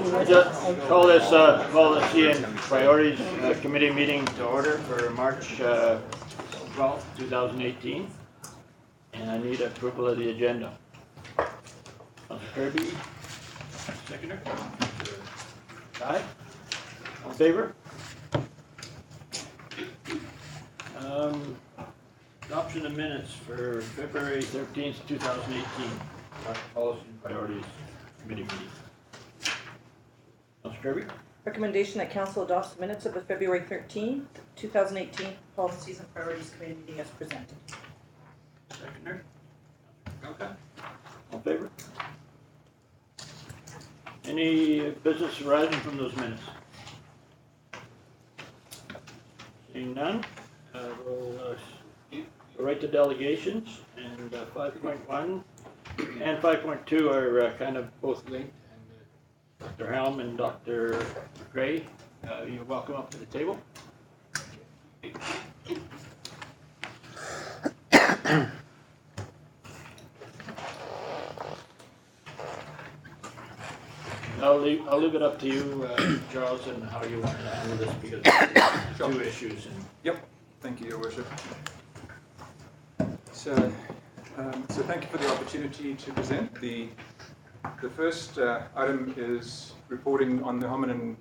Call this Policy and Priorities Committee meeting to order for March 12th, 2018. And I need approval of the agenda. Councilor Kirby, seconder. Aye. All in favor? Adoption of minutes for February 13th, 2018. Policy and Priorities Committee meeting. Councilor Kirby? Recommendation that Council adopts the minutes of the February 13th, 2018 Policies and Priorities Committee meeting as presented. Seconder. Okay. All in favor? Any business arising from those minutes? Seeing none, we'll go right to delegations, and 5.1 and 5.2 are kind of both linked. Dr. Helm and Dr. McRae, you're welcome up to the table. I'll leave it up to you, Charles, and how you want to handle this, because there's two issues. Yep. Thank you, Your Worship. So thank you for the opportunity to present. The first item is reporting on the hominin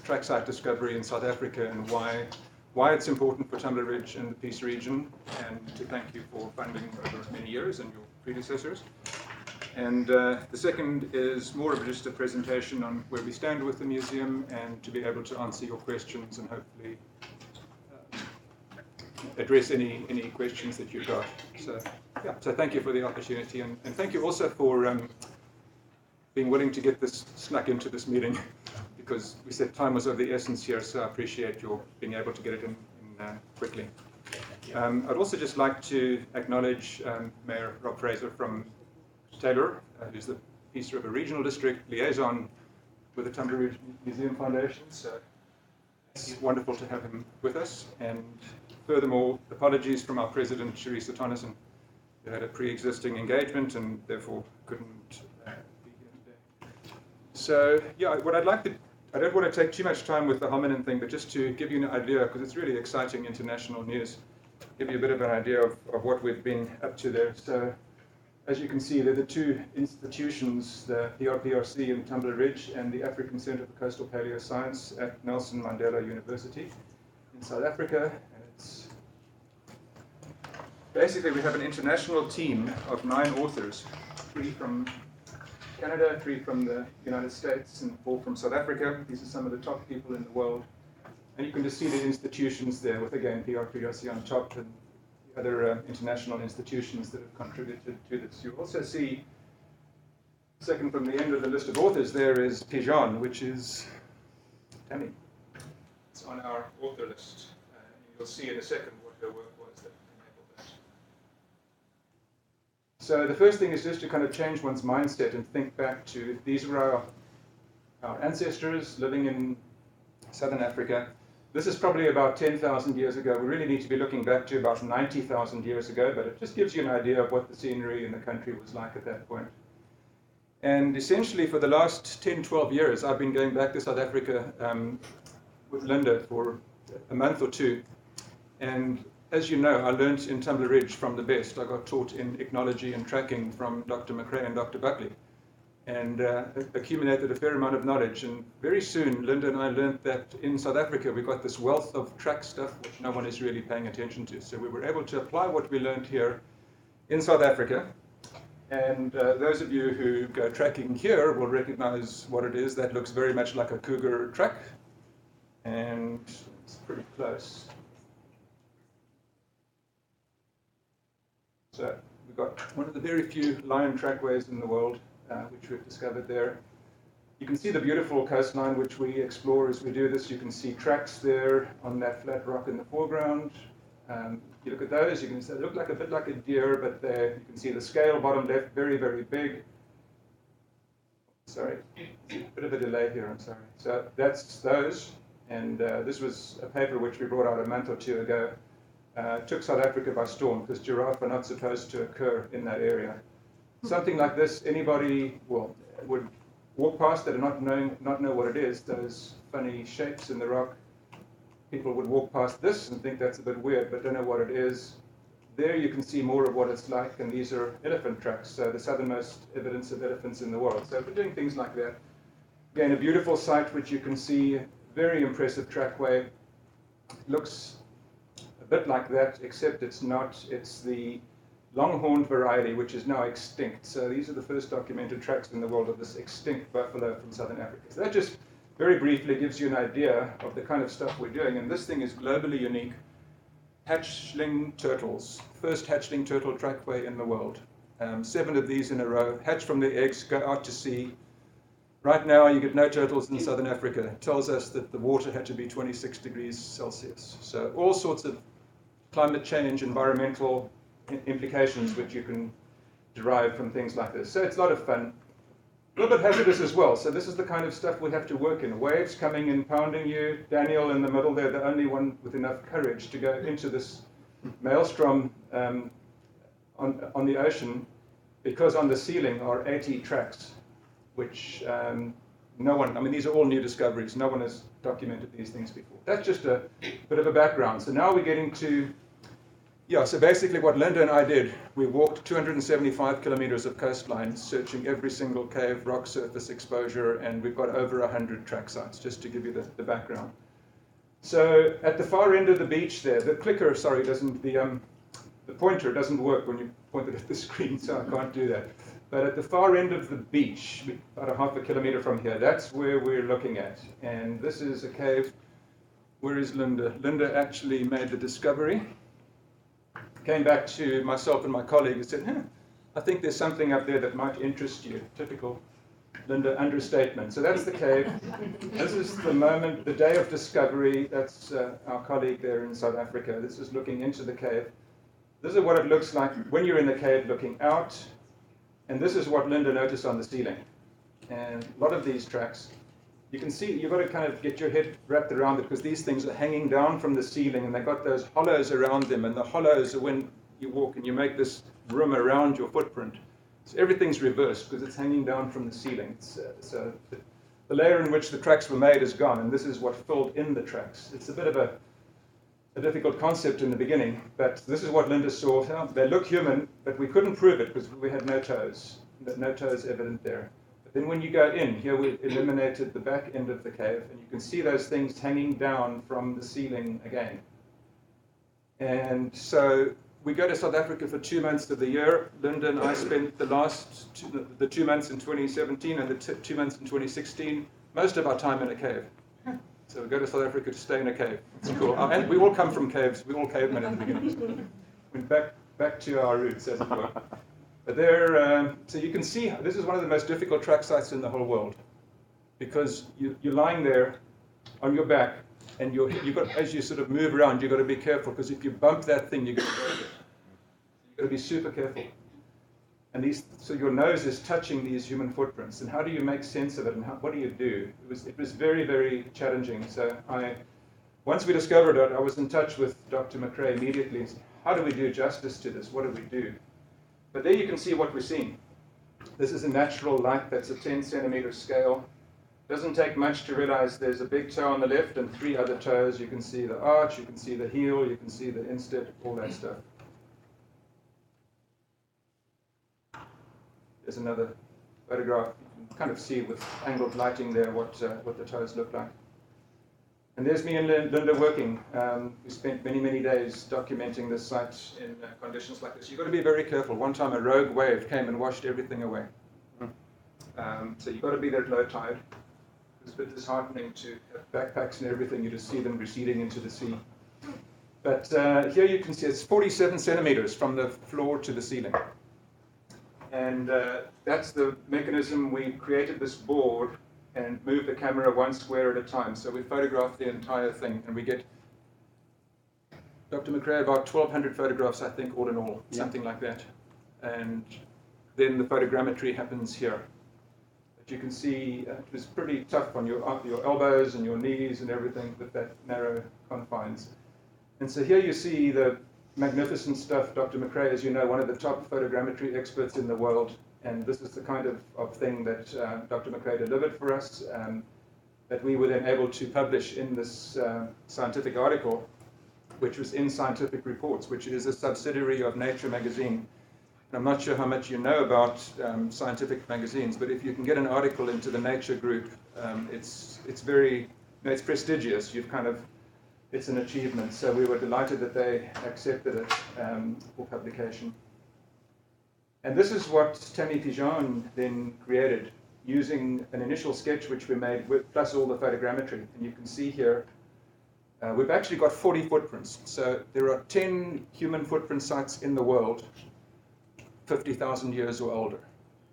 track site discovery in South Africa and why it's important for Tumbler Ridge and the Peace region, and to thank you for funding over many years and your predecessors. And the second is more of just a presentation on where we stand with the museum, and to be able to answer your questions and hopefully address any questions that you've got. So thank you for the opportunity, and thank you also for being willing to get this snuck into this meeting, because we said time was of the essence here, so I appreciate your being able to get it in quickly. I'd also just like to acknowledge Mayor Rob Fraser from Taylor, who's the Peace River Regional District liaison with the Tumbler Ridge Museum Foundation, so it's wonderful to have him with us. And furthermore, apologies from our president, Sharissa Tonneson, who had a pre-existing engagement and therefore couldn't be here today. So yeah, what I'd like to, I don't want to take too much time with the hominin thing, but just to give you an idea, because it's really exciting international news, give you a bit of an idea of what we've been up to there. So as you can see, there are the two institutions, the PRPRC in Tumbler Ridge and the African Centre for Coastal Paleoscience at Nelson Mandela University in South Africa. And it's basically, we have an international team of 9 authors, 3 from Canada, 3 from the United States, and 4 from South Africa. These are some of the top people in the world. And you can just see the institutions there with, again, PRPRC on top and other international institutions that have contributed to this. You also see, second from the end of the list of authors, there is Pijan, which is Tammy. It's on our author list. You'll see in a second what her work was that enabled that. So the first thing is just to kind of change one's mindset and think back to, these were our ancestors living in southern Africa. This is probably about 10,000 years ago. We really need to be looking back to about 90,000 years ago, but it just gives you an idea of what the scenery in the country was like at that point. And essentially for the last 10, 12 years, I've been going back to South Africa with Linda for a month or two. And as you know, I learned in Tumbler Ridge from the best. I got taught in ichnology and tracking from Dr. McRae and Dr. Buckley, and accumulated a fair amount of knowledge. And very soon, Linda and I learned that in South Africa, we got this wealth of track stuff which no one is really paying attention to. So we were able to apply what we learned here in South Africa. And those of you who go tracking here will recognize what it is. That looks very much like a cougar track, and it's pretty close. So we've got one of the very few lion trackways in the world, which we've discovered there. You can see the beautiful coastline which we explore as we do this. You can see tracks there on that flat rock in the foreground. You look at those, you can see they look like a bit like a deer, but you can see the scale, bottom left, very, very big. Sorry, a bit of a delay here, I'm sorry. So that's those, and this was a paper which we brought out a month or 2 ago. Took South Africa by storm, because giraffe are not supposed to occur in that area. Something like this, anybody would walk past that and not know what it is, those funny shapes in the rock. People would walk past this and think that's a bit weird, but don't know what it is. There you can see more of what it's like, and these are elephant tracks, so the southernmost evidence of elephants in the world. So we're doing things like that. Again, a beautiful site which you can see, very impressive trackway. Looks a bit like that, except it's not. It's the longhorned variety, which is now extinct. So these are the first documented tracks in the world of this extinct buffalo from southern Africa. So that just very briefly gives you an idea of the kind of stuff we're doing. And this thing is globally unique. Hatchling turtles, first hatchling turtle trackway in the world. 7 of these in a row, hatch from the eggs, go out to sea. Right now you get no turtles in southern Africa. It tells us that the water had to be 26 degrees Celsius. So all sorts of climate change, environmental implications which you can derive from things like this. So it's a lot of fun. A little bit hazardous as well. So this is the kind of stuff we have to work in. Waves coming in, pounding you. Daniel in the middle there, the only one with enough courage to go into this maelstrom on the ocean, because on the ceiling are 80 tracks, which no one, I mean, these are all new discoveries. No one has documented these things before. That's just a bit of a background. So now we're getting to, so basically what Linda and I did, we walked 275 kilometers of coastline, searching every single cave, rock surface exposure, and we've got over 100 track sites, just to give you the background. So at the far end of the beach there, the clicker, sorry, doesn't, the pointer doesn't work when you point it at the screen, so I can't do that. But at the far end of the beach, about a half a kilometer from here, that's where we're looking at. And this is a cave. Where is Linda? Linda actually made the discovery. Came back to myself and my colleague and said, I think there's something up there that might interest you. Typical Linda understatement. So that's the cave. This is the moment, the day of discovery. That's our colleague there in South Africa. This is looking into the cave. This is what it looks like when you're in the cave looking out. And this is what Linda noticed on the ceiling. And a lot of these tracks, you can see, you've got to kind of get your head wrapped around it, because these things are hanging down from the ceiling, and they've got those hollows around them, and the hollows are when you walk and you make this room around your footprint. So everything's reversed because it's hanging down from the ceiling. So the layer in which the tracks were made is gone, and this is what filled in the tracks. It's a bit of a difficult concept in the beginning, but this is what Linda saw. They look human, but we couldn't prove it because we had no toes. No toes evident there. But then when you go in, here we eliminated the back end of the cave, and you can see those things hanging down from the ceiling again. And so we go to South Africa for 2 months of the year. Linda and I spent the last the 2 months in 2017 and the 2 months in 2016, most of our time in a cave. So we go to South Africa to stay in a cave. It's cool. And we all come from caves. We all cavemen in the beginning. Went back to our roots, as it were. But there, so you can see, this is one of the most difficult track sites in the whole world, because you're lying there on your back, and you've got, as you sort of move around, you've got to be careful, because if you bump that thing, you're going to break it. You've got to be super careful. And so your nose is touching these human footprints, and how do you make sense of it, and what do you do? It was very, very challenging. So once we discovered it, I was in touch with Dr. McRae immediately and said, how do we do justice to this? What do we do? But there you can see what we're seeing. This is a natural light that's a 10 centimeter scale. Doesn't take much to realize there's a big toe on the left and 3 other toes. You can see the arch, you can see the heel, you can see the instep, all that stuff. There's another photograph. You can kind of see with angled lighting there what the toes look like. And there's me and Linda working. We spent many, many days documenting this site in conditions like this. You've got to be very careful. One time a rogue wave came and washed everything away. So you've got to be there at low tide. It's a bit disheartening to have backpacks and everything. You just see them receding into the sea. But here you can see it's 47 centimeters from the floor to the ceiling. And that's the mechanism. We created this board and move the camera 1 square at a time. So we photograph the entire thing, and we get, Dr. McRae, about 1,200 photographs, I think, all in all, something like that. And then the photogrammetry happens here. But you can see it was pretty tough on your elbows and your knees and everything with that narrow confines. And so here you see the magnificent stuff. Dr. McRae, as you know, one of the top photogrammetry experts in the world, And this is the kind of thing that Dr. McRae delivered for us, that we were then able to publish in this scientific article, which was in Scientific Reports, which is a subsidiary of Nature magazine. I'm not sure how much you know about scientific magazines, but if you can get an article into the Nature group, it's very, it's prestigious. It's an achievement. So we were delighted that they accepted it for publication. And this is what Tammy Pigeon then created, using an initial sketch which we made with plus all the photogrammetry. And you can see here, we've actually got 40 footprints. So there are 10 human footprint sites in the world, 50,000 years or older.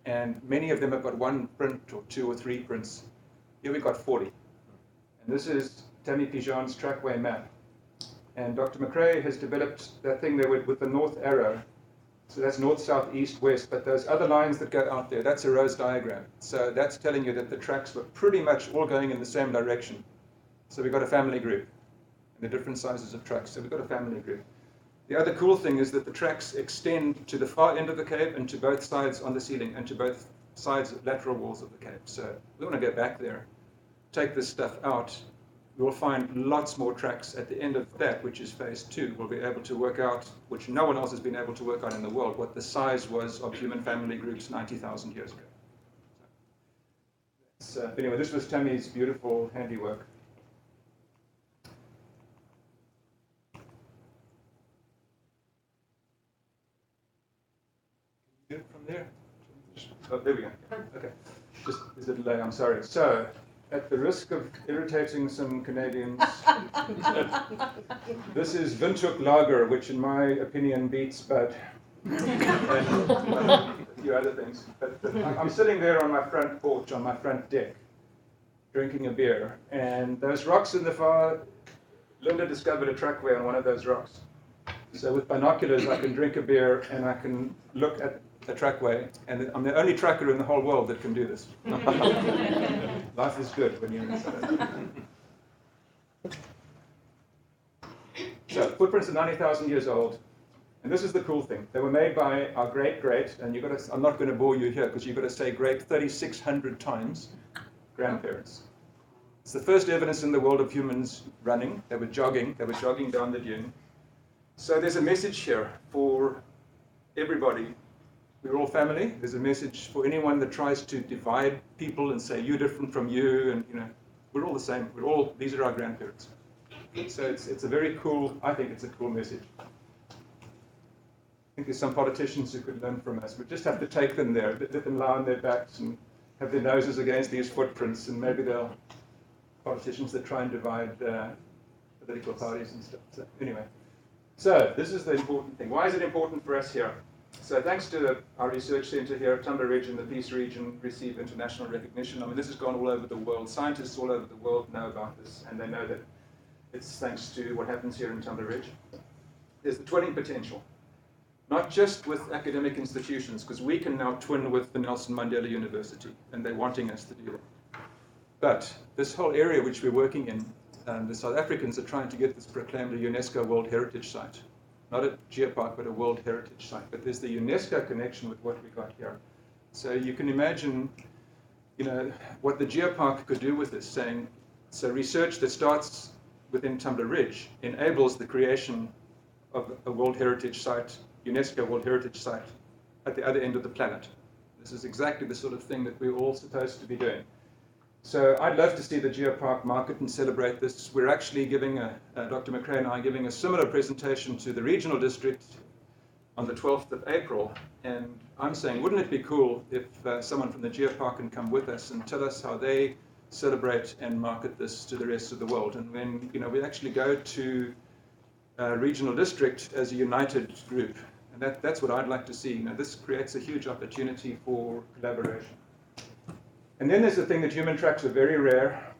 And many of them have got one print or two or three prints. Here we've got 40. And this is Tammy Pigeon's trackway map. And Dr. McRae has developed that thing there with the north arrow. So that's north, south, east, west, but those other lines that go out there, that's a rose diagram. So that's telling you that the tracks were pretty much all going in the same direction. So we've got a family group, and the different sizes of tracks. So we've got a family group. The other cool thing is that the tracks extend to the far end of the cave and to both sides on the ceiling and to both sides lateral walls of the cave. So we want to go back there, take this stuff out. We'll find lots more tracks at the end of that, which is phase 2. We'll be able to work out, which no one else has been able to work out in the world, what the size was of human family groups 90,000 years ago. So, anyway, this was Tammy's beautiful handiwork. Get it from there? Oh, there we go. Okay. Just there's a delay, I'm sorry. So, at the risk of irritating some Canadians, this is Windhoek Lager, which in my opinion beats Bud and a few other things. But I'm sitting there on my front porch, on my front deck, drinking a beer, and those rocks in the far, Linda discovered a trackway on one of those rocks. So with binoculars I can drink a beer and I can look at a trackway, and I'm the only tracker in the whole world that can do this. Life is good when you're inside. So, footprints are 90,000 years old, and this is the cool thing. They were made by our great, and I'm not going to bore you here because you've got to say great 3,600 times, grandparents. It's the first evidence in the world of humans running. They were jogging down the dune. So there's a message here for everybody. We're all family. There's a message for anyone that tries to divide people and say you're different from you, and we're all the same. These are our grandparents. So it's a very cool. I think it's a cool message. I think there's some politicians who could learn from us. We just have to take them there, let them lie on their backs and have their noses against these footprints, and maybe they'll politicians that try and divide political parties and stuff. So anyway, so this is the important thing. Why is it important for us here? So thanks to our research center here, Tumbler Ridge and the Peace Region receive international recognition. I mean, this has gone all over the world. Scientists all over the world know about this, and they know that it's thanks to what happens here in Tumbler Ridge. There's the twinning potential, not just with academic institutions, because we can now twin with the Nelson Mandela University, and they're wanting us to do that. But this whole area which we're working in, the South Africans are trying to get this proclaimed a UNESCO World Heritage Site. Not a geopark, but a World Heritage Site. But there's the UNESCO connection with what we got here. So you can imagine, what the geopark could do with this, saying, so research that starts within Tumbler Ridge enables the creation of a World Heritage Site, UNESCO World Heritage Site, at the other end of the planet. This is exactly the sort of thing that we're all supposed to be doing. So I'd love to see the geopark market and celebrate this. We're actually giving, Dr. McRae and I are giving a similar presentation to the regional district on the 12th of April. And I'm saying, wouldn't it be cool if someone from the geopark can come with us and tell us how they celebrate and market this to the rest of the world? And when we actually go to regional district as a united group. And that's what I'd like to see. This creates a huge opportunity for collaboration. And then there's the thing that human tracks are very rare,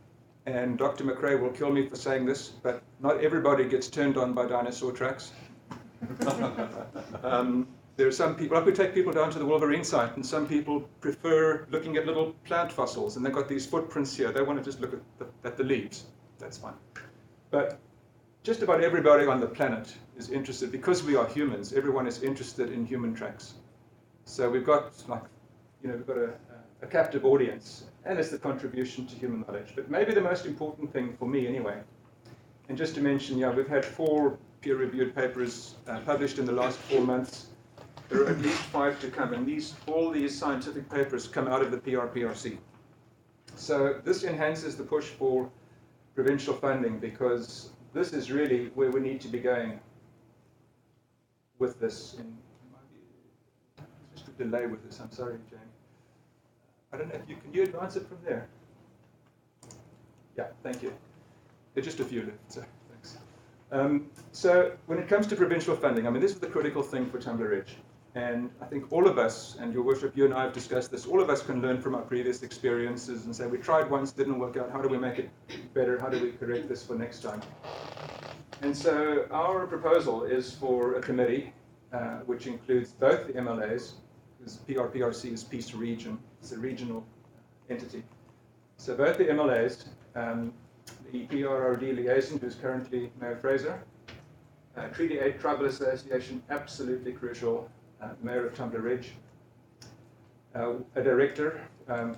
and Dr. McRae will kill me for saying this, but not everybody gets turned on by dinosaur tracks. There are some people, I could take people down to the Wolverine site, and some people prefer looking at little plant fossils, and they've got these footprints here. They want to just look at the leaves. That's fine. But just about everybody on the planet is interested, because we are humans, everyone is interested in human tracks. So we've got like we've got a captive audience, and it's the contribution to human knowledge. But maybe the most important thing for me anyway, and just to mention, we've had 4 peer-reviewed papers published in the last 4 months. There are at least 5 to come, and all these scientific papers come out of the PRPRC. So this enhances the push for provincial funding, because this is really where we need to be going with this. Just a delay with this, I'm sorry, Jane. I don't know if can you advance it from there? Yeah, thank you. There's just a few left, so thanks. So when it comes to provincial funding, I mean, this is the critical thing for Tumbler Ridge. And I think all of us, and Your Worship, you and I have discussed this, all of us can learn from our previous experiences and say, we tried once, didn't work out, how do we make it better, how do we correct this for next time? And so our proposal is for a committee, which includes both the MLAs, because PRPRC is Peace Region, it's a regional entity. So both the MLAs, the PRRD liaison, who's currently Mayor Fraser, Treaty 8 Tribal Association, absolutely crucial, Mayor of Tumbler Ridge, a director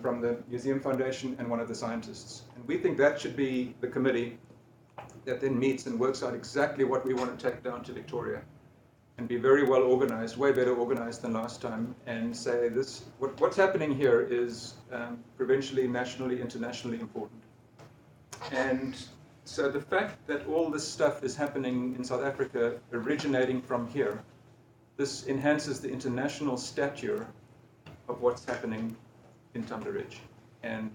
from the Museum Foundation, and one of the scientists. And we think that should be the committee that then meets and works out exactly what we want to take down to Victoria, and be very well organized, way better organized than last time, and say this, what's happening here is provincially, nationally, internationally important. And so the fact that all this stuff is happening in South Africa, originating from here, this enhances the international stature of what's happening in Tumbler Ridge, and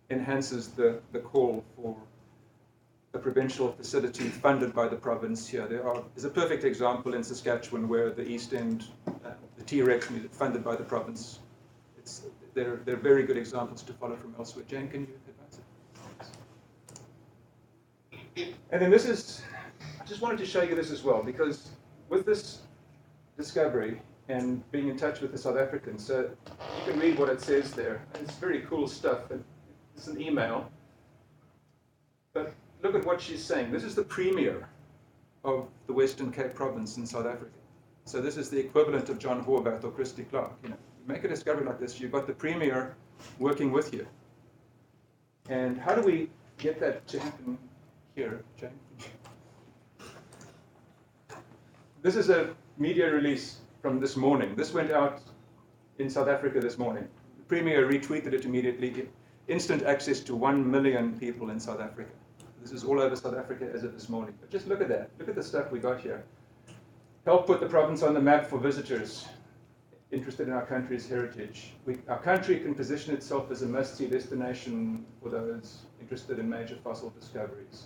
enhances the call for a provincial facility funded by the province here. There's a perfect example in Saskatchewan where the East End, the T-Rex, funded by the province. They're very good examples to follow from elsewhere. Jane, can you advance it? And then I just wanted to show you this as well, because with this discovery and being in touch with the South Africans, so you can read what it says there. And it's very cool stuff. It's an email. But look at what she's saying. This is the Premier of the Western Cape Province in South Africa. So this is the equivalent of John Horvath or Christy Clark. You make a discovery like this, you've got the Premier working with you. And how do we get that to happen here, Jane? This is a media release from this morning. This went out in South Africa this morning. The Premier retweeted it immediately. Instant access to 1 million people in South Africa. This is all over South Africa as of this morning. But just look at that. Look at the stuff we got here. Help put the province on the map for visitors interested in our country's heritage. Our country can position itself as a must-see destination for those interested in major fossil discoveries.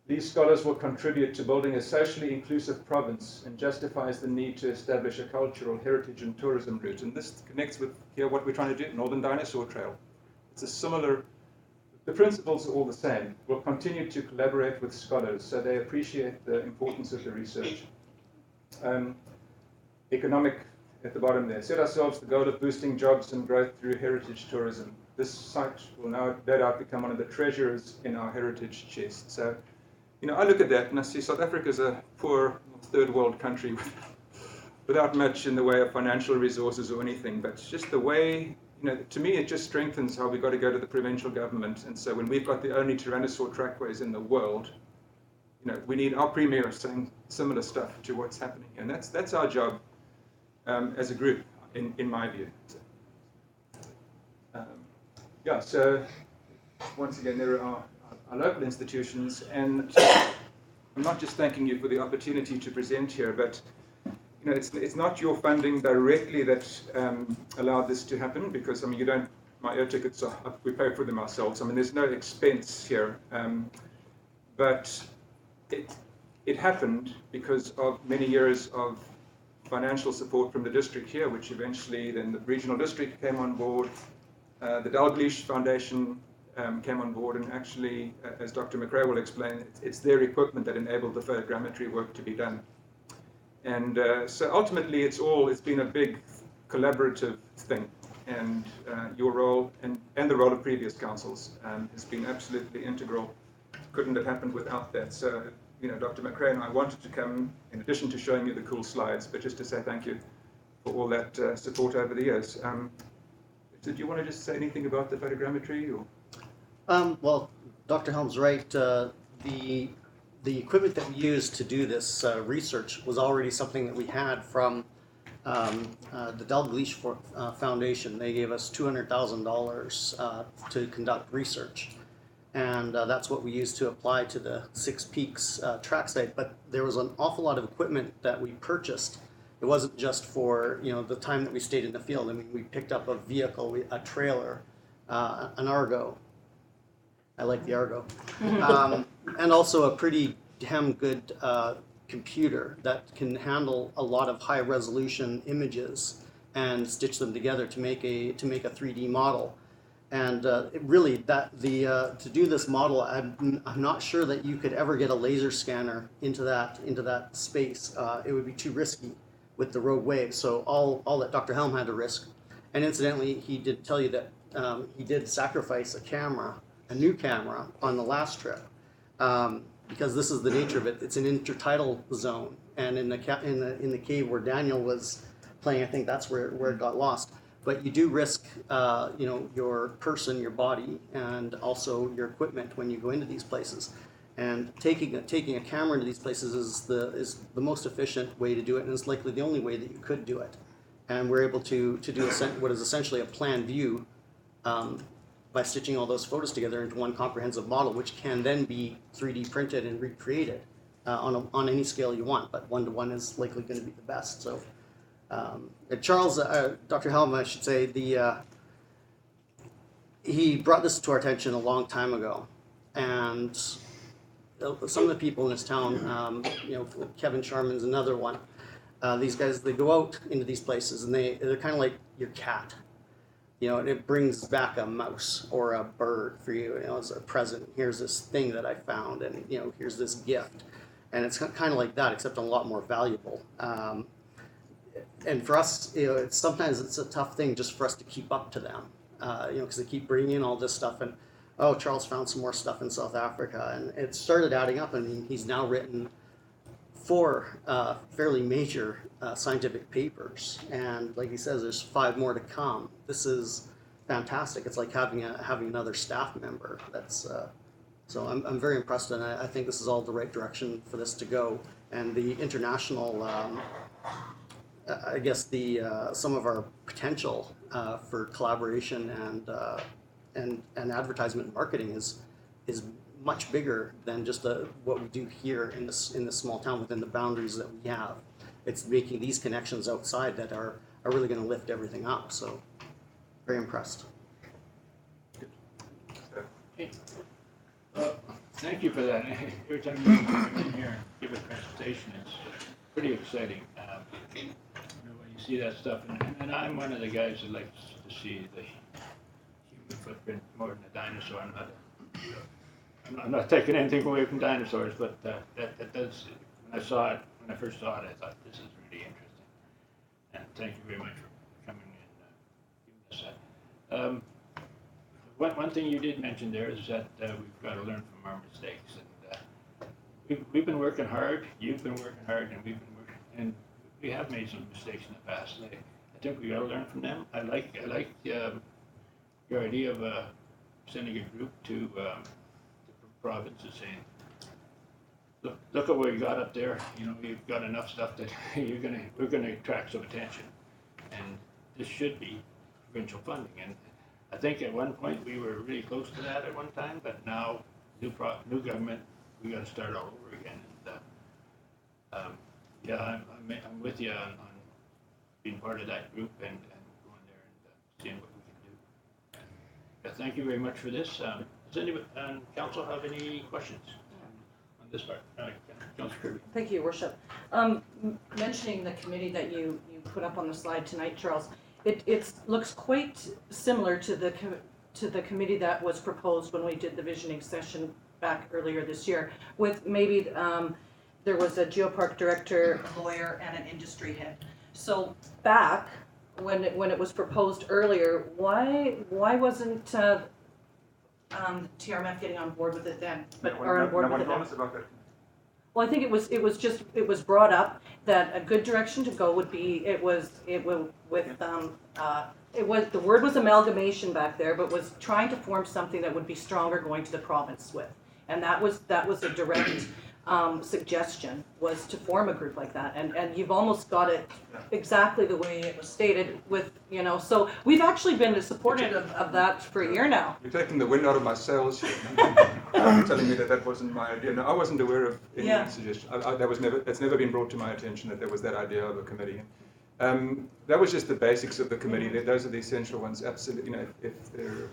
These scholars will contribute to building a socially inclusive province and justifies the need to establish a cultural heritage and tourism route. And this connects with here what we're trying to do, Northern Dinosaur Trail. It's a similar, the principles are all the same. We'll continue to collaborate with scholars so they appreciate the importance of the research. Economic, at the bottom there, set ourselves the goal of boosting jobs and growth through heritage tourism. This site will now, no doubt, become one of the treasures in our heritage chest. So, I look at that and I see South Africa is a poor third world country without much in the way of financial resources or anything, but just the way, to me it just strengthens how we've got to go to the provincial government. And so when we've got the only Tyrannosaur trackways in the world, we need our Premier saying similar stuff to what's happening. And that's our job as a group, in my view. So once again, there are our local institutions, and I'm not just thanking you for the opportunity to present here, but it's not your funding directly that allowed this to happen, because my air tickets we pay for them ourselves. There's no expense here, but it happened because of many years of financial support from the district here, which eventually then the regional district came on board. The Dalglish Foundation came on board, and actually, as Dr. McRae will explain, it's their equipment that enabled the photogrammetry work to be done. And so ultimately, it's been a big collaborative thing, and your role and the role of previous councils has been absolutely integral. Couldn't have happened without that. So, Dr. McRae and I wanted to come, in addition to showing you the cool slides, but just to say thank you all that support over the years. Did you want to just say anything about the photogrammetry? Or? Well, Dr. Helm's right. The equipment that we used to do this research was already something that we had from the Dalglish Foundation. They gave us $200,000 to conduct research. And that's what we used to apply to the Six Peaks track site. But there was an awful lot of equipment that we purchased. It wasn't just for the time that we stayed in the field. I mean, we picked up a vehicle, a trailer, an Argo. I like the Argo, and also a pretty damn good computer that can handle a lot of high resolution images and stitch them together to make a 3D model. And really, to do this model, I'm not sure that you could ever get a laser scanner into that space. It would be too risky with the rogue wave. So all that Dr. Helm had to risk. And incidentally, he did tell you that he did sacrifice a new camera on the last trip, because this is the nature of it. It's an intertidal zone, and in the cave where Daniel was playing, I think that's where it got lost. But you do risk, your person, your body, and also your equipment when you go into these places. And taking a camera into these places is the most efficient way to do it, and it's likely the only way that you could do it. And we're able to do what is essentially a plan view by stitching all those photos together into one comprehensive model, which can then be 3D printed and recreated on any scale you want. But 1-to-1 is likely going to be the best. So. Charles, Dr. Helm, I should say, he brought this to our attention a long time ago, and some of the people in this town, Kevin Sharman's another one. These guys, they go out into these places, and they're kind of like your cat. It brings back a mouse or a bird for you, as a present. Here's this thing that I found, and here's this gift, and it's kind of like that, except a lot more valuable. And for us, sometimes it's a tough thing just for us to keep up to them, because they keep bringing in all this stuff. And Charles found some more stuff in South Africa, and it started adding up. I mean, he's now written 4 fairly major scientific papers, and like he says, there's 5 more to come. This is fantastic. It's like having another staff member. So I'm very impressed, and I think this is all the right direction for this to go. And the international. I guess some of our potential for collaboration and advertisement and marketing is much bigger than just what we do here in this small town within the boundaries that we have. It's making these connections outside that are really going to lift everything up. So, very impressed. Thank you for that. Every time you come in here and give a presentation, it's pretty exciting. When you see that stuff, and I'm one of the guys that likes to see the human footprint more than a dinosaur. I'm not taking anything away from dinosaurs, but that does. When I first saw it, I thought this is really interesting. And thank you very much for coming and giving us that. One thing you did mention there is that we've got to learn from our mistakes, and we've been working hard. You've been working hard, and we've been working, and we have made some mistakes in the past. I think we got to learn from them. I like your idea of sending a group to the province and saying, look at what you got up there. You've got enough stuff that we're gonna attract some attention, and this should be provincial funding. And I think at one point we were really close to that at one time, but now new government, we got to start all over again. And I'm with you on being part of that group and going there and seeing what we can do. Thank you very much for this. Does anybody on council have any questions on this part? Councilor Kirby. Thank you, Your Worship. Mentioning the committee that you put up on the slide tonight, Charles, it looks quite similar to the committee that was proposed when we did the visioning session back earlier this year, with maybe there was a geopark director, a lawyer, and an industry head. So back when it was proposed earlier, why wasn't TRMF getting on board with it then? No one told us about that. Well, I think it was brought up that a good direction to go would be, the word was amalgamation back there, but was trying to form something that would be stronger going to the province with. And that was a direct suggestion, was to form a group like that. And you've almost got it exactly the way it was stated with, so we've actually been supportive of that for a year now. You're taking the wind out of my sails here. Telling me that wasn't my idea. No, I wasn't aware of any suggestion. That's never been brought to my attention that there was that idea of a committee. That was just the basics of the committee. Those are the essential ones. Absolutely, if they're.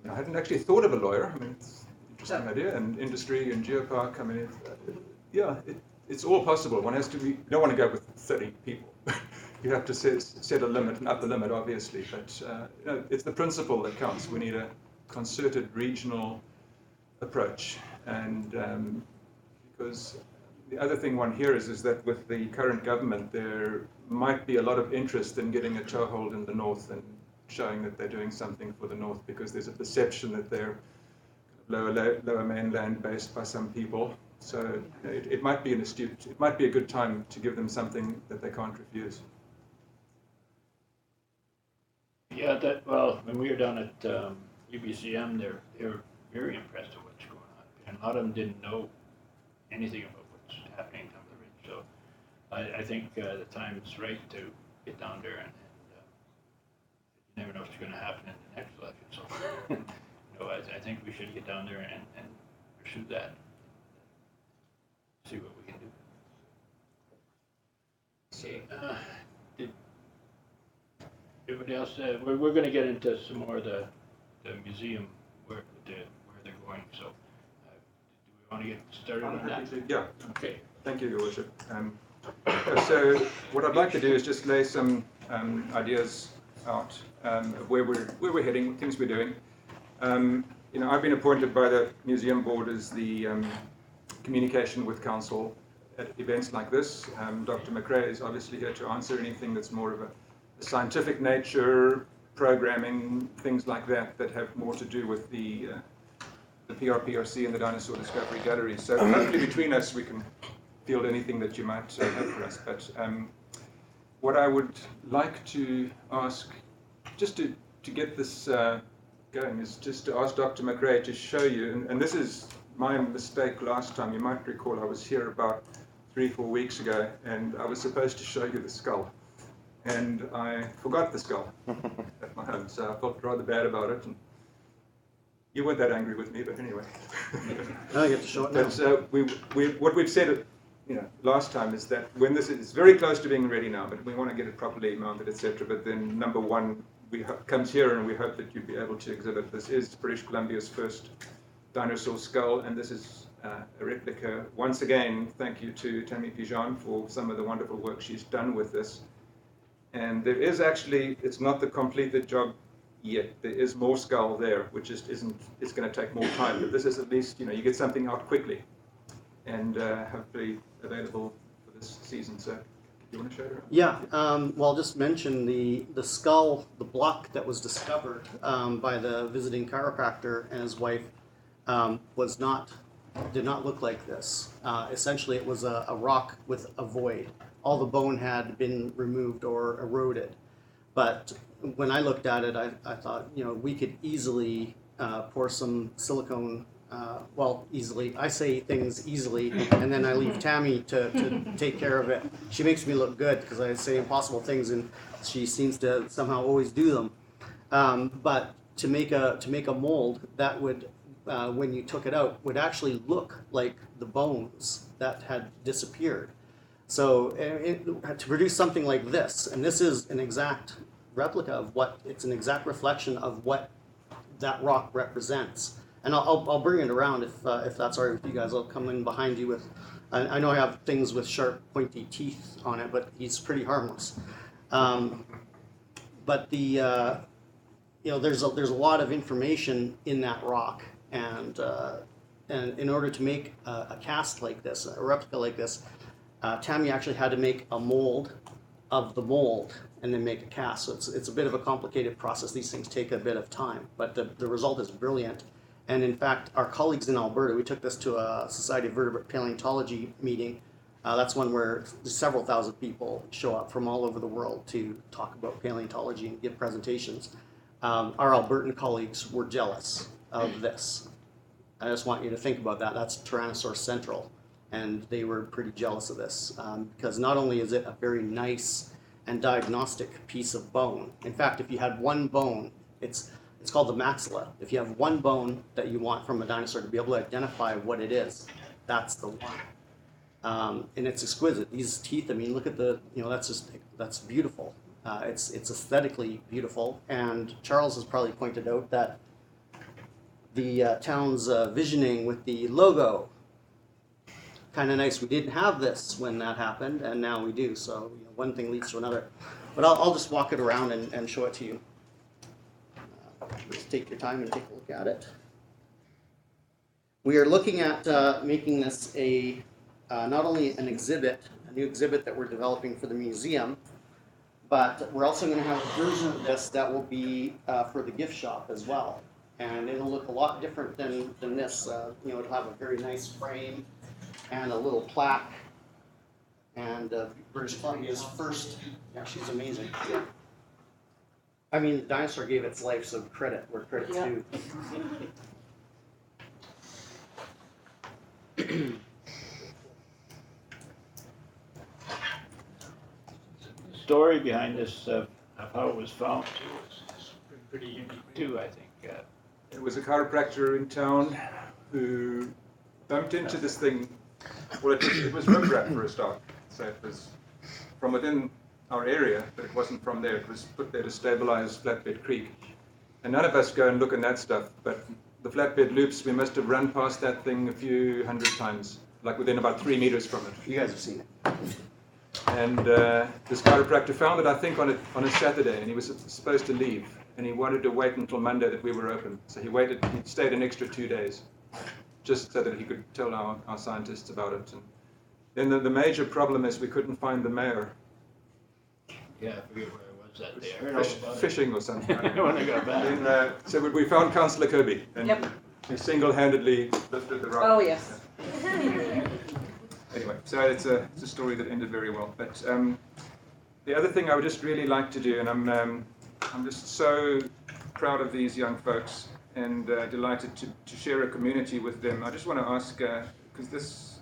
I hadn't actually thought of a lawyer. It's an interesting idea. And industry and Geopark. It's all possible. One has to be. You don't want to go with 30 people. You have to set a limit, an upper limit, obviously. But it's the principle that counts. We need a concerted regional approach, and because the other thing one hears is that with the current government there might be a lot of interest in getting a toehold in the north and showing that they're doing something for the north, because there's a perception that they're lower mainland based by some people. So it might be it might be a good time to give them something that they can't refuse. Yeah, when we were down at UBCM, they're very impressed with what's going on, and a lot of them didn't know anything about what's happening on the ridge. So I think the time's right to get down there, and you never know what's going to happen in the next election. So I think we should get down there and pursue that, see what we can do. Did everybody else? We're going to get into some more of the museum work where they're going. So, do we want to get started on that? Yeah. Okay. Thank you, Your Worship. So, what I'd like to do is just lay some ideas out of where we're heading, things we're doing. I've been appointed by the museum board as the communication with council at events like this. Dr. McRae is obviously here to answer anything that's more of a scientific nature, programming, things like that have more to do with the PRPRC and the Dinosaur Discovery Gallery. So hopefully between us we can field anything that you might have for us. But what I would like to ask, just to get this going, is just to ask Dr. McRae to show you, and this is my mistake last time. You might recall I was here about 3-4 weeks ago, and I was supposed to show you the skull. And I forgot the skull at my home, so I felt rather bad about it. And you weren't that angry with me, but anyway. Now you get to show it now. But what we've said, last time is that when this is very close to being ready now, but we want to get it properly mounted, etc. But then number one comes here, and we hope that you'll be able to exhibit. This is British Columbia's first dinosaur skull, and this is a replica. Once again, thank you to Tammy Pijan for some of the wonderful work she's done with this. And there is actually, it's not the completed job yet. There is more skull there, which just isn't, it's going to take more time. But this is at least, you get something out quickly and hopefully available for this season. So, do you want to show her? Yeah, well, I'll just mention the skull, the block that was discovered by the visiting chiropractor and his wife did not look like this. Essentially, it was a rock with a void. All the bone had been removed or eroded. But when I looked at it, I thought, we could easily pour some silicone, easily. I say things easily, and then I leave Tammy to take care of it. She makes me look good because I say impossible things, and she seems to somehow always do them. But to make a mold that would, when you took it out, would actually look like the bones that had disappeared. So to produce something like this, and this is an exact replica of it's an exact reflection of what that rock represents. And I'll bring it around if that's all right with you guys. I'll come in behind you with, I know I have things with sharp pointy teeth on it, but he's pretty harmless. But there's a lot of information in that rock, and in order to make a cast like this, a replica like this, Tammy actually had to make a mold of the mold and then make a cast. So it's a bit of a complicated process. These things take a bit of time, but the result is brilliant. And in fact, our colleagues in Alberta, we took this to a Society of Vertebrate Paleontology meeting. That's one where several thousand people show up from all over the world to talk about paleontology and give presentations. Our Albertan colleagues were jealous of this. I just want you to think about that. That's Tyrannosaurus central, and they were pretty jealous of this because not only is it a very nice and diagnostic piece of bone. In fact, if you had one bone, it's called the maxilla. If you have one bone that you want from a dinosaur to be able to identify what it is, that's the one. And it's exquisite. These teeth, I mean, look at the, that's beautiful. It's aesthetically beautiful. And Charles has probably pointed out that the town's visioning with the logo, kind of nice. We didn't have this when that happened, and now we do. So one thing leads to another. But I'll just walk it around and show it to you. Just take your time and take a look at it. We are looking at making this a not only an exhibit, a new exhibit that we're developing for the museum, but we're also going to have a version of this that will be for the gift shop as well. And it'll look a lot different than this. It'll have a very nice frame and a little plaque. And British Columbia's first, yeah, she's amazing. I mean, the dinosaur gave its life, so credit where credit's due. The story behind this of how it was found was pretty unique too, I think. It was a chiropractor in town who bumped into this thing. Well, it was riprap for a start, so it was from within our area, but it wasn't from there. It was put there to stabilize Flatbed Creek. And none of us go and look in that stuff, but the flatbed loops, we must have run past that thing a few hundred times, like within about 3 meters from it. You guys have seen it. And this chiropractor found it, I think, on a Saturday, and he was supposed to leave. And he wanted to wait until Monday that we were open. So he stayed an extra 2 days, just so that he could tell our scientists about it. And then the major problem is we couldn't find the mayor. Yeah, I forget where it was that day. I heard all about it. Fishing or something. When I got back. And, so we found Councillor Kirby, and he single-handedly lifted the rock. Oh, yes. Anyway, so it's a story that ended very well. But the other thing I would just really like to do, and I'm just so proud of these young folks and delighted to share a community with them. I just want to ask, because this,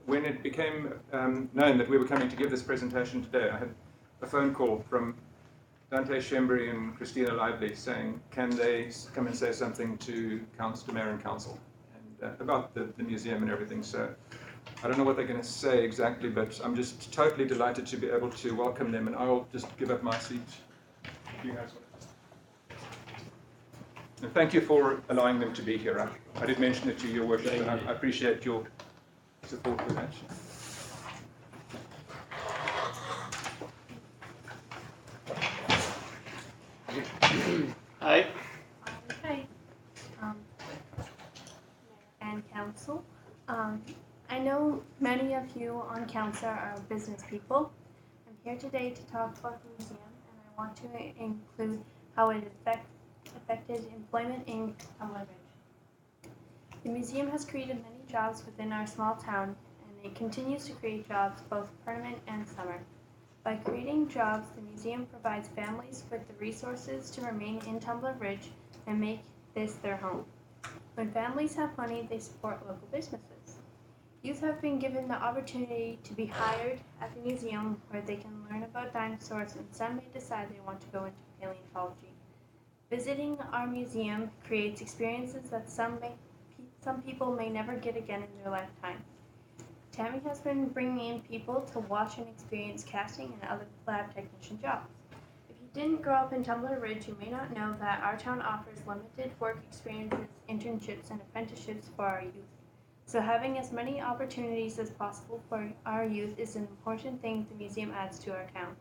when it became known that we were coming to give this presentation today, I had a phone call from Dante Shembri and Christina Lively saying, can they come and say something to Mayor and Council and about the museum and everything. So I don't know what they're going to say exactly, but I'm just totally delighted to be able to welcome them, and I'll just give up my seat. You guys want to. And thank you for allowing them to be here. I did mention it to your worship, and I appreciate your support with that. Hi. Hi, and council. I know many of you on council are business people. I'm here today to talk about the museum, and I want to include how it affected employment in Tumbler Ridge. The museum has created many jobs within our small town, and it continues to create jobs both permanent and summer. By creating jobs, the museum provides families with the resources to remain in Tumbler Ridge and make this their home. When families have money, they support local businesses. Youth have been given the opportunity to be hired at the museum where they can learn about dinosaurs, and some may decide they want to go into paleontology. Visiting our museum creates experiences that some people may never get again in their lifetime. Tammy has been bringing in people to watch and experience casting and other lab technician jobs. If you didn't grow up in Tumbler Ridge, you may not know that our town offers limited work experiences, internships, and apprenticeships for our youth. So having as many opportunities as possible for our youth is an important thing the museum adds to our town.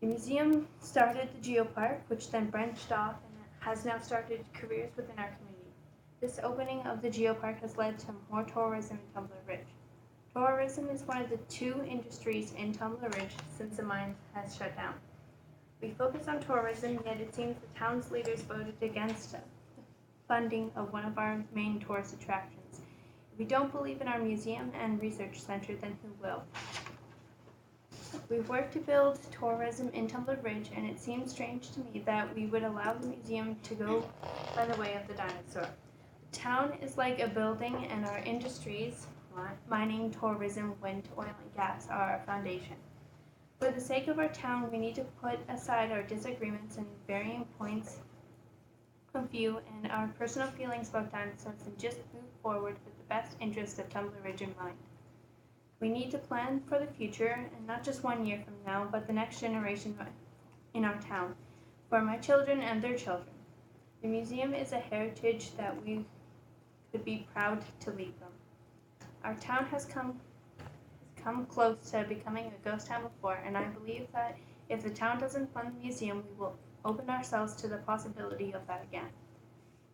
The museum started the Geopark, which then branched off and has now started careers within our community. This opening of the Geopark has led to more tourism in Tumbler Ridge. Tourism is one of the 2 industries in Tumbler Ridge since the mine has shut down. We focus on tourism, yet it seems the town's leaders voted against funding of one of our main tourist attractions. If we don't believe in our museum and research center, then who will? We've worked to build tourism in Tumbler Ridge, and it seems strange to me that we would allow the museum to go by the way of the dinosaur. The town is like a building, and our industries, mining, tourism, wind, oil, and gas, are our foundation. For the sake of our town, we need to put aside our disagreements and varying points of view and our personal feelings about dinosaurs and just move forward with the best interest of Tumbler Ridge in mind. We need to plan for the future, and not just 1 year from now, but the next generation in our town, for my children and their children. The museum is a heritage that we could be proud to leave them. Our town has come close to becoming a ghost town before, and I believe that if the town doesn't fund the museum, we will open ourselves to the possibility of that again.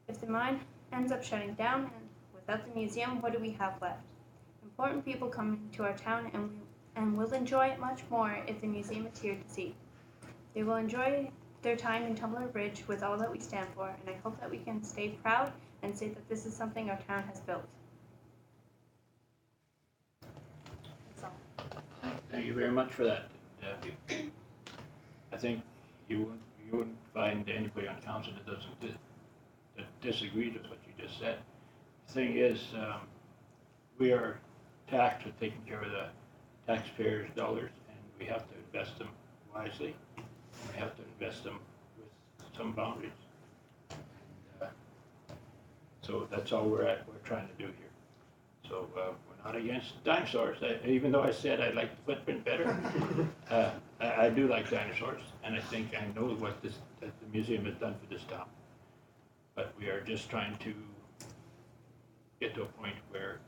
If the mine ends up shutting down, and without the museum, what do we have left? Important people come to our town, and will enjoy it much more if the museum is here to see. They will enjoy their time in Tumbler Ridge with all that we stand for, and I hope that we can stay proud and say that this is something our town has built. That's all. Thank you very much for that. I think you wouldn't find anybody on council that disagrees with what you just said. The thing is, we are taxed with taking care of the taxpayers' dollars, and we have to invest them wisely. We have to invest them with some boundaries. So that's all we're trying to do here. So we're not against dinosaurs. Even though I said I like the footprint better, I do like dinosaurs, and I think I know what that the museum has done for this town. But we are just trying to get to a point where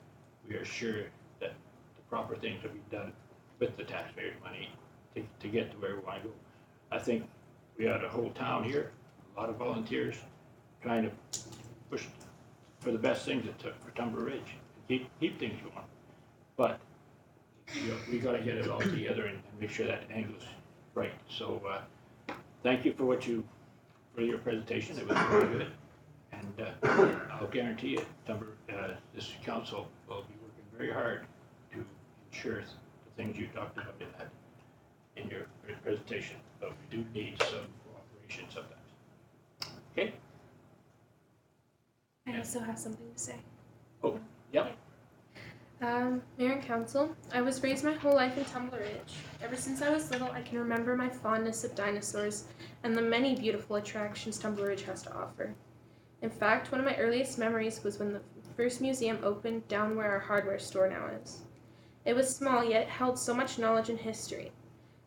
we are sure that the proper things will be done with the taxpayers' money to get to where we want to go. I think we had a whole town here, a lot of volunteers trying to push for the best things for Tumbler Ridge, keep things going. But we got to get it all together and make sure that angle's right. So thank you for your presentation. It was very good, and I'll guarantee you, this council will be working very hard to ensure the things you talked about in your presentation. But we do need some cooperation sometimes. Okay. I also have something to say. Oh, yep. Mayor and Council, I was raised my whole life in Tumbler Ridge. Ever since I was little, I can remember my fondness of dinosaurs and the many beautiful attractions Tumbler Ridge has to offer. In fact, one of my earliest memories was when the first museum opened down where our hardware store now is. It was small, yet held so much knowledge and history.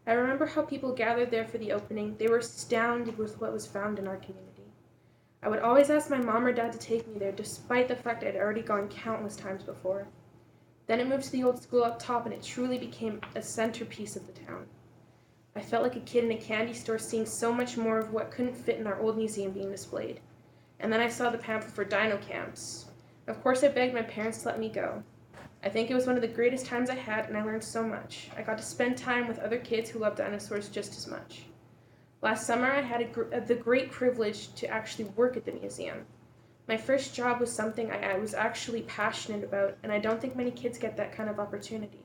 I remember how people gathered there for the opening. They were astounded with what was found in our community. I would always ask my mom or dad to take me there, despite the fact I'd already gone countless times before. Then it moved to the old school up top, and it truly became a centerpiece of the town. I felt like a kid in a candy store seeing so much more of what couldn't fit in our old museum being displayed. And then I saw the pamphlet for dino camps. Of course, I begged my parents to let me go. I think it was one of the greatest times I had, and I learned so much. I got to spend time with other kids who loved dinosaurs just as much. Last summer, I had the great privilege to actually work at the museum. My first job was something I was actually passionate about, and I don't think many kids get that kind of opportunity.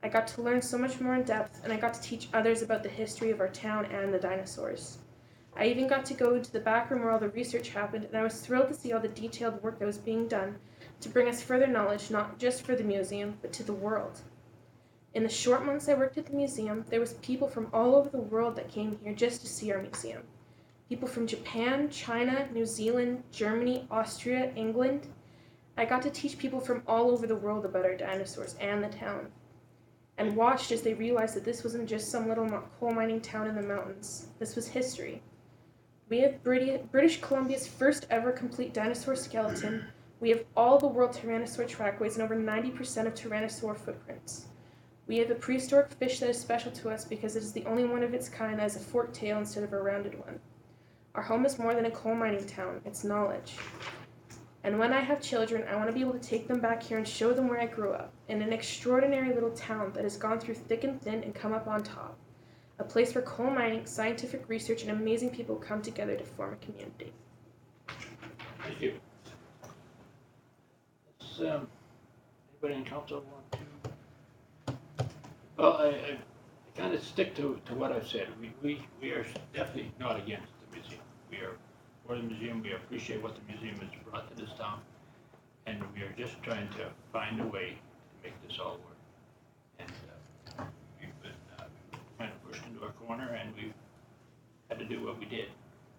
I got to learn so much more in depth, and I got to teach others about the history of our town and the dinosaurs. I even got to go to the back room where all the research happened, and I was thrilled to see all the detailed work that was being done to bring us further knowledge, not just for the museum, but to the world. In the short months I worked at the museum, there was people from all over the world that came here just to see our museum. People from Japan, China, New Zealand, Germany, Austria, England. I got to teach people from all over the world about our dinosaurs and the town, and watched as they realized that this wasn't just some little coal mining town in the mountains. This was history. We have British Columbia's first ever complete dinosaur skeleton. We have all the world Tyrannosaur trackways and over 90% of Tyrannosaur footprints. We have a prehistoric fish that is special to us because it is the only one of its kind that has a forked tail instead of a rounded one. Our home is more than a coal mining town, it's knowledge. And when I have children, I want to be able to take them back here and show them where I grew up, in an extraordinary little town that has gone through thick and thin and come up on top. A place where coal mining, scientific research, and amazing people come together to form a community. Thank you. Anybody in council want to? Well, I kind of stick to what I've said. We are definitely not against the museum. We are for the museum. We appreciate what the museum has brought to this town. And we are just trying to find a way to make this all work. And we've been kind of pushed into a corner, and we've had to do what we did.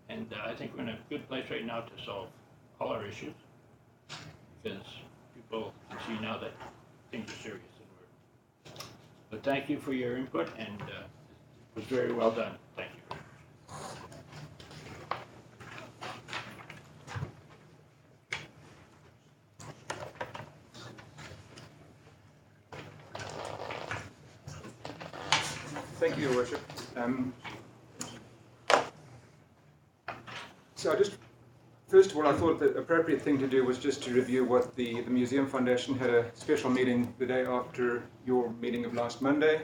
And I think we're in a good place right now to solve all our issues, because people can see now that things are serious. But thank you for your input, and it was very well done. Thank you. Thank you, Your Worship. So first of all, I thought the appropriate thing to do was just to review what the Museum Foundation had a special meeting the day after your meeting of last Monday.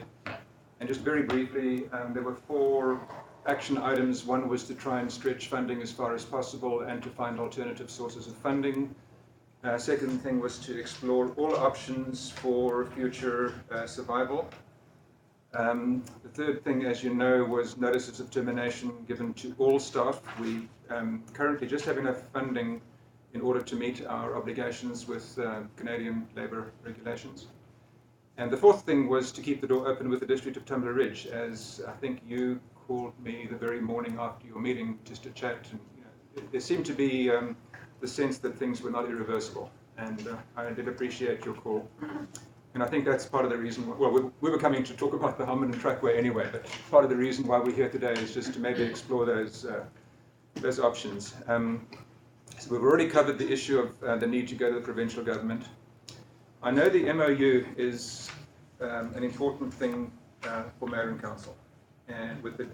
And just very briefly, there were 4 action items. One was to try and stretch funding as far as possible and to find alternative sources of funding. Second thing was to explore all options for future survival. The third thing, as you know, was notices of termination given to all staff. We currently just have enough funding in order to meet our obligations with Canadian labour regulations. And the fourth thing was to keep the door open with the District of Tumbler Ridge, as I think you called me the very morning after your meeting just to chat. And, there seemed to be the sense that things were not irreversible, and I did appreciate your call. And I think that's part of the reason, well, we were coming to talk about the Humberton Trackway anyway, but part of the reason why we're here today is just to maybe explore those options. So we've already covered the issue of the need to go to the provincial government. I know the MOU is an important thing for Mayor and Council, and with the,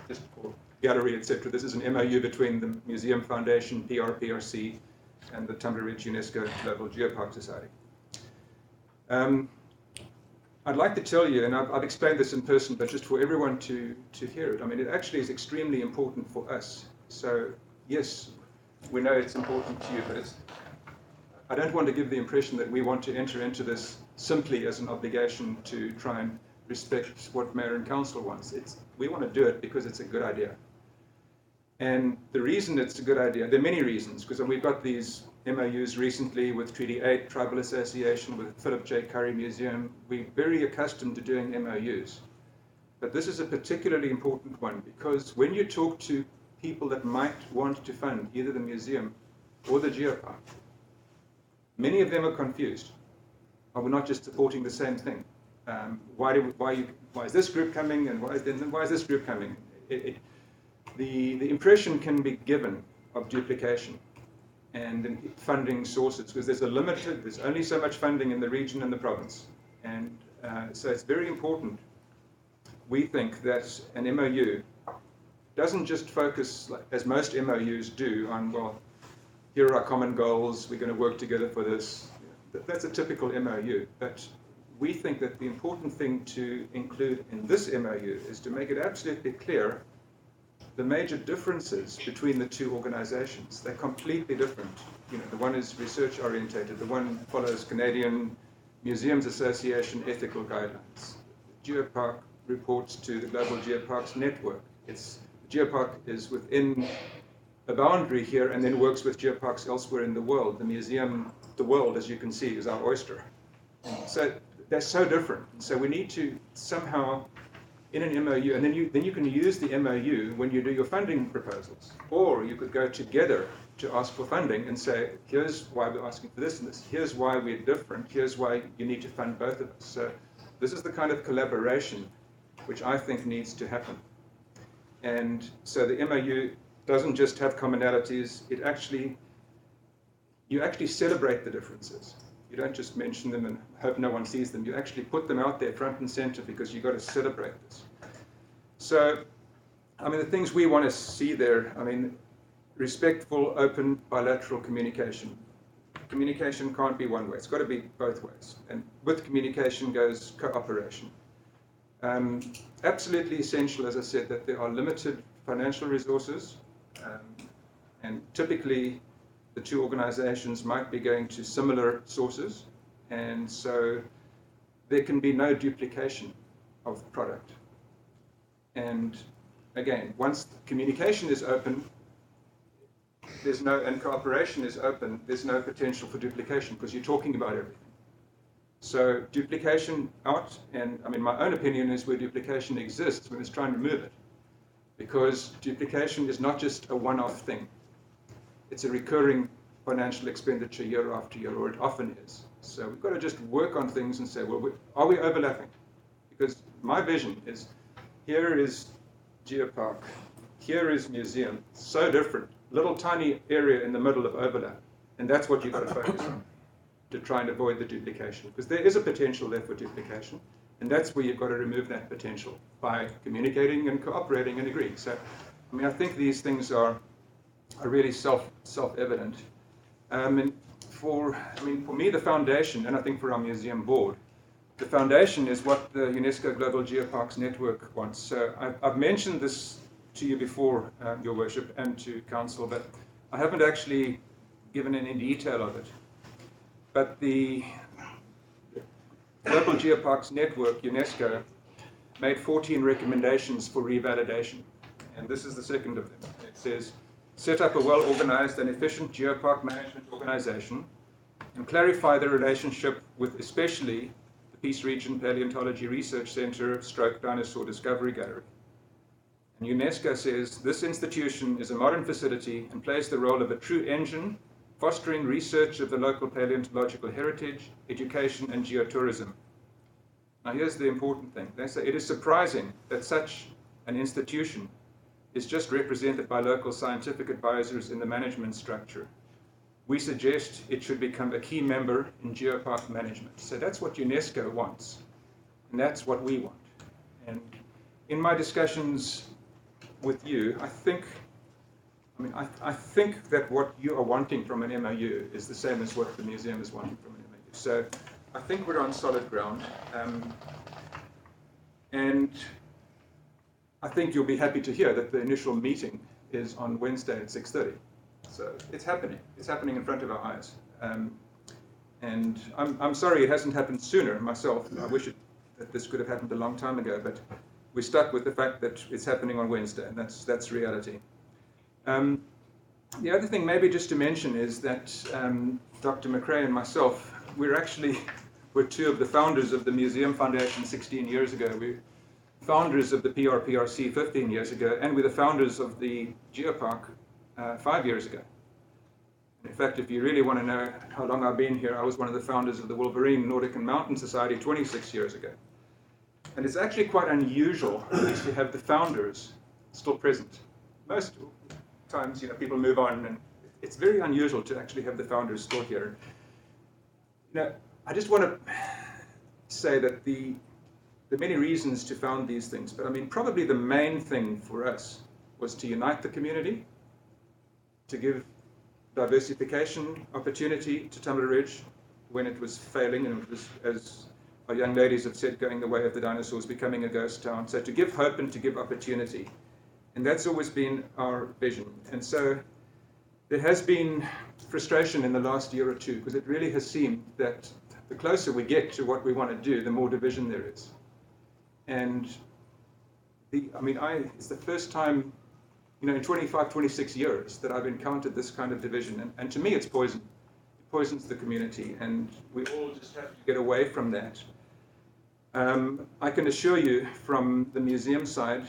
just for gallery, etc., this is an MOU between the Museum Foundation, PRPRC, and the Tumbler Ridge UNESCO Global Geopark Society. I'd like to tell you, and I've explained this in person, but just for everyone to hear it, I mean, it actually is extremely important for us. So, yes, we know it's important to you, but I don't want to give the impression that we want to enter into this simply as an obligation to try and respect what Mayor and Council wants. We want to do it because it's a good idea. And the reason it's a good idea, there are many reasons, because we've got these MOUs recently with Treaty 8, Tribal Association, with Philip J. Curry Museum. We're very accustomed to doing MOUs. But this is a particularly important one, because when you talk to people that might want to fund either the museum or the geopark, many of them are confused. Are we not just supporting the same thing? Why is this group coming, and why is this group coming? The impression can be given of duplication and funding sources, because there's only so much funding in the region and the province. And so it's very important, we think, that an MOU doesn't just focus, as most MOUs do, on, well, here are our common goals, we're going to work together for this. That's a typical MOU. But we think that the important thing to include in this MOU is to make it absolutely clear the major differences between the two organizations. They're completely different. The one is research orientated, the one follows Canadian Museums Association ethical guidelines. Geopark reports to the Global Geoparks Network. Geopark is within a boundary here and then works with geoparks elsewhere in the world. The museum, the world, as you can see, is our oyster. So they're so different. So we need to somehow, in an MOU, and then you can use the MOU when you do your funding proposals. Or you could go together to ask for funding and say, here's why we're asking for this and this. Here's why we're different. Here's why you need to fund both of us. So this is the kind of collaboration which I think needs to happen. And so the MOU doesn't just have commonalities, you actually celebrate the differences. You don't just mention them and hope no one sees them. You actually put them out there front and center, because you've got to celebrate this. So, I mean, the things we want to see there, I mean, respectful, open, bilateral communication. Communication can't be one way. It's got to be both ways. And with communication goes cooperation. Absolutely essential, as I said, that there are limited financial resources, and typically the two organizations might be going to similar sources, and so there can be no duplication of the product. And again, once communication is open, and cooperation is open, there's no potential for duplication because you're talking about everything. So duplication out, and I mean, my own opinion is where duplication exists when it's trying to remove it. Because duplication is not just a one-off thing. It's a recurring financial expenditure year after year, or it often is. So we've got to just work on things and say, well, are we overlapping? Because my vision is, here is Geopark, here is museum, so different, little tiny area in the middle of overlap. And that's what you've got to focus on, to try and avoid the duplication. Because there is a potential there for duplication. And that's where you've got to remove that potential by communicating and cooperating and agreeing. So, I mean, I think these things are really self-evident. And for me, the foundation, and I think for our museum board, the foundation is what the UNESCO Global Geoparks Network wants. So I've mentioned this to you before, Your Worship, and to Council, but I haven't actually given any detail of it. But the Global Geoparks Network, UNESCO, made 14 recommendations for revalidation. And this is the second of them. It says, set up a well-organized and efficient geopark management organization and clarify the relationship with especially the Peace Region Paleontology Research Center / Dinosaur Discovery Gallery. And UNESCO says, this institution is a modern facility and plays the role of a true engine fostering research of the local paleontological heritage, education, and geotourism. Now here's the important thing. They say it is surprising that such an institution is just represented by local scientific advisors in the management structure. We suggest it should become a key member in geopark management. So that's what UNESCO wants, and that's what we want. And in my discussions with you, I think that what you are wanting from an MOU is the same as what the museum is wanting from an MOU. So I think we're on solid ground. And I think you'll be happy to hear that the initial meeting is on Wednesday at 6:30. So it's happening. It's happening in front of our eyes. And I'm sorry it hasn't happened sooner myself. I wish that this could have happened a long time ago, but we're stuck with the fact that it's happening on Wednesday, and that's reality. The other thing maybe just to mention is that Dr. McRae and myself, we're two of the founders of the Museum Foundation 16 years ago. We're founders of the PRPRC 15 years ago, and we're the founders of the Geopark 5 years ago. In fact, if you really want to know how long I've been here, I was one of the founders of the Wolverine Nordic and Mountain Society 26 years ago. And it's actually quite unusual to have the founders still present. Most times, people move on, and it's very unusual to actually have the founders still here. I just want to say that there are many reasons to found these things, but probably the main thing for us was to unite the community, to give diversification opportunity to Tumbler Ridge when it was failing, and it was, as our young ladies have said, going the way of the dinosaurs, becoming a ghost town. So to give hope and to give opportunity. And that's always been our vision. And so there has been frustration in the last year or two, because it really has seemed that the closer we get to what we want to do, the more division there is. And it's the first time, in 25, 26 years that I've encountered this kind of division. And to me, it's poison. It poisons the community, and we all just have to get away from that. I can assure you from the museum side,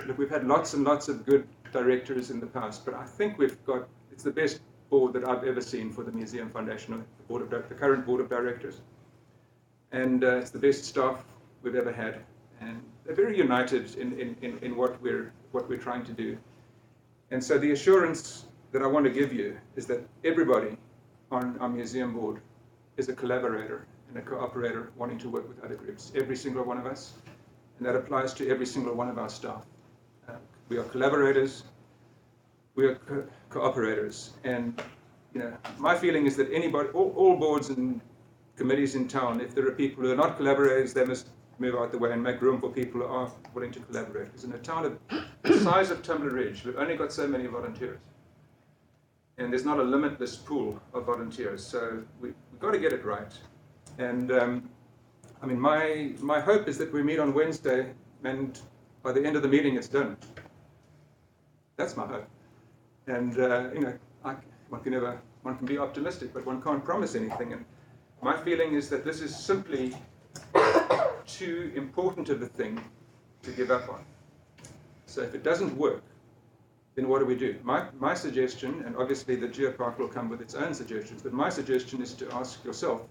look, we've had lots and lots of good directors in the past, but I think it's the best board that I've ever seen for the Museum Foundation, the current board of directors. And it's the best staff we've ever had. And they're very united in what we're trying to do. And so the assurance that I want to give you is that everybody on our museum board is a collaborator and a cooperator wanting to work with other groups, every single one of us, and that applies to every single one of our staff. We are collaborators, we are cooperators, and my feeling is that all boards and committees in town, if there are people who are not collaborators, they must move out the way and make room for people who are willing to collaborate. Because in a town of the size of Tumbler Ridge, we've only got so many volunteers. and there's not a limitless pool of volunteers. So we've got to get it right. And I mean, my hope is that we meet on Wednesday, and by the end of the meeting, it's done. That's my hope. And you know, one can be optimistic, but one can't promise anything. And my feeling is that this is simply too important of a thing to give up on. So if it doesn't work, then what do we do? My suggestion, and obviously the Geopark will come with its own suggestions, but my suggestion is to ask yourself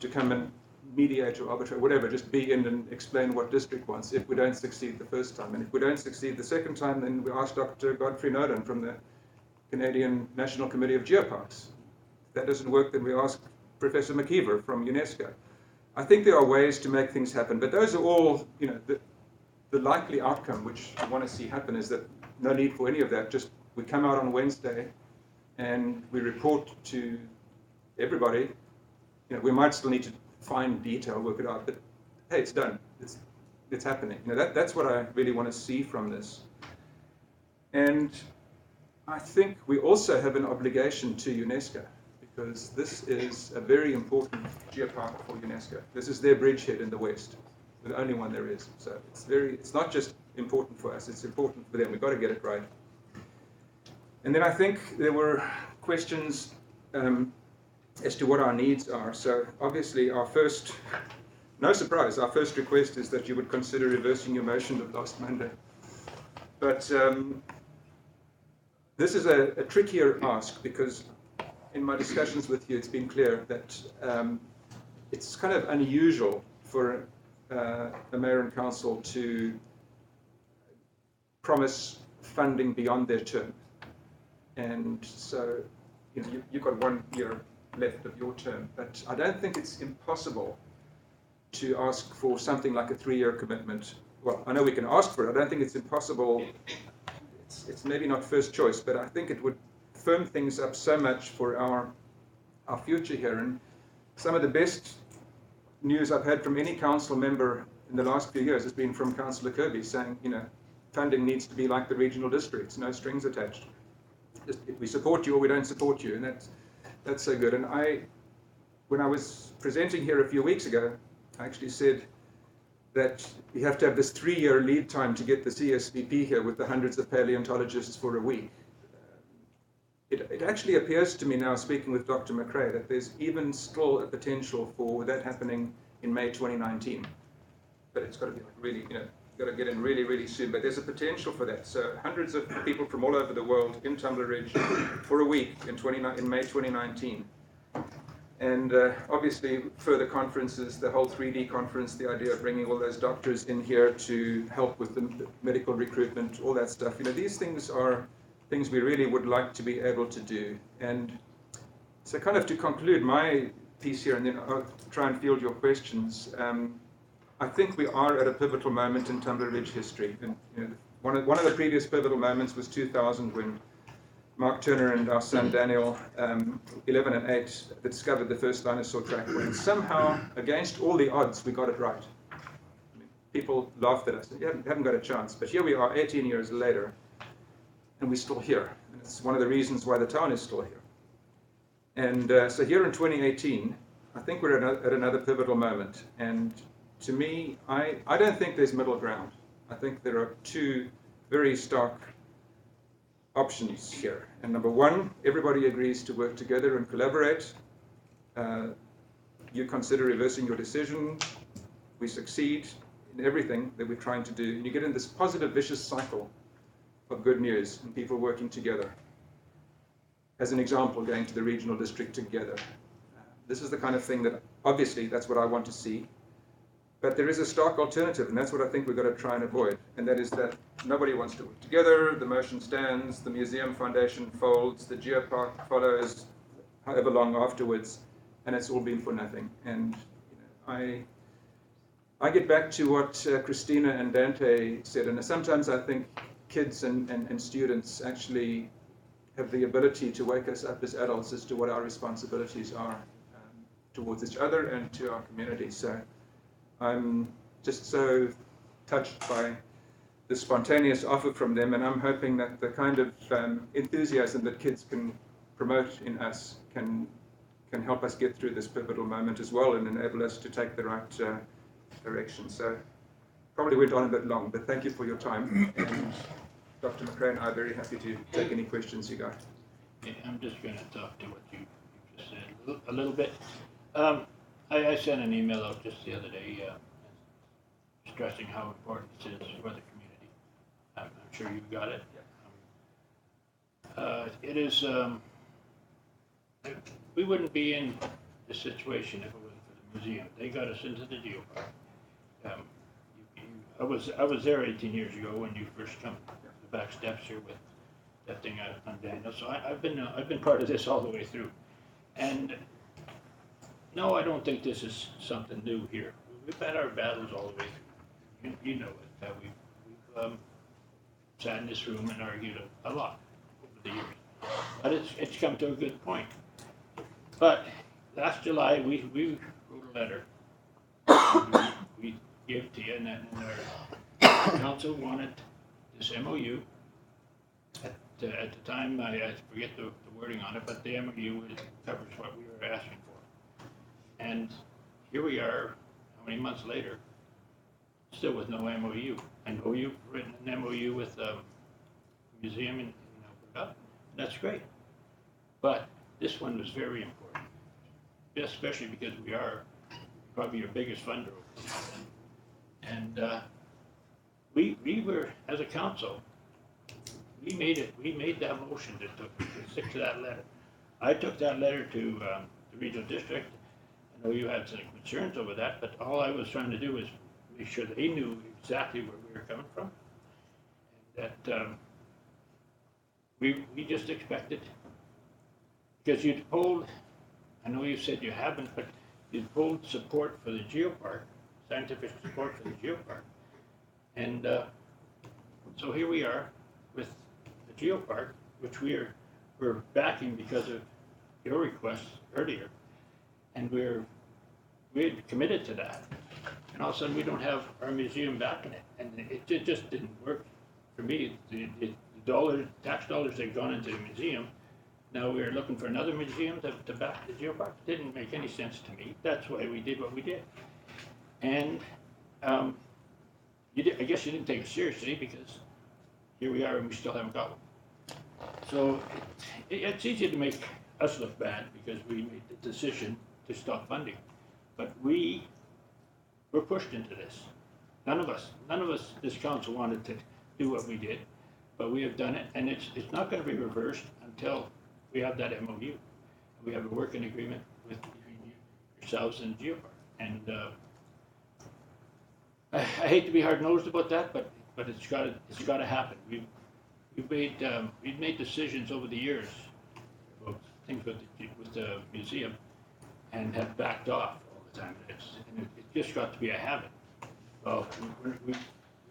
to come and mediate or arbitrate, whatever, just be in and explain what district wants if we don't succeed the first time. And if we don't succeed the second time, then we ask Dr. Godfrey Nolan from the Canadian National Committee of Geoparks. If that doesn't work, then we ask Professor McKeever from UNESCO. I think there are ways to make things happen, but those are all, you know, the likely outcome which I want to see happen is that no need for any of that. Just we come out on Wednesday and we report to everybody. You know, we might still need to find detail, work it out, but hey, it's done. It's happening. You know, that's what I really want to see from this. And I think we also have an obligation to UNESCO, because this is a very important geopark for UNESCO. This is their bridgehead in the West, the only one there is. So it's not just important for us, it's important for them. We've got to get it right. And then I think there were questions as to what our needs are. So obviously our first, no surprise, our first request is that you would consider reversing your motion of last Monday. But this is a trickier ask, because in my discussions with you, it's been clear that it's kind of unusual for a mayor and council to promise funding beyond their term. And so, you know, you've got 1 year left of your term, but I don't think it's impossible to ask for something like a 3-year commitment. Well, I know we can ask for it. I don't think it's impossible. It's maybe not first choice, but I think it would firm things up so much for our future here. And some of the best news I've had from any council member in the last few years has been from Councillor Kirby saying, you know, funding needs to be like the regional districts, no strings attached. Just, if we support you or we don't support you, and that's so good. And when I was presenting here a few weeks ago, I actually said that you have to have this 3-year lead time to get the CSVP here with the hundreds of paleontologists for a week. It actually appears to me now, speaking with Dr. McRae, that there's even still a potential for that happening in May 2019. But it's got to be like really, you know, got to get in really, really soon. But there's a potential for that. So hundreds of people from all over the world in Tumbler Ridge for a week in May 2019. And obviously further conferences, the whole 3D conference, the idea of bringing all those doctors in here to help with the medical recruitment, all that stuff. You know, these things are things we really would like to be able to do. And so kind of to conclude my piece here, and then I'll try and field your questions. I think we are at a pivotal moment in Tumbler Ridge history. And you know, one of the previous pivotal moments was 2000, when Mark Turner and our son Daniel, 11 and 8, discovered the first dinosaur trackway. And somehow, against all the odds, we got it right. I mean, people laughed at us. You haven't got a chance. But here we are 18 years later, and we're still here. And it's one of the reasons why the town is still here. And so here in 2018, I think we're at another pivotal moment. And to me, I don't think there's middle ground. I think there are two very stark options here. And number one, everybody agrees to work together and collaborate. You consider reversing your decision. We succeed in everything that we're trying to do. And you get in this positive, vicious cycle of good news and people working together. As an example, going to the regional district together. This is the kind of thing that, obviously, that's what I want to see. But there is a stark alternative, and that's what I think we've got to try and avoid. And that is that nobody wants to work together, the motion stands, the Museum Foundation folds, the Geopark follows however long afterwards, and it's all been for nothing. And you know, I get back to what Christina and Dante said, and sometimes I think kids and students actually have the ability to wake us up as adults as to what our responsibilities are towards each other and to our community. So I'm just so touched by the spontaneous offer from them, and I'm hoping that the kind of enthusiasm that kids can promote in us can help us get through this pivotal moment as well and enable us to take the right direction. So probably went on a bit long, but thank you for your time. And Dr. McRae and I are very happy to take any questions you got. Yeah, I'm just going to talk to what you just said a little bit. I sent an email out just the other day stressing how important this is for the community. I'm sure you got it. It is, we wouldn't be in this situation if it wasn't for the museum. They got us into the Geopark. I was there 18 years ago when you first come the back steps here with that thing on Daniel. So I've been part of this all the way through. And no, I don't think this is something new here. We've had our battles all the way through. You know it. We've sat in this room and argued a lot over the years. But it's come to a good point. But last July we wrote a letter. We gave to you, and our council wanted this MOU. At the time, I forget the wording on it, but the MOU covers what we were asking for. And here we are, how many months later, still with no MOU. I know you've written an MOU with the museum in Alberta, and that's great. But this one was very important, especially because we are probably your biggest funder over there. And we were, as a council, we made that motion to stick to that letter. I took that letter to the regional district. I know you had some concerns over that, but all I was trying to do was make sure they knew exactly where we were coming from. And that we just expected, because you'd polled, I know you said you haven't, but you'd polled support for the Geopark, scientific support for the Geopark. And so here we are with the Geopark, which we're backing because of your request earlier, and we had committed to that, and all of a sudden we don't have our museum backing it, and it just didn't work for me. The tax dollars that had gone into the museum, now we're looking for another museum to back the Geopark. It didn't make any sense to me. That's why we did what we did. And I guess you didn't take it seriously, because here we are and we still haven't got one. So it's easy to make us look bad because we made the decision to stop funding. But we were pushed into this. None of us, this council wanted to do what we did, but we have done it, and it's not going to be reversed until we have that MOU. We have a working agreement between yourselves and Geopark. And I hate to be hard-nosed about that, but it's got to happen. We've made decisions over the years about things with the museum, and have backed off all the time. It's just got to be a habit. Well, we've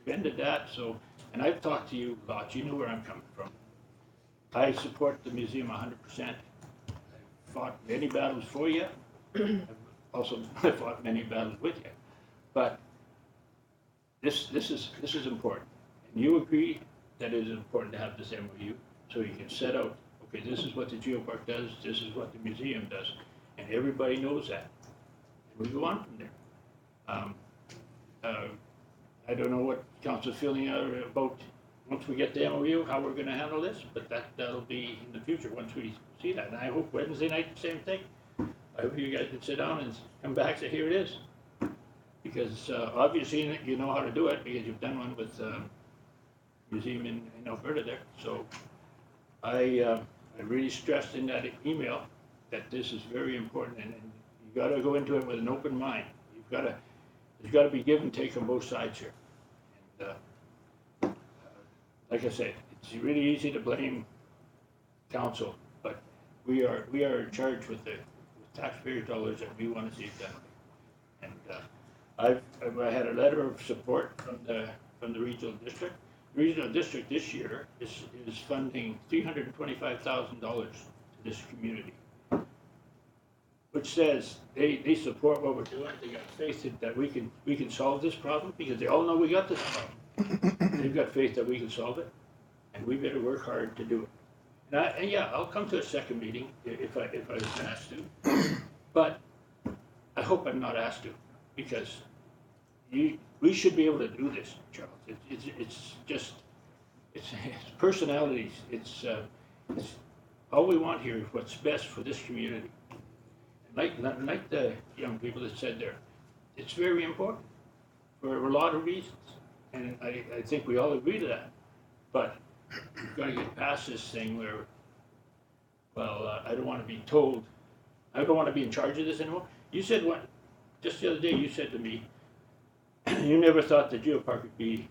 ended that. So, and I've talked to you lots. You know where I'm coming from. I support the museum 100%. I've fought many battles for you. I've also fought many battles with you. But this is important, and you agree that it is important to have this MOU, so you can set out, okay, this is what the Geopark does, this is what the museum does, and everybody knows that, and we go on from there. I don't know what council's feeling about once we get the MOU, how we're going to handle this, but that'll be in the future once we see that. And I hope Wednesday night the same thing. I hope you guys can sit down and come back and say, here it is. Because obviously you know how to do it, because you've done one with museum in Alberta there. So I really stressed in that email that this is very important, and you got to go into it with an open mind. There's got to be give and take on both sides here. And like I said, it's really easy to blame council, but we are in charge with taxpayer dollars that we want to see done. And I had a letter of support from the regional district. The regional district this year is funding $325,000 to this community, which says they support what we're doing. They got faith that we can solve this problem, because they all know we got this problem. they've got faith that we can solve it, and we better work hard to do it. And yeah, I'll come to a second meeting if I was asked to, but I hope I'm not asked to, because we should be able to do this, Charles. It's just, it's personalities, it's all we want here is what's best for this community. Like the young people that said there, it's very important for a lot of reasons, and I think we all agree to that. But we've got to get past this thing where, well, I don't want to be told, I don't want to be in charge of this anymore. You said what, just the other day, you said to me, you never thought the Geopark would be,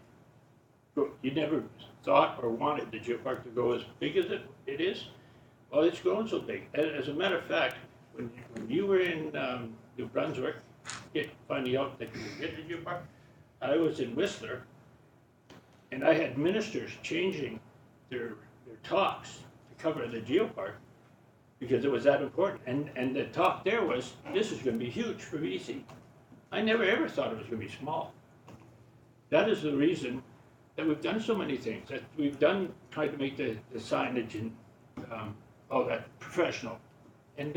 you never thought or wanted the Geopark to go as big as it is. Well, it's grown so big. As a matter of fact, when you were in New Brunswick, finding out that you could get the Geopark, I was in Whistler, and I had ministers changing their talks to cover the Geopark because it was that important. And the talk there was, this is going to be huge for BC. I never ever thought it was going to be small. That is the reason that we've done so many things, that we've tried to make the signage and all that professional. And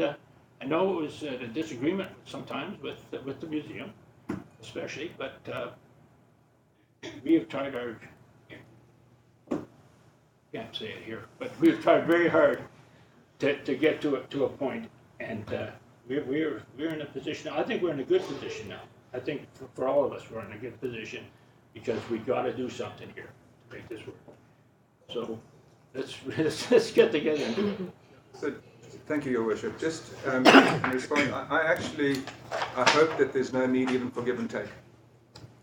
I know it was a disagreement sometimes with the museum, especially, but we have tried our, can't say it here, but we've tried very hard to get to a point, and we're in a position. I think we're in a good position now. I think for all of us, we're in a good position because we got to do something here to make this work. So let's get together and do it. So, thank you, Your Worship. Just in response, I hope that there's no need even for give and take.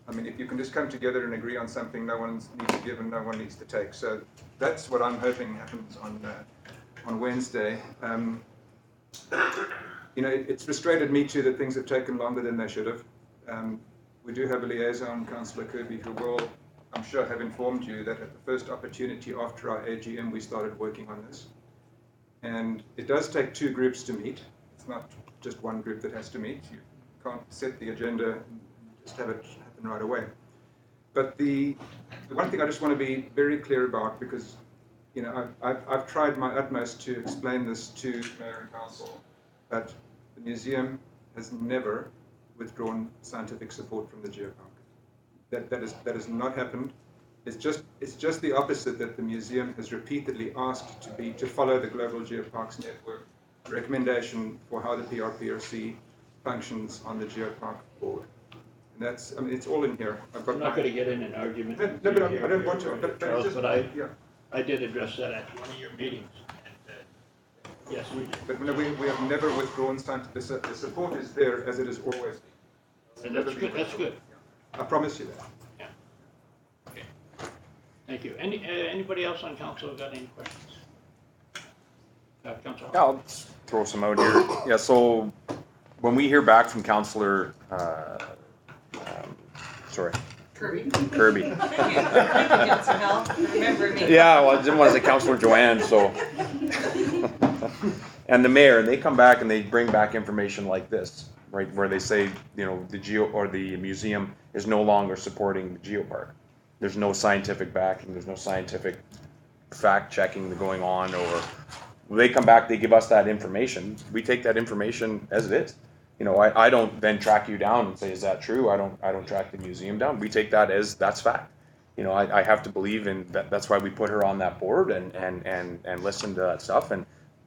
I mean, if you can just come together and agree on something, no one needs to give and no one needs to take. So that's what I'm hoping happens on Wednesday. You know, it's frustrated me too that things have taken longer than they should have. We do have a liaison, Councillor Kirby, who will, I'm sure, have informed you that at the first opportunity after our AGM, we started working on this. And it does take two groups to meet. It's not just one group that has to meet. You can't set the agenda and just have it happen right away. But the one thing I just want to be very clear about, because you know I've tried my utmost to explain this to Mayor and Council, that the museum has never withdrawn scientific support from the Geopark. That has not happened. It's just the opposite, that the museum has repeatedly asked to follow the Global Geoparks Network recommendation for how the PRPRC functions on the Geopark board. And that's, I mean, it's all in here. I'm not going to get in an argument. No, but I don't want to. Charles, just, but I did address that at one of your meetings. And, yes, we did. But no, we have never withdrawn scientific. The support is there as it has always been. And that's good. That's good. I promise you that. Yeah. Okay. Thank you. Anybody else on council got any questions? Councilor. Yeah, I'll just throw some out here. Yeah, so when we hear back from Councillor, Kirby. Thank you, Councilor Hall, for remembering me. Yeah, well, I didn't want to say Councillor Joanne, so. And the mayor, and they come back and they bring back information like this, right, where they say, you know, the museum is no longer supporting the Geopark. There's no scientific backing, there's no scientific fact checking going on, or they come back, they give us that information, we take that information as it is. You know, I don't then track you down and say, is that true? I don't track the museum down. We take that as that's fact. You know, I have to believe in that. That's why we put her on that board and listen to that stuff. And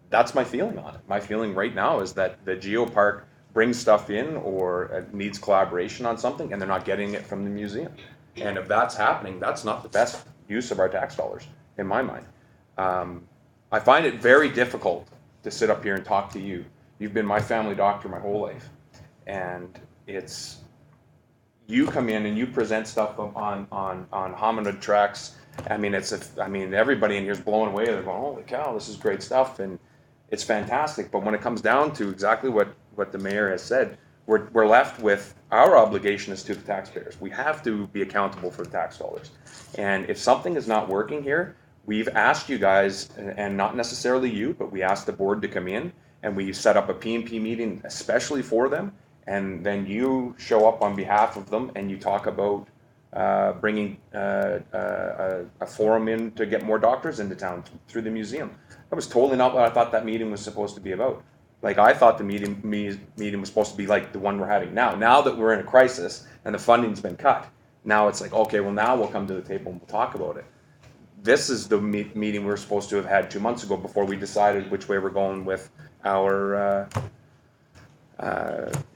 that's my feeling on it. My feeling right now is that the Geopark brings stuff in or needs collaboration on something, and they're not getting it from the museum. And if that's happening, that's not the best use of our tax dollars, in my mind. I find it very difficult to sit up here and talk to you. You've been my family doctor my whole life, and it's, you come in and you present stuff on hominid tracks. I mean, everybody in here is blown away. They're going, holy cow, this is great stuff, and it's fantastic. But when it comes down to exactly what the mayor has said, we're left with our obligation is to the taxpayers. We have to be accountable for the tax dollars. And if something is not working here, we've asked you guys, and not necessarily you, but we asked the board to come in, and we set up a P&P meeting especially for them, and then you show up on behalf of them and you talk about bringing a forum in to get more doctors into town through the museum. That was totally not what I thought that meeting was supposed to be about. Like, I thought the meeting was supposed to be like the one we're having now. Now that we're in a crisis and the funding's been cut, now it's like, okay, well, now we'll come to the table and we'll talk about it. This is the meeting we were supposed to have had 2 months ago before we decided which way we're going with our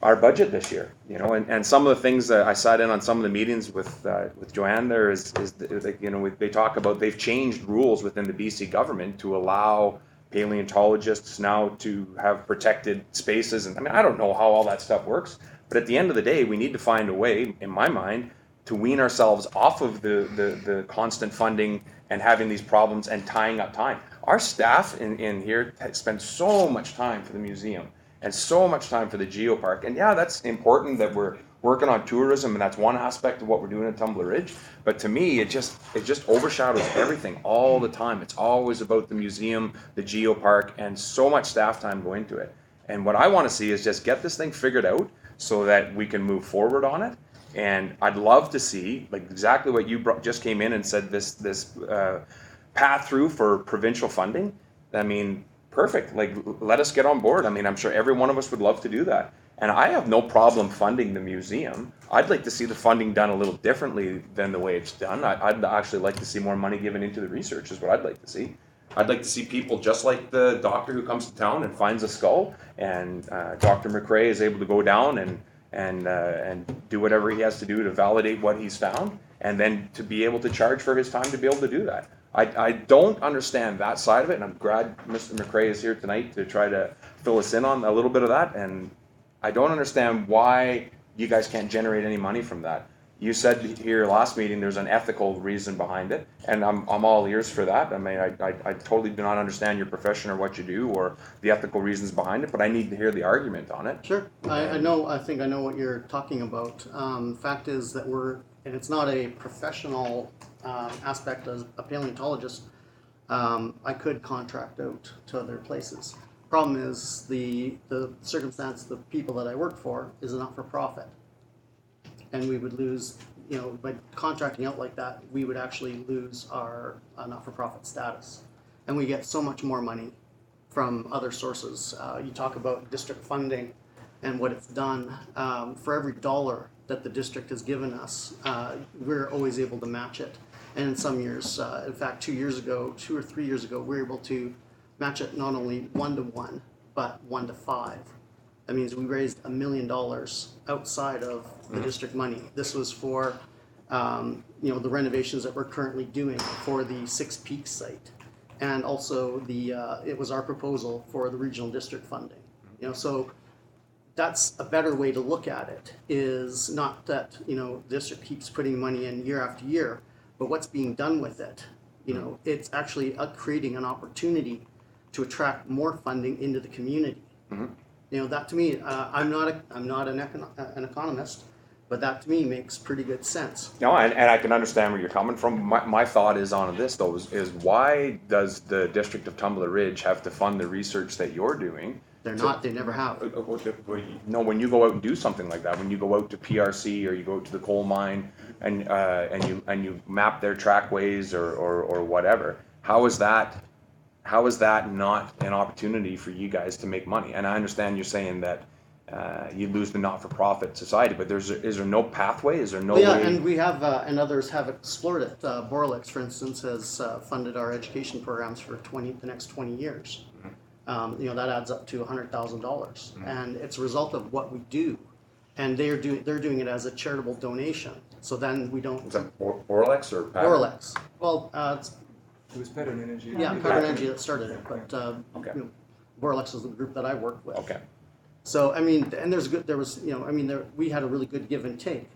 budget this year, you know, and some of the things that I sat in on some of the meetings with Joanne there is like, you know, they talk about they've changed rules within the BC government to allow paleontologists now to have protected spaces. And I mean, I don't know how all that stuff works, but at the end of the day, we need to find a way, in my mind, to wean ourselves off of the constant funding and having these problems and tying up time. Our staff in here spend so much time for the museum and so much time for the Geopark. And yeah, that's important that we're working on tourism, and that's one aspect of what we're doing at Tumbler Ridge. But to me, it just overshadows everything all the time. It's always about the museum, the Geopark, and so much staff time go into it. And what I want to see is just get this thing figured out so that we can move forward on it. And I'd love to see, like exactly what you just came in and said, this path through for provincial funding. I mean, perfect. Like, let us get on board. I mean, I'm sure every one of us would love to do that. And I have no problem funding the museum. I'd like to see the funding done a little differently than the way it's done. I'd actually like to see more money given into the research is what I'd like to see. I'd like to see people just like the doctor who comes to town and finds a skull, and Dr. McRae is able to go down and do whatever he has to do to validate what he's found, and then to be able to charge for his time to be able to do that. I don't understand that side of it, and I'm glad Mr. McRae is here tonight to try to fill us in on a little bit of that. And I don't understand why you guys can't generate any money from that. You said here last meeting there's an ethical reason behind it, and I'm all ears for that. I mean, I totally do not understand your profession or what you do or the ethical reasons behind it, but I need to hear the argument on it. Sure, I think I know what you're talking about. Fact is that and it's not a professional aspect as a paleontologist. I could contract out to other places. Problem is the circumstance, the people that I work for is a not-for-profit. And we would lose, you know, by contracting out like that, we would actually lose our not-for-profit status. And we get so much more money from other sources. You talk about district funding and what it's done. For every dollar that the district has given us, we're always able to match it. And in some years, in fact, 2 or 3 years ago, we were able to match it not only 1-to-1, but 1-to-5. That means we raised $1 million outside of the district money. This was for, you know, the renovations that we're currently doing for the Six Peaks site, and also it was our proposal for the regional district funding. You know, so that's a better way to look at it. Is not that, you know, the district keeps putting money in year after year, but what's being done with it. You know, it's actually creating an opportunity to attract more funding into the community. Mm-hmm. You know, that to me, I'm not an economist, but that to me makes pretty good sense. No, and I can understand where you're coming from. My thought is on this though is why does the District of Tumbler Ridge have to fund the research that you're doing? They never have. No, when you go out and do something like that, when you go out to PRC or you go out to the coal mine and you map their trackways or whatever, how is that not an opportunity for you guys to make money? And I understand you're saying that you lose the not-for-profit society, but is there no pathway? Is there no way? And we have, and others have explored it. Borlex, for instance, has funded our education programs for the next 20 years. Mm-hmm. You know, that adds up to $100,000, mm-hmm. and it's a result of what we do. And they're doing it as a charitable donation. So then we don't. Is that Borlex or Pattern? Borlex. Well, It was Pattern Energy. Yeah, Pattern Energy that started it, but okay. You know, Borlex is the group that I work with. Okay. So I mean, and we had a really good give and take.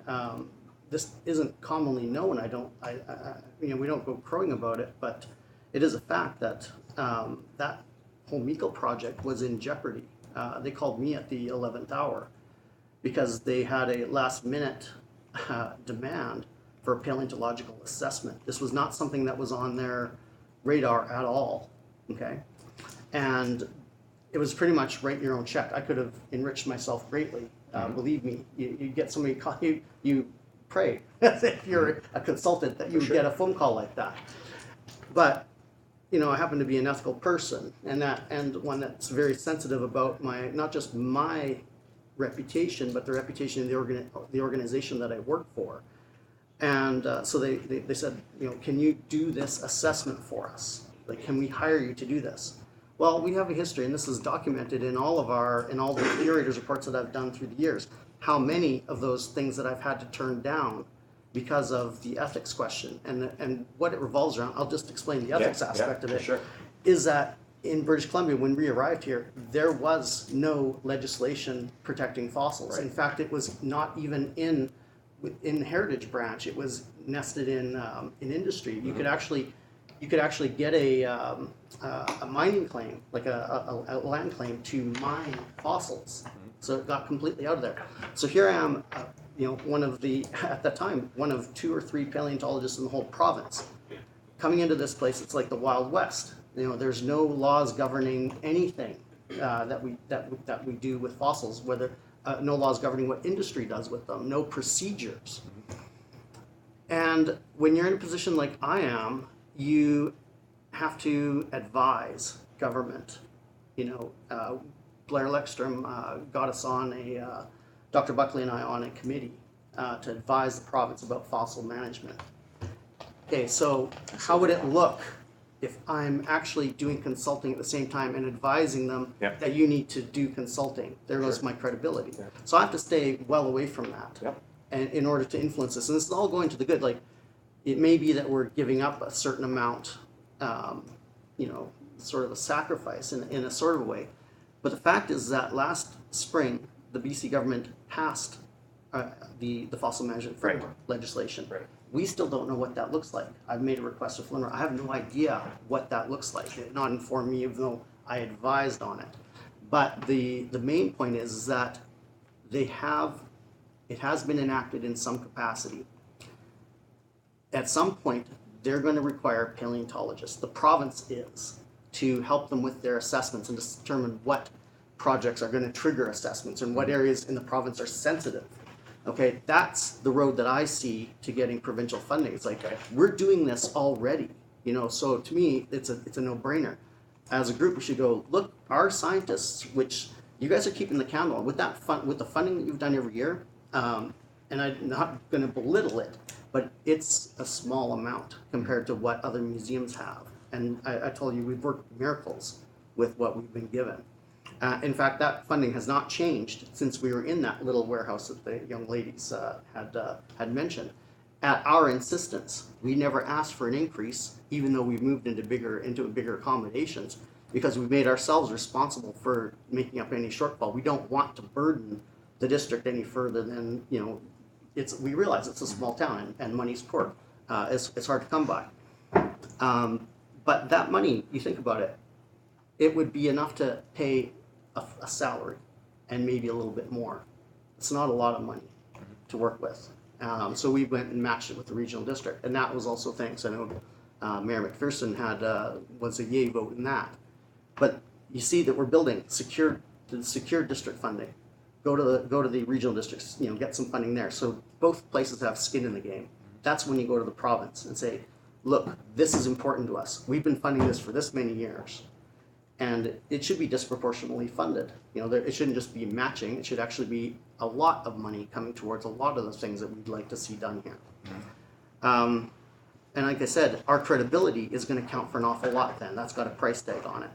This isn't commonly known. You know, we don't go crowing about it, but it is a fact that that whole MECO project was in jeopardy. They called me at the 11th hour because they had a last-minute demand for a paleontological assessment. This was not something that was on their radar at all. Okay, and it was pretty much write your own check. I could have enriched myself greatly. Believe me, you get somebody, you pray if you're a consultant that you would get a phone call like that. But I happen to be an ethical person, and one that's very sensitive about not just my reputation, but the reputation of the organization that I work for. And so they said, can you do this assessment for us? Like, can we hire you to do this? Well, we have a history, and this is documented in all the curators' reports that I've done through the years, how many of those things that I've had to turn down because of the ethics question. And what it revolves around, I'll just explain the ethics aspect of it, sure. is that in British Columbia, when we arrived here, there was no legislation protecting fossils. Right. In fact, it was not even in the heritage branch. It was nested in industry. You could actually get a mining claim, like a land claim to mine fossils. So it got completely out of there. So here I am, at that time, one of 2 or 3 paleontologists in the whole province. Coming into this place, it's like the Wild West. There's no laws governing anything that we do with fossils. No laws governing what industry does with them. No procedures. And when you're in a position like I am, you have to advise government. Blair Leckstrom got us on Dr. Buckley and I on a committee to advise the province about fossil management. Okay, so how would it look if I'm actually doing consulting at the same time and advising them that you need to do consulting? There goes my credibility. Yeah. So I have to stay well away from that and in order to influence this. And this is all going to the good. Like, it may be that we're giving up a certain amount, sort of a sacrifice in a sort of way. But the fact is that last spring, the BC government passed the fossil management framework legislation. Right. We still don't know what that looks like. I've made a request to Flynn. I have no idea what that looks like. It did not inform me, even though I advised on it. But the main point is that it has been enacted in some capacity. At some point, they're going to require paleontologists. The province is, to help them with their assessments and to determine what projects are going to trigger assessments and what areas in the province are sensitive. Okay, that's the road that I see to getting provincial funding. It's like, we're doing this already, so to me, it's a no-brainer. As a group, we should go, look, our scientists, which you guys are keeping the candle on, with the funding that you've done every year, and I'm not going to belittle it, but it's a small amount compared to what other museums have. And I told you, we've worked miracles with what we've been given. In fact, that funding has not changed since we were in that little warehouse that the young ladies had mentioned. At our insistence, we never asked for an increase, even though we've moved into bigger accommodations, because we've made ourselves responsible for making up any shortfall. We don't want to burden the district any further than, we realize it's a small town and money's poor. It's hard to come by. But that money, you think about it, it would be enough to pay a salary and maybe a little bit more. It's not a lot of money to work with. So we went and matched it with the regional district, and that was also thanks. I know Mayor McPherson was a yay vote in that. But you see that we're building secure district funding. Go to the regional districts, get some funding there. So both places have skin in the game. That's when you go to the province and say, look, this is important to us. We've been funding this for this many years. And it should be disproportionately funded. It shouldn't just be matching. It should actually be a lot of money coming towards a lot of the things that we'd like to see done here. And like I said, our credibility is going to count for an awful lot then. That's got a price tag on it.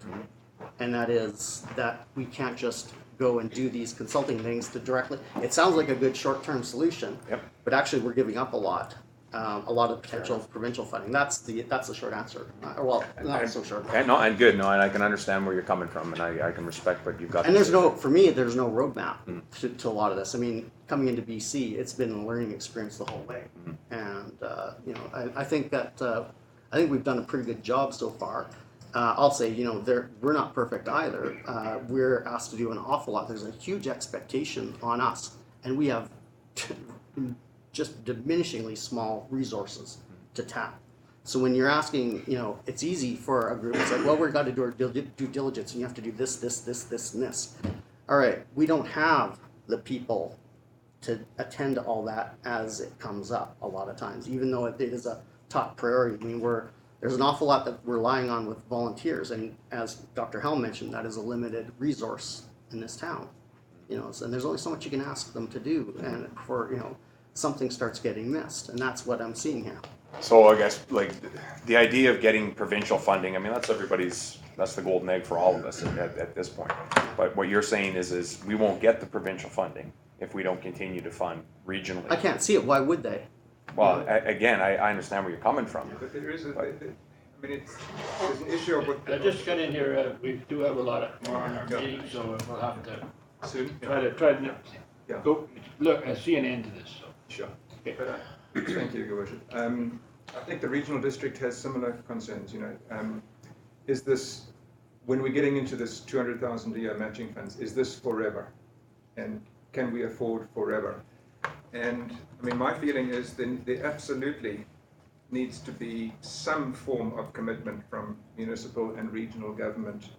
And that is that we can't just go and do these consulting things to directly. It sounds like a good short-term solution, but actually we're giving up a lot of potential provincial funding. That's the short answer. Not so short. And good. And I can understand where you're coming from, and I can respect what you've got. And there's no roadmap to a lot of this. I mean, coming into BC, it's been a learning experience the whole way. And I think we've done a pretty good job so far. I'll say, we're not perfect either. We're asked to do an awful lot. There's a huge expectation on us, and we have just diminishingly small resources to tap. So when you're asking, it's easy for a group. It's like, well, we've got to do our due diligence, and you have to do this, and this. All right, we don't have the people to attend to all that as it comes up a lot of times, even though it is a top priority. I mean, there's an awful lot that we're relying on with volunteers, and as Dr. Helm mentioned, that is a limited resource in this town. You know, and there's only so much you can ask them to do, and before, you know, something starts getting missed, and that's what I'm seeing here. So I guess like the idea of getting provincial funding, I mean, that's the golden egg for all of us at this point. But what you're saying is we won't get the provincial funding if we don't continue to fund regionally. I can't see it. Why would they? Well, again, I understand where you're coming from. But there is there's an issue of what. I just got in here, we do have a lot more on our meeting, so we'll have to Soon? try to Yeah. go, look, I see an end to this, so. Sure. Okay. But, thank you, Your Worship. I think the regional district has similar concerns, you know. Is this, when we're getting into this 200,000 a year matching funds, is this forever? And can we afford forever? And, I mean, my feeling is then there absolutely needs to be some form of commitment from municipal and regional government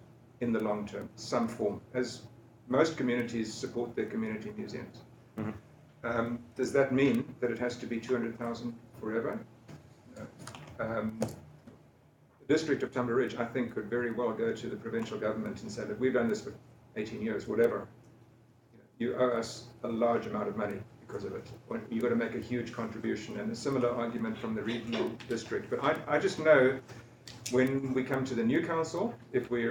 in the long term, some form, as most communities support their community museums. Mm-hmm. Does that mean that it has to be 200,000 forever? No. The district of Tumbler Ridge, I think, could very well go to the provincial government and say that we've done this for 18 years, whatever. You owe us a large amount of money because of it. You've got to make a huge contribution, and a similar argument from the regional district. But I just know when we come to the new council, if we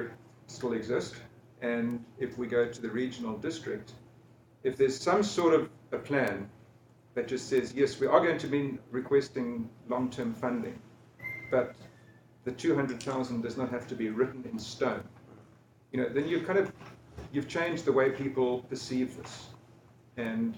still exist, and if we go to the regional district, if there's some sort of a plan that just says, yes, we are going to be requesting long-term funding, but the 200,000 does not have to be written in stone. You know, then you've changed the way people perceive this, and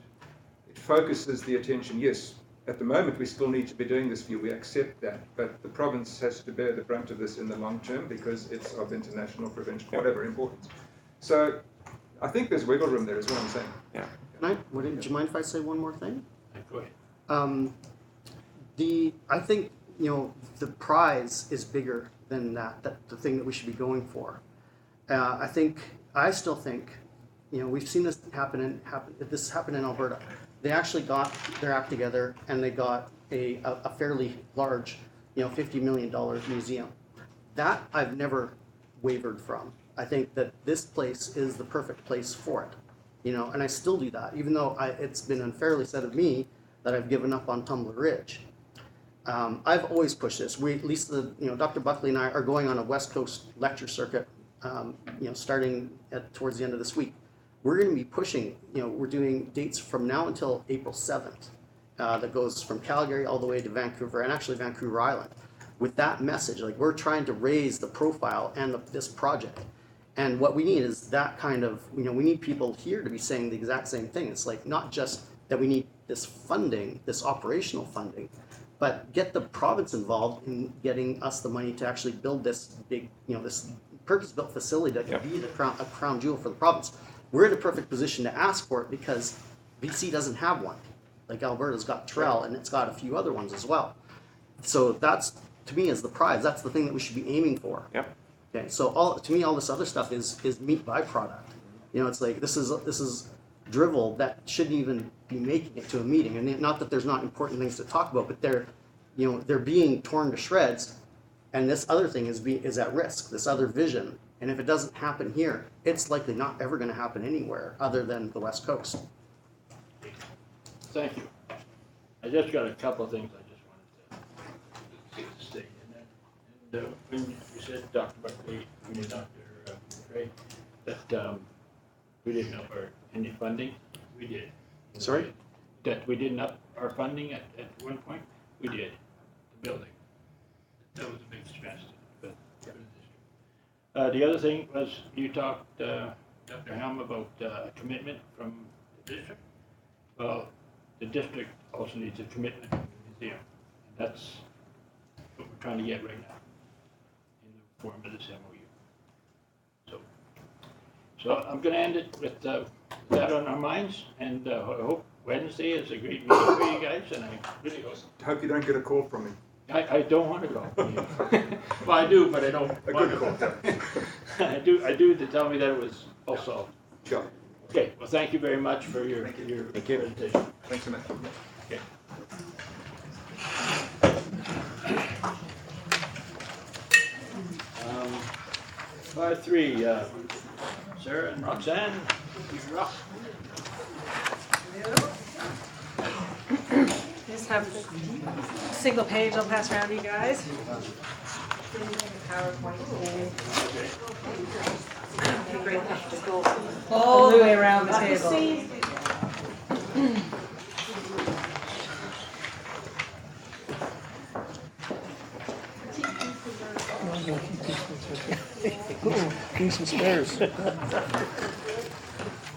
it focuses the attention. Yes, at the moment we still need to be doing this for you, we accept that, but the province has to bear the brunt of this in the long term because it's of international, provincial, whatever importance. So I think there's wiggle room there, is what I'm saying. Yeah. Do you mind if I say one more thing? Go ahead. I think, you know, the prize is bigger than that the thing that we should be going for. I still think, you know, we've seen this happen in Alberta. They actually got their act together and they got a fairly large, you know, $50 million museum. That I've never wavered from. I think that this place is the perfect place for it, you know, and I still do that, even though it's been unfairly said of me that I've given up on Tumbler Ridge. I've always pushed this. Dr. Buckley and I are going on a West Coast lecture circuit, you know, starting towards the end of this week. We're going to be pushing, you know, we're doing dates from now until April 7th that goes from Calgary all the way to Vancouver, and actually Vancouver Island, with that message. Like, we're trying to raise the profile and this project. And what we need is that kind of, you know, we need people here to be saying the exact same thing. It's like not just that we need this funding, this operational funding, but get the province involved in getting us the money to actually build this big, you know, this purpose-built facility that can be a crown jewel for the province. We're in a perfect position to ask for it because BC doesn't have one. Like, Alberta's got Trail and it's got a few other ones as well. So that's, to me, is the prize. That's the thing that we should be aiming for. Yep. Okay, so all this other stuff is meat byproduct. You know, it's like this is drivel that shouldn't even be making it to a meeting. And not that there's not important things to talk about, but they're being torn to shreds, and this other thing is at risk. This other vision, and if it doesn't happen here, it's likely not ever going to happen anywhere other than the West Coast. Thank you. I just got a couple of things I just wanted to state. And when you said, Dr. Buckley, when you Dr. Ray, that we didn't up any funding, we did. Sorry? That we didn't up our funding at one point, we did. The building. That was a big expense for the district. The other thing was you talked, Dr. Helm, about a commitment from the district. Well, the district also needs a commitment from the museum. And that's what we're trying to get right now in the form of this MOU. So I'm going to end it with that on our minds, and I hope Wednesday is a great meeting for you guys, and I really Hope you don't get a call from me. I don't want to go. Well, I do, but I don't A want good to. call. I do to tell me that it was all solved. Sure. Okay, well, thank you very much for your presentation. Thanks so much. Okay. Part 3, Sarah and Roxanne, you're up. Just have a single page I'll pass around to you guys. PowerPoint today. Great enough to go all the way around the table.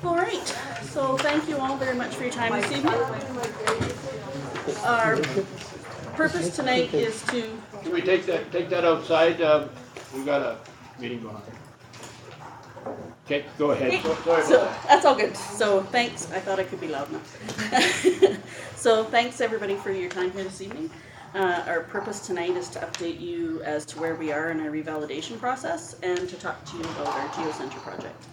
All right, so thank you all very much for your time this evening. Our purpose tonight is to, Can we take that outside? We've got a meeting going on. Okay, go ahead. Sorry so about that. that's all good. So thanks, I thought I could be loud enough. So thanks everybody for your time here this evening. Our purpose tonight is to update you as to where we are in our revalidation process and to talk to you about our GeoCenter project.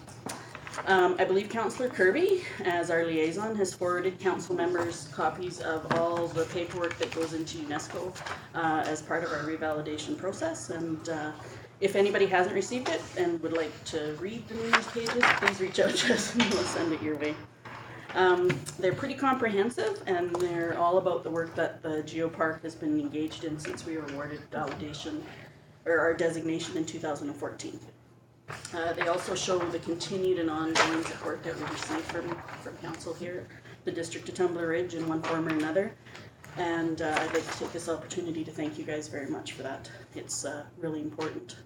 I believe Councillor Kirby, as our liaison, has forwarded council members copies of all the paperwork that goes into UNESCO as part of our revalidation process. And if anybody hasn't received it and would like to read the news pages, please reach out to us and we'll send it your way. They're pretty comprehensive and they're all about the work that the Geopark has been engaged in since we were awarded validation or our designation in 2014. They also show the continued and ongoing support that we receive from council here, the District of Tumbler Ridge in one form or another. And I'd like to take this opportunity to thank you guys very much for that. It's really important.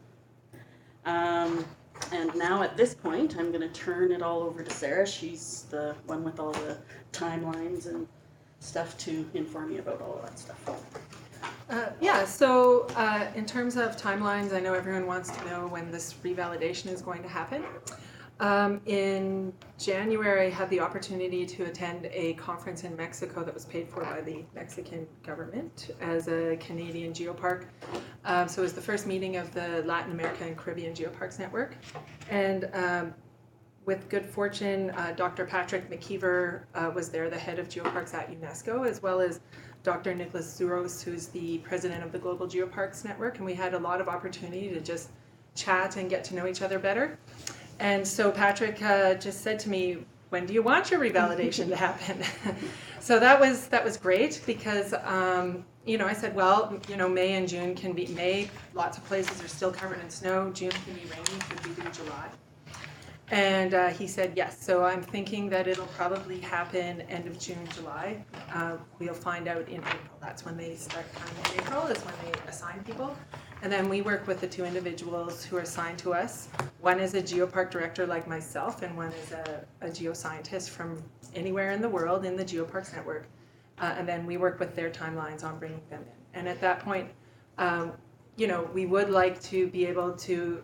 And now at this point, I'm going to turn it all over to Sarah. She's the one with all the timelines and stuff to inform you about all of that stuff. So in terms of timelines, I know everyone wants to know when this revalidation is going to happen. In January, I had the opportunity to attend a conference in Mexico that was paid for by the Mexican government as a Canadian geopark. So it was the first meeting of the Latin America and Caribbean Geoparks Network. And with good fortune, Dr. Patrick McKeever was there, the head of geoparks at UNESCO, as well as Dr. Nicholas Zuros, who's the president of the Global Geoparks Network. And we had a lot of opportunity to just chat and get to know each other better. And so Patrick just said to me, when do you want your revalidation to happen? So that was great because, I said, well, May and June can be, May, lots of places are still covered in snow. June can be rainy, could we do July? And he said yes. So I'm thinking that it'll probably happen end of June, July. We'll find out in April. That's when they start coming in April, is when they assign people. And then we work with the two individuals who are assigned to us. One is a geopark director like myself, and one is a geoscientist from anywhere in the world in the Geoparks network. And then we work with their timelines on bringing them in. And at that point, we would like to be able to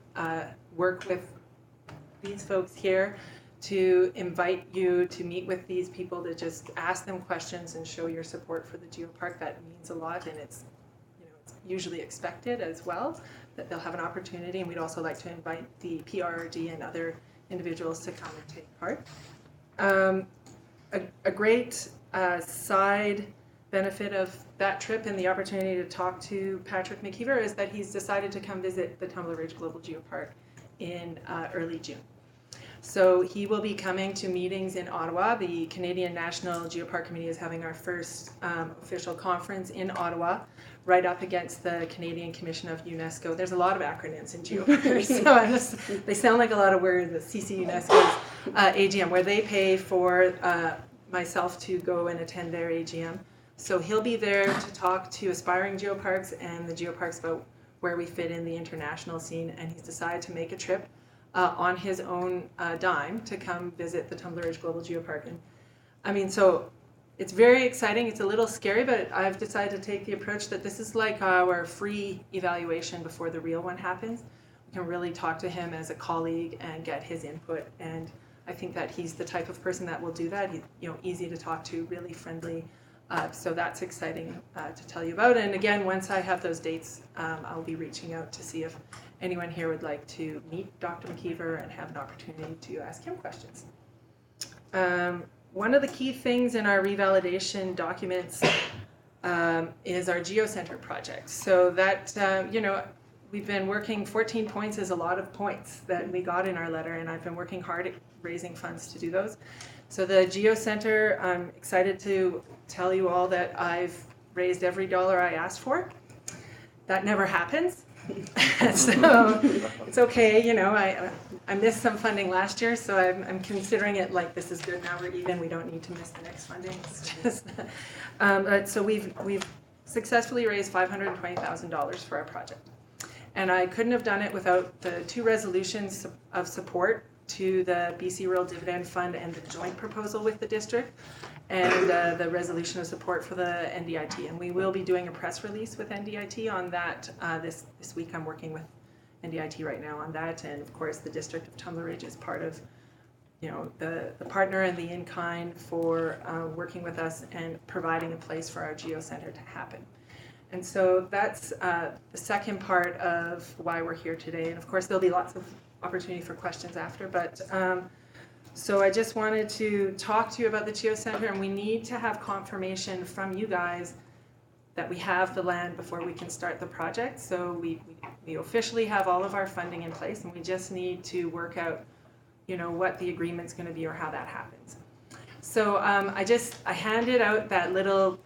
work with these folks here to invite you to meet with these people, to just ask them questions and show your support for the geopark. That means a lot, and it's usually expected as well that they'll have an opportunity. And we'd also like to invite the PRRD and other individuals to come and take part. A great side benefit of that trip and the opportunity to talk to Patrick McKeever is that he's decided to come visit the Tumbler Ridge Global Geopark in early June. So he will be coming to meetings in Ottawa. The Canadian National Geopark Committee is having our first official conference in Ottawa, right up against the Canadian Commission of UNESCO. There's a lot of acronyms in geoparks, so they sound like a lot of words. The CC UNESCO's AGM, where they pay for myself to go and attend their AGM. So he'll be there to talk to aspiring geoparks and the geoparks about where we fit in the international scene, and he's decided to make a trip on his own dime to come visit the Tumbler Ridge Global Geopark. And so it's very exciting. It's a little scary, but I've decided to take the approach that this is like our free evaluation before the real one happens. We can really talk to him as a colleague and get his input, and I think that he's the type of person that will do that. He's easy to talk to, really friendly. So that's exciting to tell you about. And again, once I have those dates, I'll be reaching out to see if anyone here would like to meet Dr. McKeever and have an opportunity to ask him questions. one of the key things in our revalidation documents is our Geocenter project. So that, we've been working, 14 points is a lot of points that we got in our letter, and I've been working hard at raising funds to do those. So the Geocenter, I'm excited to tell you all that I've raised every dollar I asked for. That never happens. So it's okay, I missed some funding last year, so I'm considering it like this is good, now we're even, we don't need to miss the next funding. It's just, so we've successfully raised $520,000 for our project. And I couldn't have done it without the 2 resolutions of support to the BC Rural Dividend Fund and the joint proposal with the district, and the resolution of support for the NDIT. And we will be doing a press release with NDIT on that this week. I'm working with NDIT right now on that, and of course the District of Tumbler Ridge is part of the partner and the in-kind for working with us and providing a place for our Geocenter to happen. And so that's the second part of why we're here today. And of course there'll be lots of opportunity for questions after, but so I just wanted to talk to you about the Geocenter, and we need to have confirmation from you guys that we have the land before we can start the project. So we officially have all of our funding in place, and we just need to work out, what the agreement's going to be or how that happens. So I handed out that little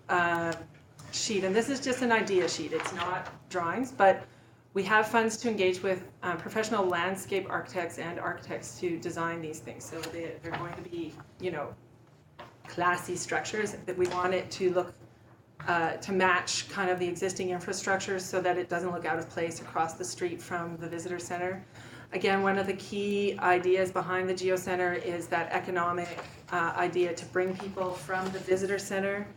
sheet, and this is just an idea sheet. It's not drawings, but we have funds to engage with professional landscape architects and architects to design these things. So they're going to be, classy structures that we want it to look, to match kind of the existing infrastructure so that it doesn't look out of place across the street from the visitor center. Again, one of the key ideas behind the Geocenter is that economic idea to bring people from the visitor center.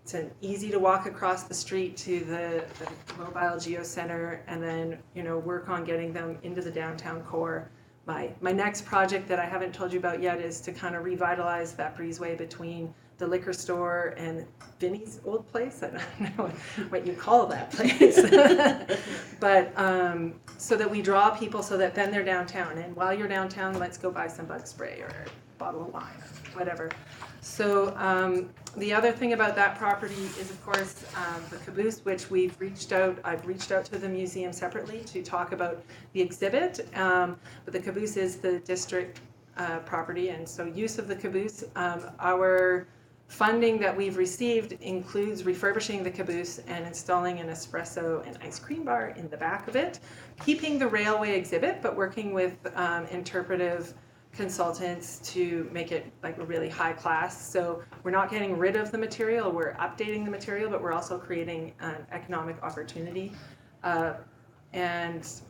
It's an easy to walk across the street to the mobile Geocenter, and then work on getting them into the downtown core. My next project that I haven't told you about yet is to kind of revitalize that breezeway between the liquor store and Vinny's old place. I don't know what you call that place, but so that we draw people so that then they're downtown, and while you're downtown, let's go buy some bug spray or a bottle of wine or whatever. So the other thing about that property is, of course, the caboose, which I've reached out to the museum separately to talk about the exhibit, but the caboose is the district property, and so use of the caboose, our funding that we've received includes refurbishing the caboose and installing an espresso and ice cream bar in the back of it, keeping the railway exhibit, but working with interpretive consultants to make it like a really high class. So we're not getting rid of the material, we're updating the material, but we're also creating an economic opportunity. So that's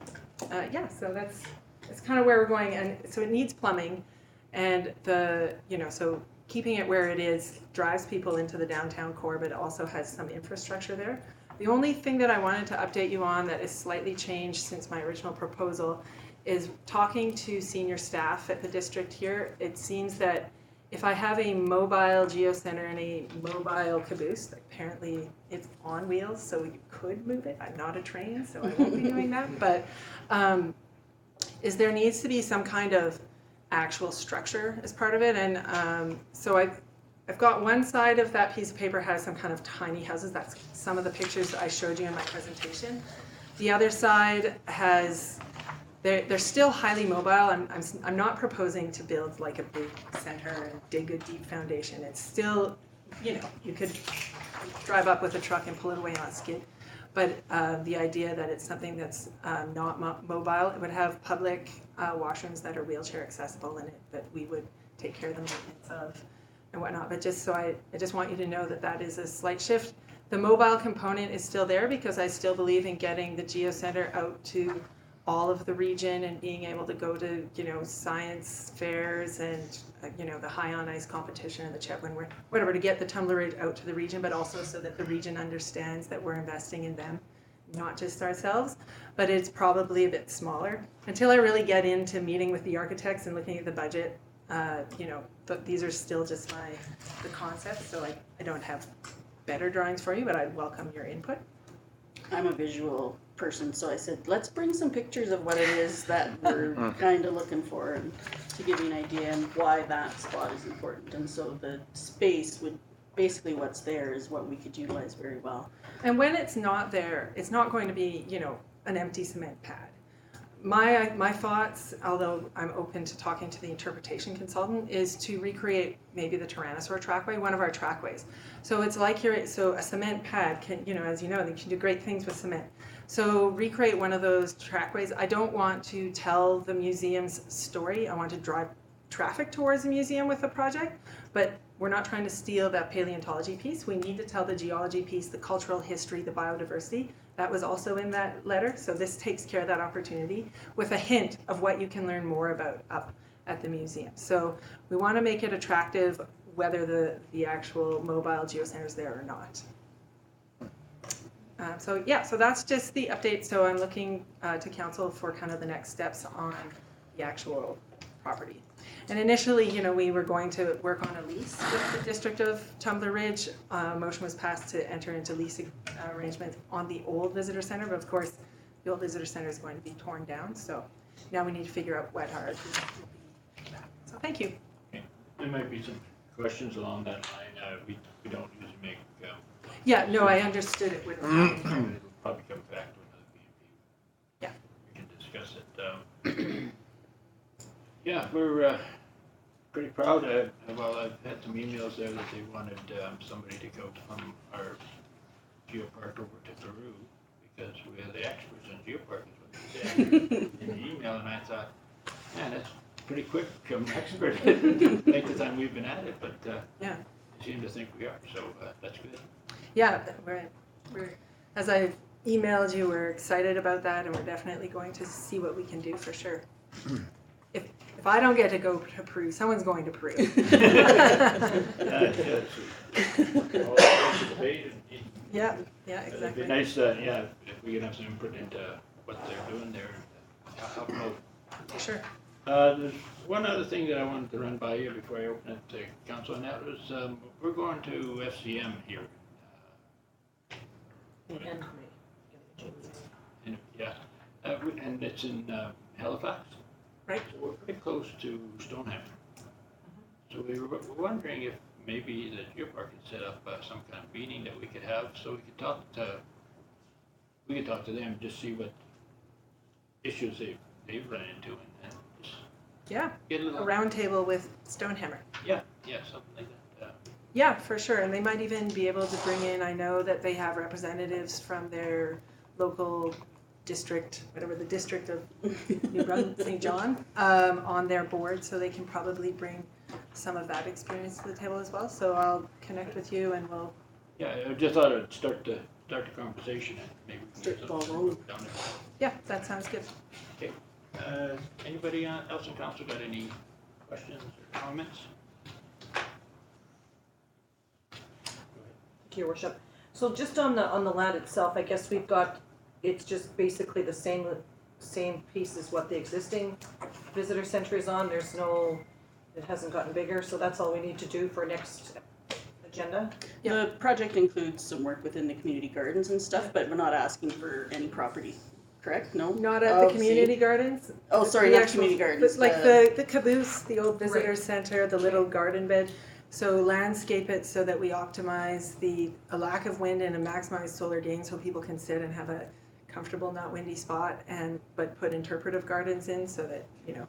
kind of where we're going. And so it needs plumbing, and so keeping it where it is drives people into the downtown core, but it also has some infrastructure there. The only thing that I wanted to update you on that is slightly changed since my original proposal is talking to senior staff at the district here. It seems that if I have a mobile Geocenter and a mobile caboose, apparently it's on wheels, so you could move it. I'm not a train, so I won't be doing that. But there needs to be some kind of actual structure as part of it. And so I've got one side of that piece of paper has some kind of tiny houses. That's some of the pictures I showed you in my presentation. The other side has, they're still highly mobile. I'm not proposing to build like a big center and dig a deep foundation. It's still, you could drive up with a truck and pull it away on a skid. But the idea that it's something that's not mobile, it would have public washrooms that are wheelchair accessible in it, that we would take care of the maintenance of and whatnot. But just so I just want you to know that is a slight shift. The mobile component is still there because I still believe in getting the Geocenter out to all of the region and being able to go to, science fairs and, the high on ice competition and the Chetwynd, whatever, to get the Tumbler Ridge out to the region, but also so that the region understands that we're investing in them, not just ourselves. But it's probably a bit smaller. Until I really get into meeting with the architects and looking at the budget, but these are still just the concepts, so I don't have better drawings for you, but I'd welcome your input. I'm a visual person, so I said, let's bring some pictures of what it is that we're kind of looking for, and to give you an idea and why that spot is important. And so the space would, basically what's there is what we could utilize very well. And when it's not there, it's not going to be, an empty cement pad. My thoughts, although I'm open to talking to the interpretation consultant, is to recreate maybe the Tyrannosaur trackway, one of our trackways. So it's like so a cement pad can, as you know, they can do great things with cement. So recreate one of those trackways. I don't want to tell the museum's story. I want to drive traffic towards the museum with the project, but we're not trying to steal that paleontology piece. We need to tell the geology piece, the cultural history, the biodiversity. That was also in that letter, so this takes care of that opportunity with a hint of what you can learn more about up at the museum. So we want to make it attractive whether the actual mobile geocenter is there or not. So that's just the update. So I'm looking to council for kind of the next steps on the actual property. And initially, we were going to work on a lease with the District of Tumbler Ridge. Motion was passed to enter into lease arrangements on the old visitor center, but of course, the old visitor center is going to be torn down. So now we need to figure out what our agreement will be. So thank you. Okay. There might be some questions along that line. We don't usually make. Yeah, no, I understood it. It'll probably come back to another meeting. Yeah. We can discuss it. Yeah, we're pretty proud. I've had some emails there that they wanted somebody to go from our Geopark over to Peru because we are the experts on Geopark, is what they said in the email, and I thought, man, that's pretty quick to become an expert. Like the time we've been at it, but yeah, they seem to think we are, so that's good. Yeah, we're as I've emailed you, we're excited about that, and we're definitely going to see what we can do for sure. If I don't get to go to Peru, someone's going to Peru. Yeah, exactly. It'd be nice, if we can have some input into what they're doing there and help them out. Sure. There's one other thing that I wanted to run by you before I open it to council, and that was we're going to FCM here. And it's in Halifax. Right. So we're pretty close to Stonehammer. So we were wondering if maybe the Geopark could set up some kind of meeting that we could have, so we could talk to them and just see what issues they've run into and just get a little round table with Stonehammer. Yeah, something like that. Yeah, for sure, and they might even be able to bring in. I know that they have representatives from their local district, whatever the district of New Brunswick, St. John, on their board, so they can probably bring some of that experience to the table as well. So I'll connect with you and we'll. Yeah, I just thought I'd start the conversation and maybe we can get Start the ball something rolling. down there. Yeah, that sounds good. Okay. Anybody else in council got any questions or comments? Thank you, Your Worship. So just on the land itself, I guess we've got, it's just basically the same piece as what the existing visitor center is on. There's no, it hasn't gotten bigger, so that's all we need to do for next agenda. The project includes some work within the community gardens and stuff, but we're not asking for any property, correct? No? Not at the community gardens. Oh, sorry, The not actual- community gardens. Like the caboose, the old visitor Right. center, the little garden bed. So landscape it so that we optimize a lack of wind and a maximize solar gain, so people can sit and have a comfortable, not windy spot, but put interpretive gardens in so that yeah.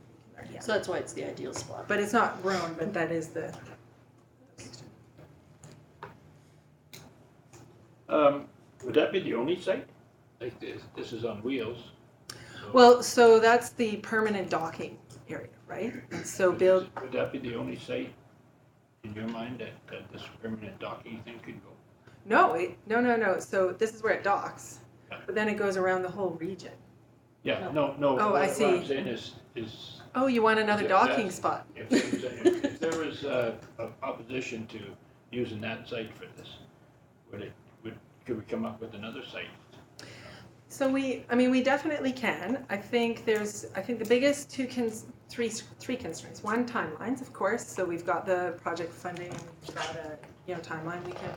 So that's why it's the ideal spot. But it's not grown, but that is the. Would that be the only site? Like this is on wheels. So that's the permanent docking area, right? And so build. Would that be the only site in your mind that this permanent docking thing could go? No. So this is where it docks, but then it goes around the whole region. Yeah, no. Oh, I see. What I'm saying is. Oh, you want another If docking that's- spot? If there was a opposition to using that site for this, could we come up with another site? So we definitely can. I think the biggest three constraints. One, timelines, of course. So we've got the project funding, we've got a timeline. We can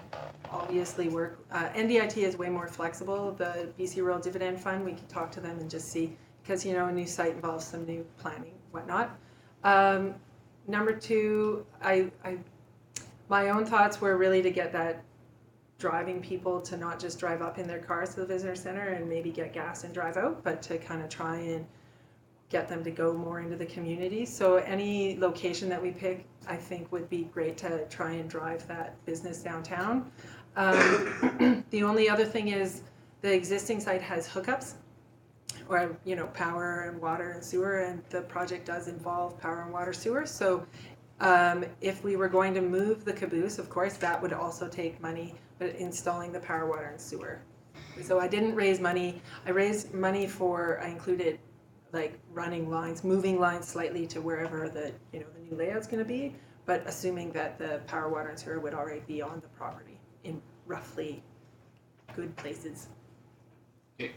obviously work. NDIT is way more flexible. The BC Rural Dividend Fund, we can talk to them and just see, because a new site involves some new planning, whatnot. Number two, my own thoughts were really to get that driving people to not just drive up in their cars to the visitor center and maybe get gas and drive out, but to kind of try and get them to go more into the community. So any location that we pick, I think would be great to try and drive that business downtown. The only other thing is the existing site has hookups, or power and water and sewer, and the project does involve power and water sewer. So if we were going to move the caboose, of course, that would also take money, but installing the power, water, and sewer. So I didn't raise money. I raised money I included like running lines, moving lines slightly to wherever the new layout's going to be, but assuming that the power, water, and sewer would already be on the property in roughly good places. Thank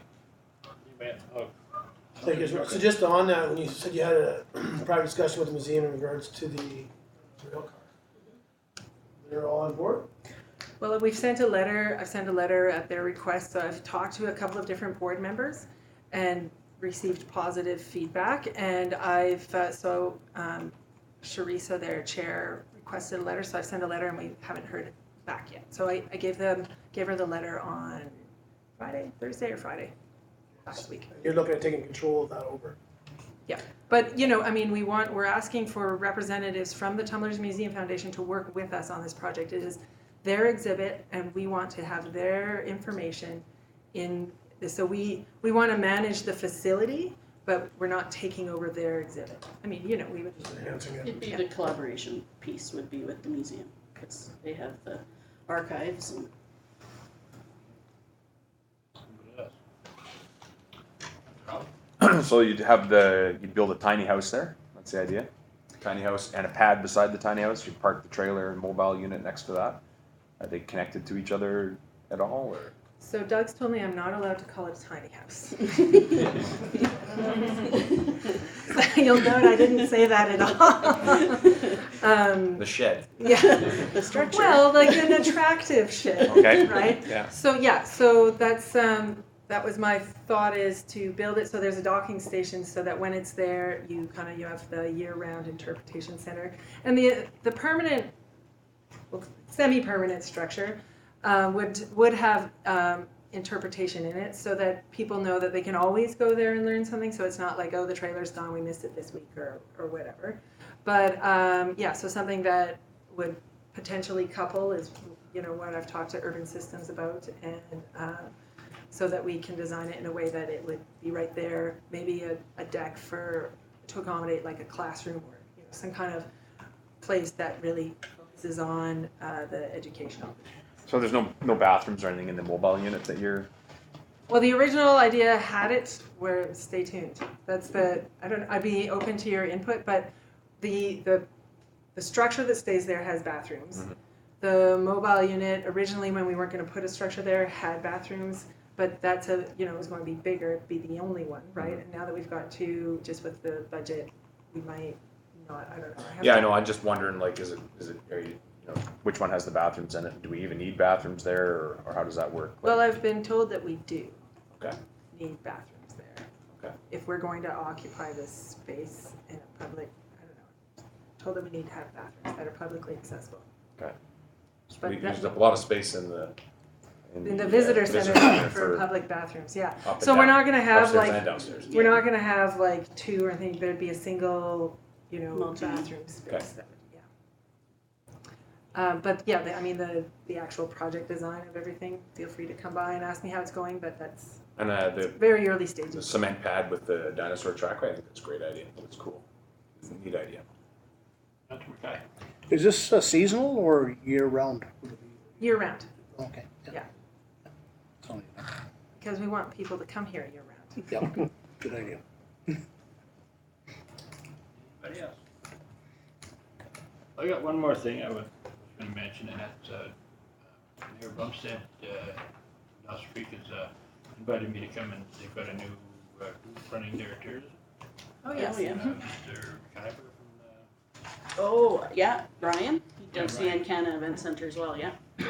you. So just on that, when you said you had a private discussion with the museum in regards to the rail car, they're all on board? Well, we've sent a letter. I've sent a letter at their request. So I've talked to a couple of different board members and received positive feedback. And Sharisa, their chair, requested a letter. So I've sent a letter and we haven't heard it back yet. So I gave her the letter on Thursday or Friday last week. You're looking at taking control of that over? Yeah, but we're asking for representatives from the Tumblers Museum Foundation to work with us on this project. It is their exhibit, and we want to have their information in this. So we want to manage the facility, but we're not taking over their exhibit. We would. It'd be the collaboration piece would be with the museum, because they have the archives and. So you'd build a tiny house there. That's the idea. Tiny house and a pad beside the tiny house. You'd park the trailer and mobile unit next to that. Are they connected to each other at all, or? So Doug's told me I'm not allowed to call it a tiny house. You'll note I didn't say that at all. The shed. Yeah. The structure. Well, like an attractive shed. Okay. Right? Yeah. So that's that was my thought, is to build it so there's a docking station so that when it's there, you have the year-round interpretation center. And the permanent, semi-permanent structure would have interpretation in it so that people know that they can always go there and learn something. So it's not like, oh, the trailer's gone, we missed it this week or whatever. But so something that would potentially couple is what I've talked to Urban Systems about, and so that we can design it in a way that it would be right there, maybe a deck to accommodate like a classroom or some kind of place that really focuses on the educational. So there's no bathrooms or anything in the mobile unit that you're. Well, the original idea had it. Stay tuned. I'd be open to your input, but the structure that stays there has bathrooms. Mm-hmm. The mobile unit originally, when we weren't going to put a structure there, had bathrooms. But that's it was going to be bigger, it'd be the only one, right? And now that we've got two, just with the budget, we might not, I don't know. I know, I'm just wondering, like, which one has the bathrooms in it? Do we even need bathrooms there, or how does that work? Well, I've been told that we do. Okay. Need bathrooms there. Okay. If we're going to occupy this space in a public, I don't know, told that we need to have bathrooms that are publicly accessible. Okay. So But we used up a lot of space in the visitor center for public bathrooms, yeah. So we're not going to have we're not going to have like two or anything. There'd be a single, bathroom space. Okay. But the actual project design of everything. Feel free to come by and ask me how it's going. But that's the very early stages. The cement pad with the dinosaur trackway. I think that's a great idea. That's cool. It's a neat idea. Is this seasonal or year round? Year round. Okay. Yeah. Because we want people to come here year round. Yeah, good idea. Anybody else? I got one more thing I was going to mention, and that's Mayor Bumstead last week is invited me to come and they've got a new group running their tourism. Oh, yes. yeah. Mr. Knifer from Oh, yeah, Brian, he does the Brian. Ancana Event Center as well, yeah. but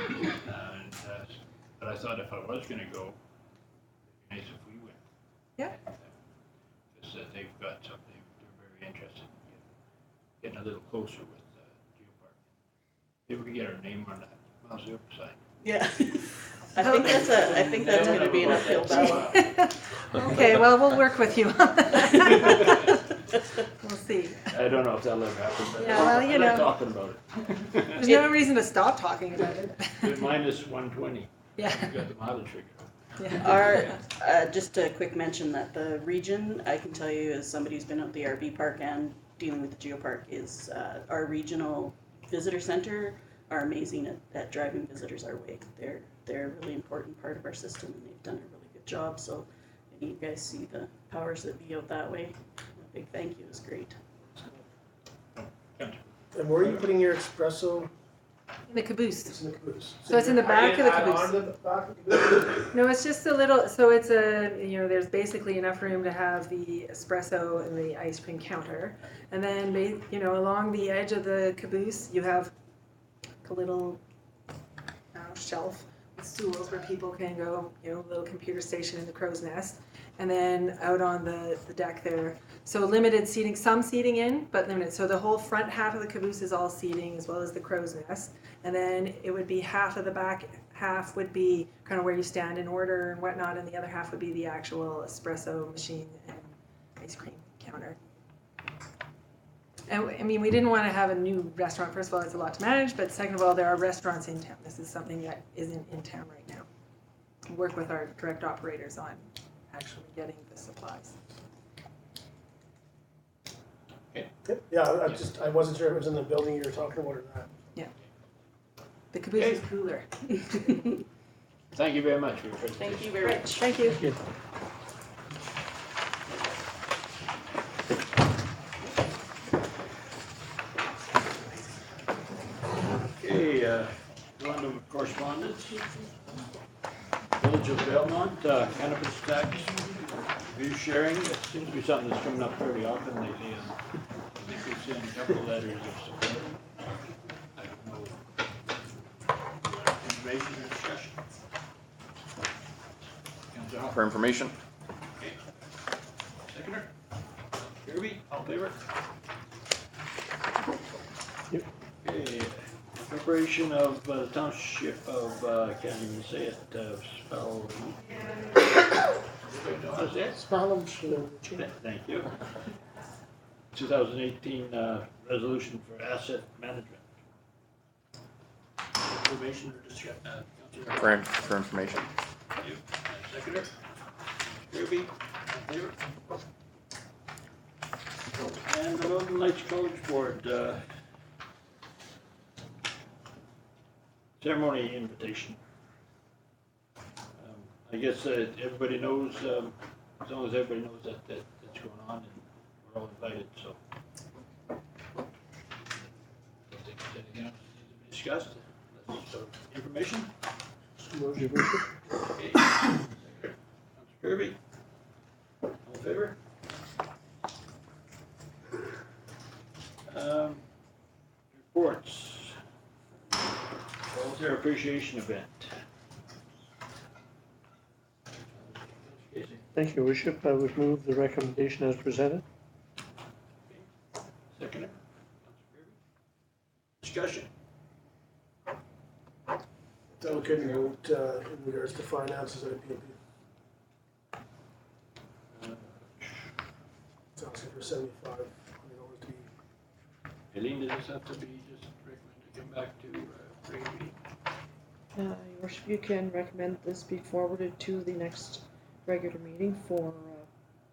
I thought if I was gonna go, it'd be nice if we went. Yeah. Because they've got something, they're very interested in getting a little closer with Geopark. Maybe we could get our name on that mouse up sign. Yeah. I think that's gonna be an uphill battle. Okay, well, we'll work with you on that. We'll see. I don't know if that'll ever happen, but Yeah, well, you I like know. talking about it. There's no reason to stop talking about it. Minus 120, Yeah. you got the mileage figure. Yeah. Our, just a quick mention that the region, I can tell you as somebody who's been out the RV park and dealing with the Geopark, is our regional visitor center are amazing at driving visitors our way. They're a really important part of our system and they've done a really good job. So if you guys see the powers that be out that way, a big thank you is great. And where are you putting your espresso? In the caboose. It's in the caboose. So it's in the back of the Add caboose. on to the back of the caboose? No, it's just a little, so it's there's basically enough room to have the espresso and the ice cream counter. And then, along the edge of the caboose, you have a little shelf with stools where people can go, a little computer station in the crow's nest. And then out on the deck there. So limited seating, some seating in, but limited. So the whole front half of the caboose is all seating as well as the crow's nest. And then it would be half of the back half would be kind of where you stand in order and whatnot, and the other half would be the actual espresso machine and ice cream counter. And I mean, we didn't want to have a new restaurant. First of all, it's a lot to manage, but second of all, there are restaurants in town. This is something that isn't in town right now. We work with our direct operators on actually getting the supplies. Yeah, I wasn't sure if it was in the building you were talking about or not. The caboose is cooler. Thank you very much for your presentation. Thank you very much. Thank you. Okay, on to correspondence. Village of Belmont, cannabis tax, view sharing, it seems to be something that's coming up fairly often lately. I think we've seen a couple letters of support. I don't know. Information or discussion? Councilor Hopper. For information. Okay. Seconder? Kirby, all in favor? Yep. Okay, preparation of the township of, can't even say it, spell. Everybody know how to say it? Spellum. Thank you. 2018 resolution for asset management. Information or discussion? Councilor For information. Thank you. Seconder? Kirby, all in favor? And the Northern Lights College Board, ceremony invitation. I guess everybody knows, as long as everybody knows that it's going on and we're all invited, so. I don't think there's anything else that needs to be discussed. Let's start with information. Okay. Councilor Kirby. All in favor? Reports. Volunteer appreciation event. Thank you, Worship. I would move the recommendation as presented. Seconder. Discussion. So we couldn't vote in regards to finances at PMP. It's asking for $7,500 to be. Eileen, does this have to be just recommended to come back to regular meeting? Your Worship, you can recommend this be forwarded to the next regular meeting for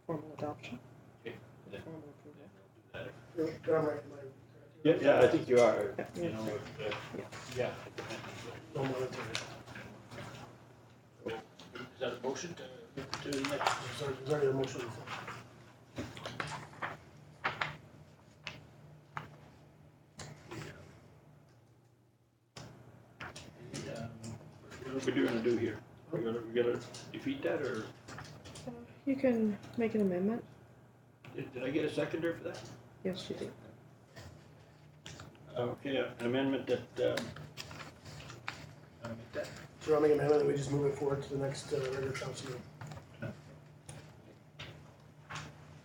formal adoption. Okay. Then Formal approval. we'll do that. Can I recommend? Yeah, I think you are, you know, yeah. No monetary. Is that a motion to the next? There's already a motion. on the floor. What are we going to do here? We gotta defeat that, or You can make an amendment. did I get a seconder for that? Yes, you did. Okay, an amendment that, I'll make that. So I'll make an amendment that we just move it forward to the next regular council meeting.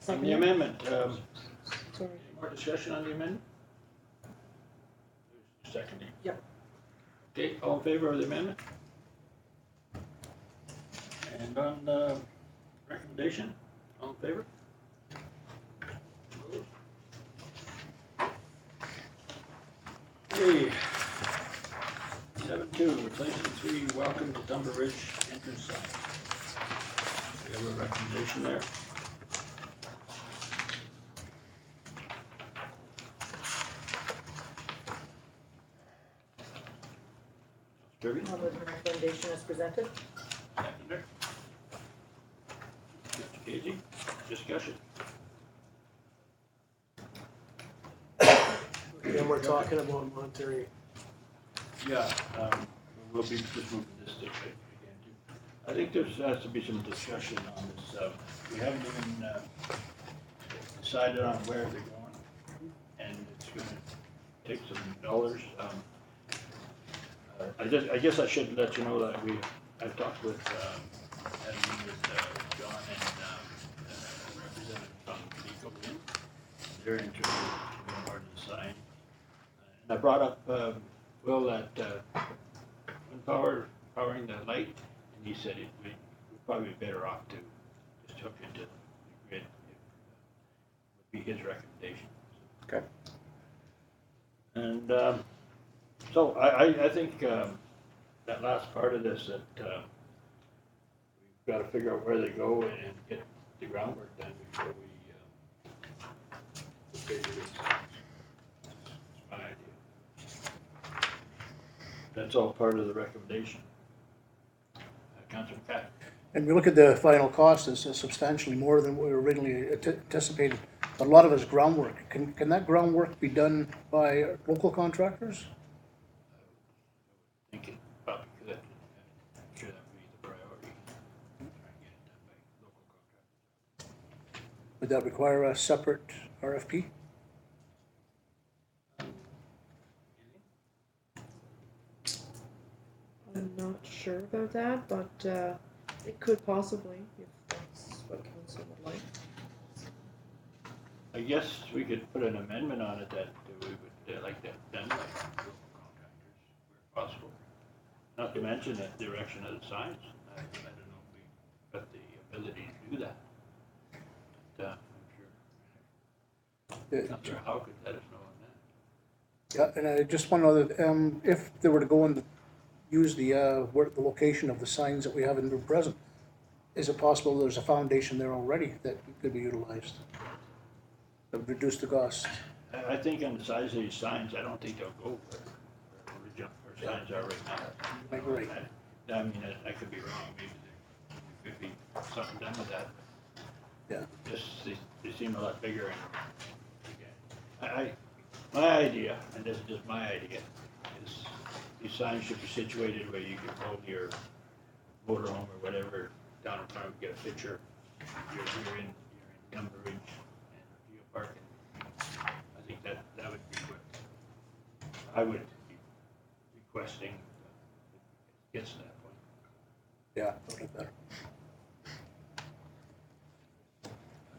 On the amendment, Sorry. any more discussion on the amendment? Seconding. Yep. Okay, all in favor of the amendment? And on the recommendation, all in favor? Okay. 7.2, replacing 3 welcome to Tumber Ridge entrance signs. We have a recommendation there. Kirby? I'll move the recommendation as presented. Seconder. Mr. Casey, discussion. Again, we're talking about monetary. Yeah, we'll be just moving this thing right again too. I think there has to be some discussion on this. We haven't even decided on where they're going, and it's gonna take some dollars. I guess I should let you know that I've talked with, John and representative from Nico in. They're interested in being part of the sign. And I brought up, Will, that powering the light, and he said we'd probably be better off to just hook into the grid. Would be his recommendation. Okay. And so I think that last part of this, that we've got to figure out where they go and get the groundwork done before we figure this out. That's my idea. That's all part of the recommendation. Councilor McCaffrey. And we look at the final cost, it's substantially more than we originally anticipated. A lot of it's groundwork. Can that groundwork be done by local contractors? I think it probably could. I'm sure that would be the priority. Try and get it done by local contractors. Would that require a separate RFP? I'm not sure about that, but it could possibly, if that's what council would like. I guess we could put an amendment on it that we would like that done by local contractors where possible. Not to mention the direction of the signs. I don't know if we've got the ability to do that. But I'm sure Councilor Howe could let us know on that. Yeah, and I just one other, if they were to go and use the location of the signs that we have in the present, is it possible there's a foundation there already that could be utilized? That would reduce the cost? I think on the size of these signs, I don't think they'll go where original signs are right now. Agree. I mean, I could be wrong. Maybe there could be something done with that. Yeah. Just they seem a lot bigger. And my idea, and this is just my idea, is these signs should be situated where you can hold your motorhome or whatever down in front, get a picture. You're in Tumber Ridge and Geopark. I think that would be what I would be requesting. If it gets to that point. Yeah, a little better.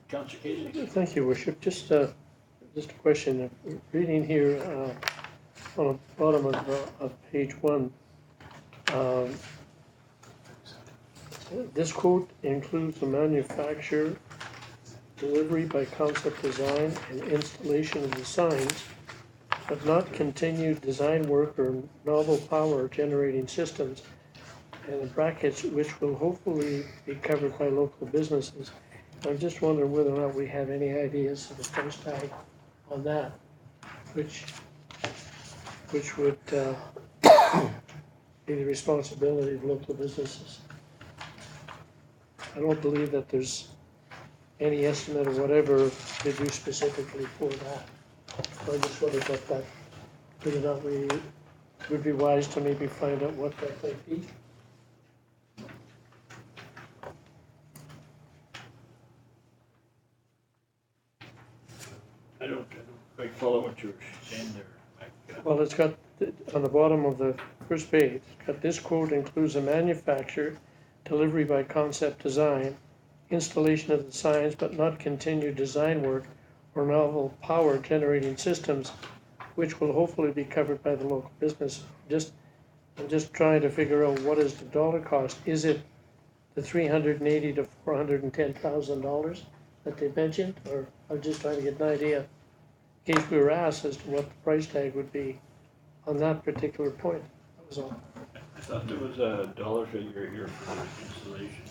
Councilor Casey. Thank you, Worship. Just a question. Reading here on the bottom of page 1, this quote includes the manufacture, delivery by concept design, and installation of the signs, but not continued design work or novel power generating systems, and in brackets, which will hopefully be covered by local businesses. I'm just wondering whether or not we have any ideas of the price tag on that, which would be the responsibility of local businesses. I don't believe that there's any estimate or whatever to do specifically for that. So I just wondered about that, whether or not we would be wise to maybe find out what that might be. Well, it's got, on the bottom of the first page, it's got this quote includes a manufacture, delivery by concept design, installation of the signs, but not continued design work or novel power generating systems, which will hopefully be covered by the local business. I'm just trying to figure out what is the dollar cost. Is it the $380,000 to $410,000 that they mentioned, or I'm just trying to get an idea in case we were asked as to what the price tag would be on that particular point. That was all. I thought there was a dollar figure here for installation.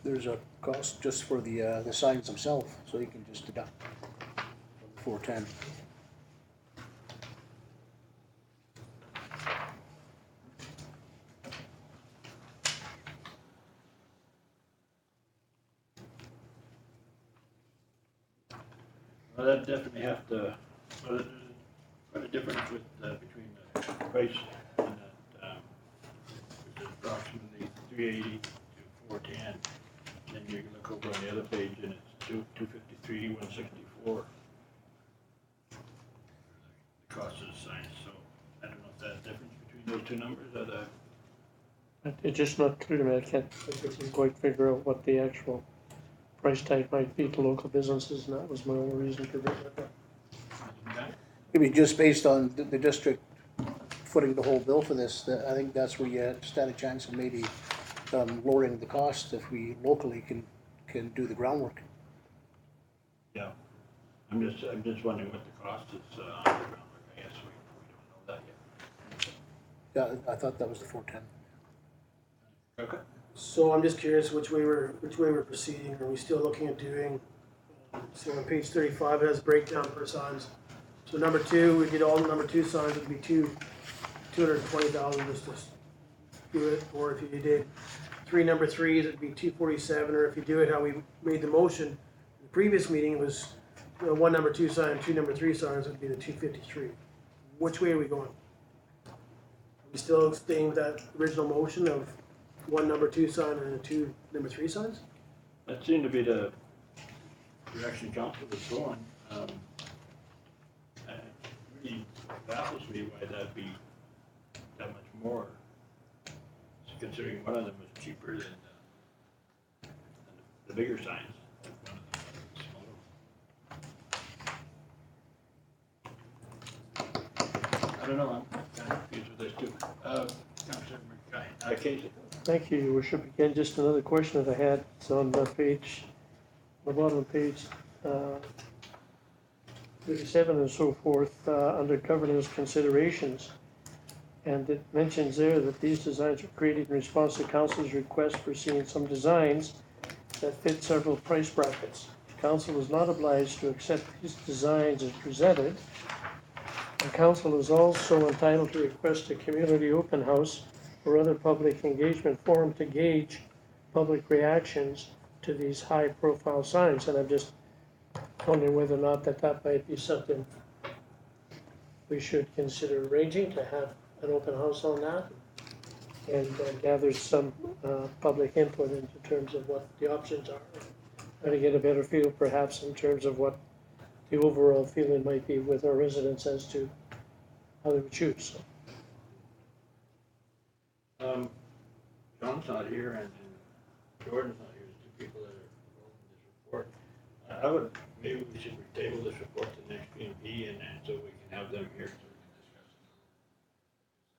There's a cost just for the signs themselves, so you can just deduct from the 410. Well, that definitely have to, well, there's quite a difference with, between the price and that, which is approximately 380 to 410. Then you look over on the other page and it's 253, 164. The cost of the signs, so I don't know if that's the difference between those two numbers or the. It's just not clear to me. I can't quite figure out what the actual price tag might be to local businesses, and that was my only reason for bringing it up. Maybe just based on the district footing the whole bill for this, I think that's where you stand a chance of maybe lowering the cost if we locally can do the groundwork. Yeah, I'm just wondering what the cost is on the groundwork. I guess we don't know that yet. Yeah, I thought that was the 410. Okay. So I'm just curious which way we're proceeding. Are we still looking at doing, so on page 35 it has breakdown per signs. So number 2, we did all the number 2 signs, it would be 220,000 just to do it. Or if you did 3 number 3s, it'd be 247. Or if you do it how we made the motion in the previous meeting, it was 1 number 2 sign, 2 number 3 signs would be the 253. Which way are we going? Are we still staying with that original motion of 1 number 2 sign and 2 number 3 signs? That seemed to be the direction council was going. It really baffles me why that'd be that much more, considering one of them was cheaper than the bigger signs. One of them was smaller. I don't know, I'm kind of confused with this too. Councilor Casey. Thank you, Your Worship. Again, just another question that I had. It's on the page, the bottom of page 37 and so forth, under governance considerations. And it mentions there that these designs are created in response to council's request for seeing some designs that fit several price brackets. Council is not obliged to accept these designs as presented. The council is also entitled to request a community open house or other public engagement forum to gauge public reactions to these high-profile signs. And I'm just wondering whether or not that might be something we should consider arranging, to have an open house on that and gather some public input into terms of what the options are. And to get a better feel perhaps in terms of what the overall feeling might be with our residents as to how they would choose. John's not here and Jordan's not here, the 2 people that are involved in this report. I would, maybe we should table this report to the next PMP and so we can have them here so we can discuss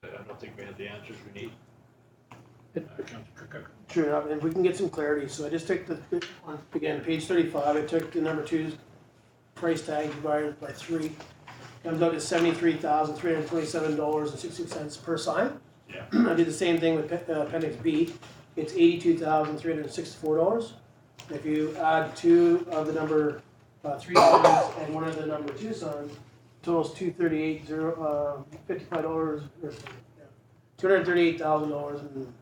it. I don't think we have the answers we need. Sure, and we can get some clarity. So I just took again, page 35, I took the number 2's price tag divided by 3. Comes out to $73,327.60 per sign. Yeah. I did the same thing with appendix B. It's $82,364. If you add 2 of the number 3 signs and 1 of the number 2 signs, totals $238,000.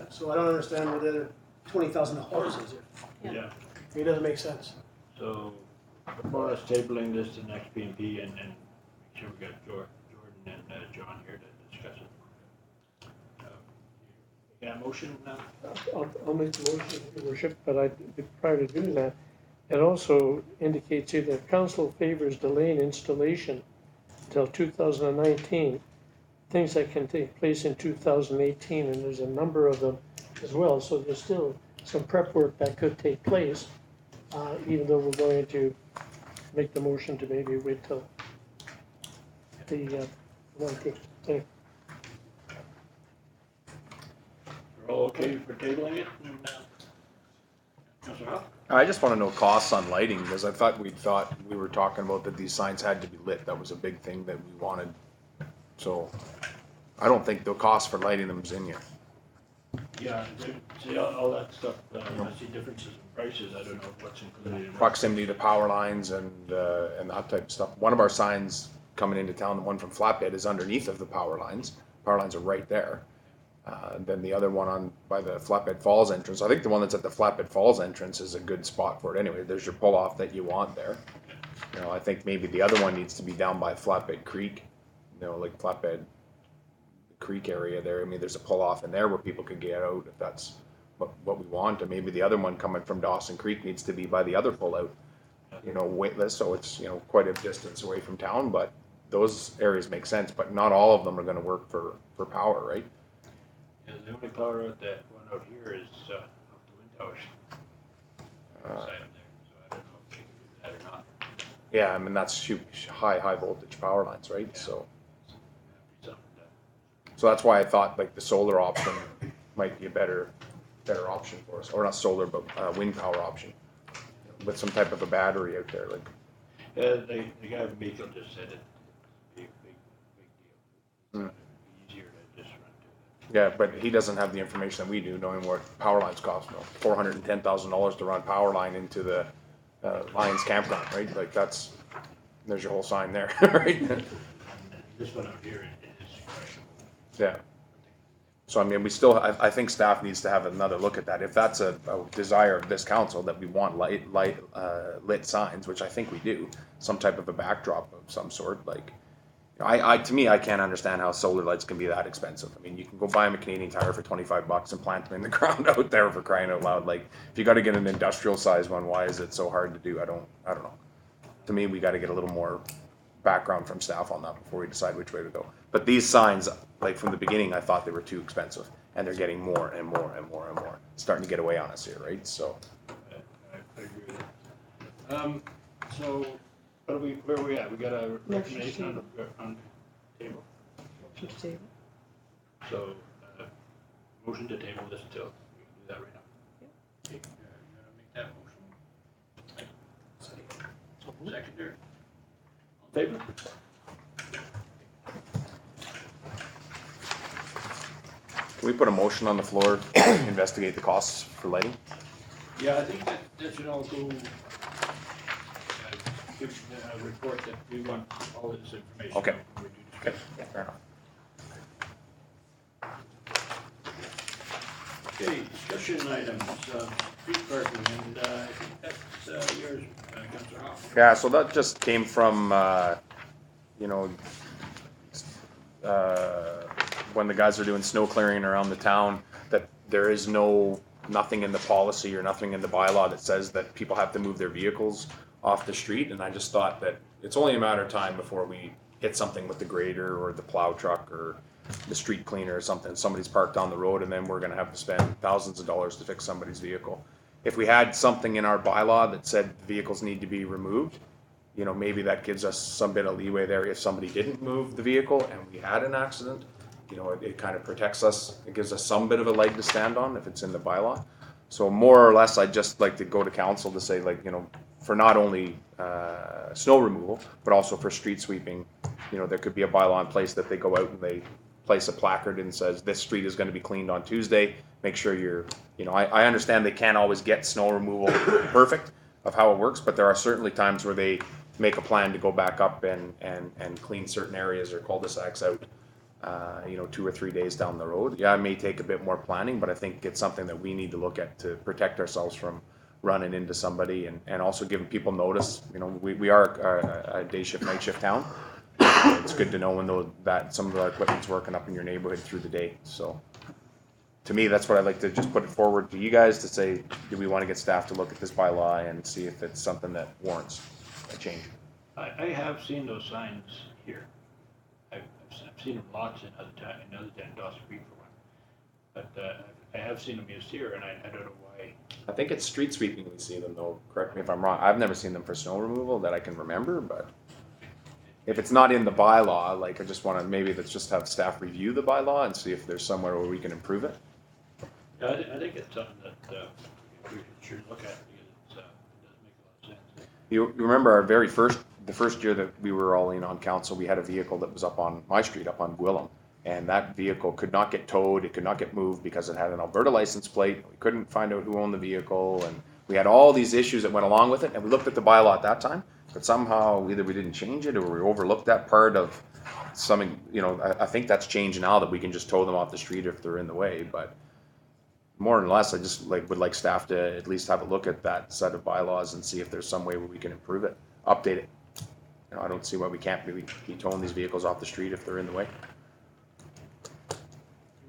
So I don't understand what the other $20,000 is here. Yeah. It doesn't make sense. So, more or less tabling this to the next PMP and make sure we got Jordan and John here to discuss it. You got a motion now? I'll make the motion, Your Worship, but prior to doing that, It also indicates here that council favors delaying installation until 2019, things that can take place in 2018, and there's a number of them as well. So there's still some prep work that could take place, even though we're going to make the motion to maybe wait till the 19th. Anyway. We're all okay for tabling it? Councillor Huff? I just want to know costs on lighting, because I thought we were talking about that these signs had to be lit. That was a big thing that we wanted. So I don't think the cost for lighting them is in here. Yeah, see, all that stuff, I see differences in prices, I don't know what's included in what. Proximity to power lines and that type of stuff. One of our signs coming into town, the one from Flatbed, is underneath of the power lines. Power lines are right there. Then the other one by the Flatbed Falls entrance. I think the one that's at the Flatbed Falls entrance is a good spot for it anyway. There's your pull off that you want there. You know, I think maybe the other one needs to be down by Flatbed Creek. You know, like Flatbed Creek area there. I mean, there's a pull off in there where people could get out if that's what we want. And maybe the other one coming from Dawson Creek needs to be by the other pull out. You know, waitlist, so it's, you know, quite a distance away from town, but those areas make sense. But not all of them are going to work for power, right? Yeah, the only power out that one out here is up the wind towers. Side of there, so I don't know if they can do that or not. Yeah, I mean that's huge, high voltage power lines, right? Yeah. So Something that's why I thought like the solar option might be a better option for us, or not solar, but wind power option with some type of a battery out there, like. the guy from Beacon just said it's a big deal. It's easier to just run to Yeah, but he doesn't have the information that we do, knowing what power lines cost. You know, $410,000 to run power line into the Lions campground, right? Like there's your whole sign there, right? this one out here is questionable. Yeah. So I mean, I think staff needs to have another look at that. If that's a desire of this council that we want lit signs, which I think we do, some type of a backdrop of some sort, like. To me, I can't understand how solar lights can be that expensive. I mean, you can go buy them a Canadian Tire for $25 and plant them in the ground out there, for crying out loud. Like, if you got to get an industrial size one, why is it so hard to do? I don't know. To me, we got to get a little more background from staff on that before we decide which way to go. But these signs, like from the beginning, I thought they were too expensive, and they're getting more and more and more and more. It's starting to get away on us here, right? So. I agree with that. So. Where are we at? We got a recommendation on the table. Motion to table. So, motion to table this till, we can do that right now. Okay, you gonna make that motion? Seconder. All in favor? Can we put a motion on the floor to investigate the costs for lighting? Yeah, I think that should all go. Give a report that we want all this information. Okay. When we do this. Okay, yeah, fair enough. Okay, discussion items, street parking, and I think that's yours, Councillor Hoff. Yeah, so that just came from, when the guys are doing snow clearing around the town, that there is nothing in the policy or nothing in the bylaw that says that people have to move their vehicles off the street, and I just thought that it's only a matter of time before we hit something with the grader or the plow truck or the street cleaner or something. Somebody's parked on the road, and then we're going to have to spend thousands of dollars to fix somebody's vehicle. If we had something in our bylaw that said vehicles need to be removed, you know, maybe that gives us some bit of leeway there. If somebody didn't move the vehicle and we had an accident, you know, it kind of protects us. It gives us some bit of a leg to stand on if it's in the bylaw. So more or less, I'd just like to go to council to say, like, you know, for not only snow removal, but also for street sweeping, you know, there could be a bylaw in place that they go out and they place a placard and says, this street is going to be cleaned on Tuesday. Make sure you're, you know, I understand they can't always get snow removal perfect of how it works, but there are certainly times where they make a plan to go back up and clean certain areas or cul-de-sacs out, you know, 2 or 3 days down the road. Yeah, it may take a bit more planning, but I think it's something that we need to look at to protect ourselves from running into somebody, and also giving people notice. You know, we are a day shift, night shift town. It's good to know when that some of our equipment's working up in your neighborhood through the day. So to me, that's what I'd like to just put it forward to you guys to say, do we want to get staff to look at this bylaw and see if it's something that warrants a change? I have seen those signs here. I've seen them lots in other towns, Dawson Creek for one. But I have seen them used here, and I don't know why. I think it's street sweeping we see them though, correct me if I'm wrong. I've never seen them for snow removal that I can remember, but if it's not in the bylaw, like I just want to, maybe let's just have staff review the bylaw and see if there's somewhere where we can improve it. Yeah, I think it's something that we should look at because it does make a lot of sense. You remember the first year that we were all in on council, we had a vehicle that was up on my street, up on Gwillem. And that vehicle could not get towed, it could not get moved because it had an Alberta license plate. We couldn't find out who owned the vehicle, and we had all these issues that went along with it. And we looked at the bylaw at that time, but somehow either we didn't change it or we overlooked that part of something. You know, I think that's changed now that we can just tow them off the street if they're in the way. But more or less, I just would like staff to at least have a look at that set of bylaws and see if there's some way where we can improve it, update it. You know, I don't see why we can't be towing these vehicles off the street if they're in the way.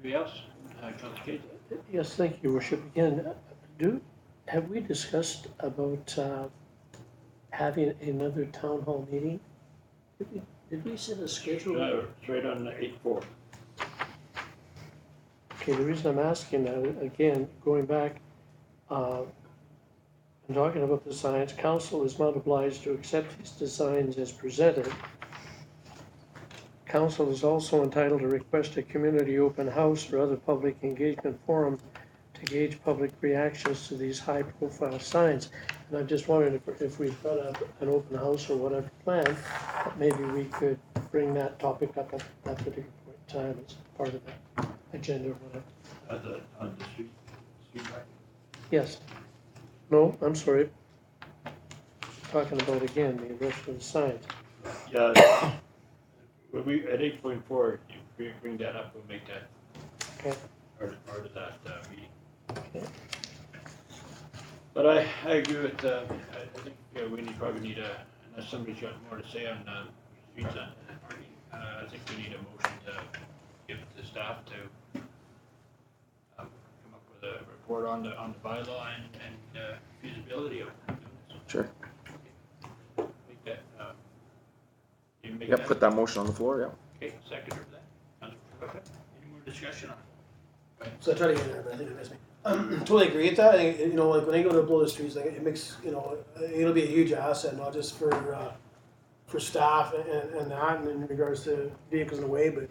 Anybody else? Councilor Cade? Yes, thank you, Worship. Again, have we discussed about having another town hall meeting? Did we set a schedule? It's right on 8/4. Okay, the reason I'm asking that, again, going back, and talking about the signs, council is not obliged to accept these designs as presented. Council is also entitled to request a community open house or other public engagement forum to gauge public reactions to these high-profile signs. And I'm just wondering if we've got an open house or whatever planned, that maybe we could bring that topic up at that particular point in time as part of the agenda or whatever. On the street light? Yes. No, I'm sorry. Talking about again, the rest of the signs. Yeah. When we, at 8.4, you bring that up, we'll make that Okay. part of that meeting. Okay. But I agree with, I think we probably need unless somebody's got more to say on streets on parking, I think we need a motion to give it to staff to come up with a report on the bylaw and feasibility of doing this. Sure. Make that, you make Yep, that? put that motion on the floor, yeah. Okay, second for that. Any more discussion on it? So I try to get in there, but I think it missed me. Totally agree with that. I think, you know, like when they go to blow the streets, like it makes, you know, it'll be a huge asset, not just for staff and that, and in regards to vehicles in the way, but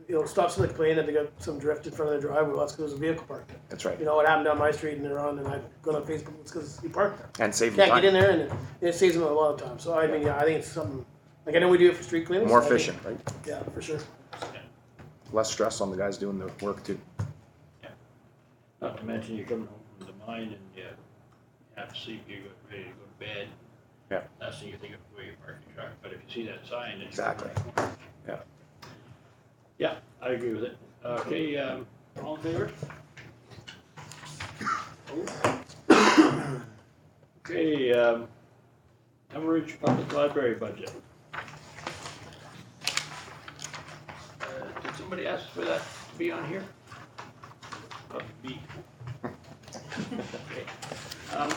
you know, stop somebody complaining that they got some drift in front of their driveway. Well, that's because there's a vehicle parked there. That's right. You know, what happened down my street and they're on, and I've gone on Facebook. It's because you parked there. And save them Can't get in time. there, and it saves them a lot of time. So I mean, yeah, I think it's something. Like I know we do it for street cleaning. More efficient, right? Yeah, for sure. Less stress on the guys doing the work too. Not to mention you're coming home from the mine and you have to sleep, you're ready to go to bed. Yeah. Last thing you think of where you park your truck, but if you see that sign, then Exactly. Yeah. Yeah, I agree with it. Okay, all in favor? Okay, Emerald Public Library budget. Did somebody ask for that to be on here? B. Okay. I'll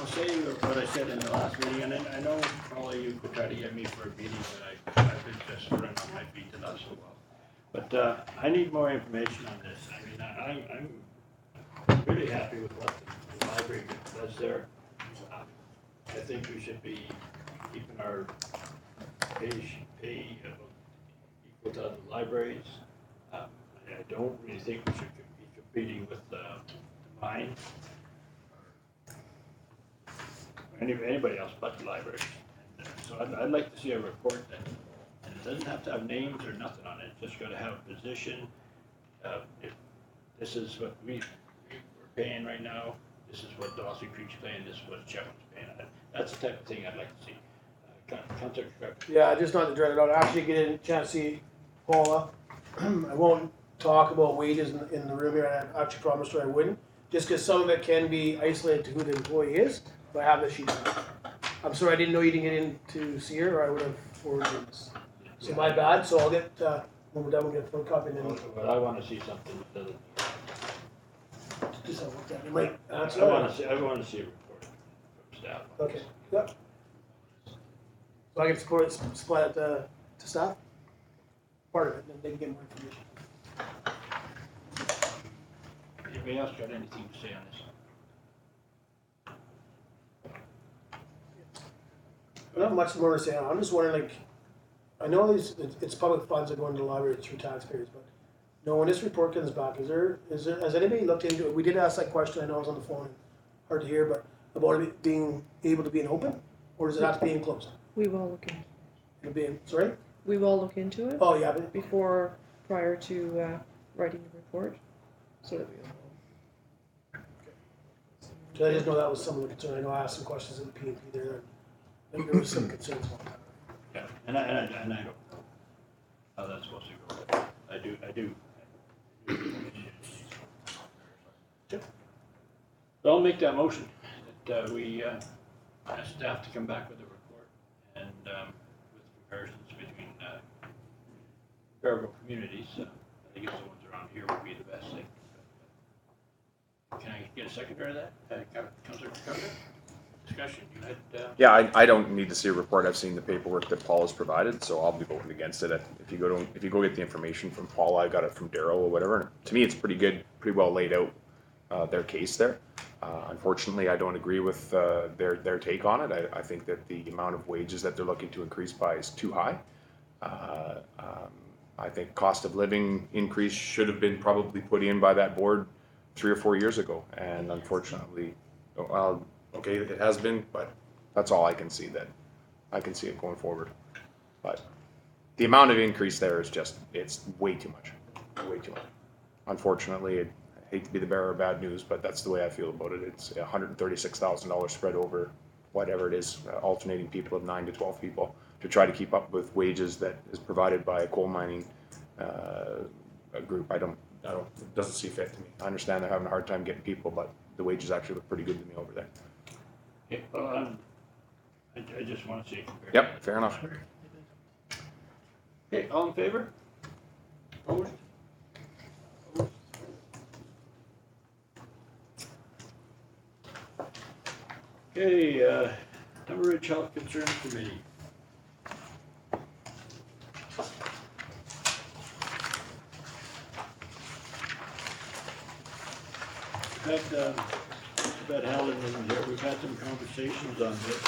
say what I said in the last meeting, and I know all of you could try to get me for a meeting, but I've been just running on my feet the last little while. But I need more information on this. I mean, I'm really happy with what the library does there. I think we should be keeping our pay equal to other libraries. I don't really think we should be competing with the mine or anybody else but the library. And, so I'd like to see a report that, and it doesn't have to have names or nothing on it. It's just got to have a position. If this is what we're paying right now. This is what Dawson Creek's paying. This is what Chetwynd's paying. That's the type of thing I'd like to see. Councilor Craig. Yeah, just not to dread it out. Actually, get a chance to see Paula. I won't talk about wages in the room here. I actually promised her I wouldn't, just because some of it can be isolated to who the employee is. But I have the sheet. I'm sorry, I didn't know you didn't get in to see her, or I would have forwarded this. So my bad. So I'll get When we're done, we'll get a photocopy and then But I wanna see something that doesn't. just have a look at it. You might answer I that. wanna see a report from staff. Okay, yep. So I can supply it to staff? Part of it, then they can get more information. Anybody else got anything to say on this? Not much more to say. I'm just wondering, like, I know it's public funds that go into the library through taxpayers, but no, when this report comes back, has anybody looked into it? We did ask that question, I know I was on the phone, hard to hear, but about it being able to be open, or does it have to be enclosed? We will look into, It being, sorry? we will look into it Oh, yeah, but, prior to writing the report, so that we will. I just know that was some of the concern. I know I asked some questions in the P and P there, and there was some concerns about that. Yeah, and I don't know how that's supposed to go. I do. So I'll make that motion that we ask staff to come back with a report and with comparisons between comparable communities. I guess the ones around here would be the best thing. Can I get a seconder to that? Councillor Carter? Discussion, you had, Yeah, I don't need to see a report. I've seen the paperwork that Paul has provided, so I'll be voting against it. If you go get the information from Paul, I got it from Daryl or whatever. To me, it's pretty good, pretty well laid out, their case there. Unfortunately, I don't agree with their take on it. I think that the amount of wages that they're looking to increase by is too high. I think cost of living increase should have been probably put in by that board 3 or 4 years ago, and unfortunately, well, okay, it has been, but that's all I can see that I can see it going forward. But the amount of increase there is just, it's way too much, way too much. Unfortunately, I hate to be the bearer of bad news, but that's the way I feel about it. It's $136,000 spread over whatever it is, alternating people of 9 to 12 people to try to keep up with wages that is provided by a coal mining group. It doesn't see fit to me. I understand they're having a hard time getting people, but the wages actually look pretty good to me over there. yeah, well, I just want to see. Yep, fair enough. Okay, all in favor? Opposed? Okay, Timber Ridge Health Concerns Committee. We've had, about Helen in here, we've had some conversations on this,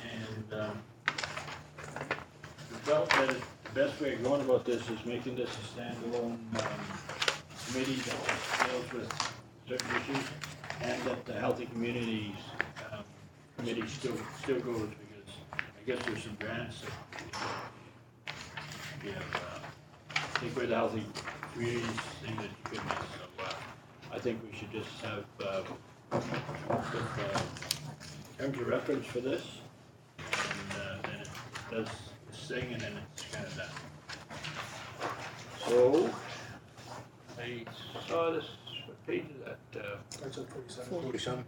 and we felt that the best way of going about this is making this a standalone committee that deals with certain issues, and that the Healthy Communities Committee still goes, because I guess there's some grants that we have, I think we're the Healthy Communities thing that you could miss, so I think we should just have terms of reference for this, and then it does this thing, and then it's kind of done. So, I saw this, what page is that? That's at 47. 47.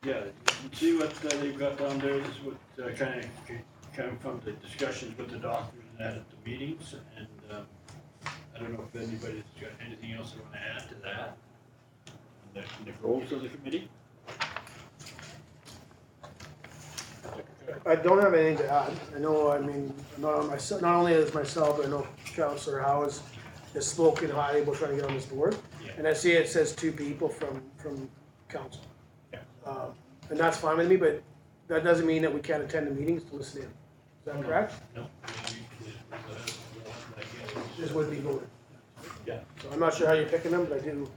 Yeah, you can see what they've got down there. This is what kind of from the discussions with the doctors and that at the meetings, and I don't know if anybody's got anything else they want to add to that. And the goals of the committee? I don't have anything to add. I know, I mean, not only as myself, but I know Councillor Howe has spoken highly about trying to get on this board. Yeah. And I see it says 2 people from council. Yeah. And that's fine with me, but that doesn't mean that we can't attend the meetings to listen in. Is that correct? No. Just would be voted. Yeah. So I'm not sure how you're picking them, but I do,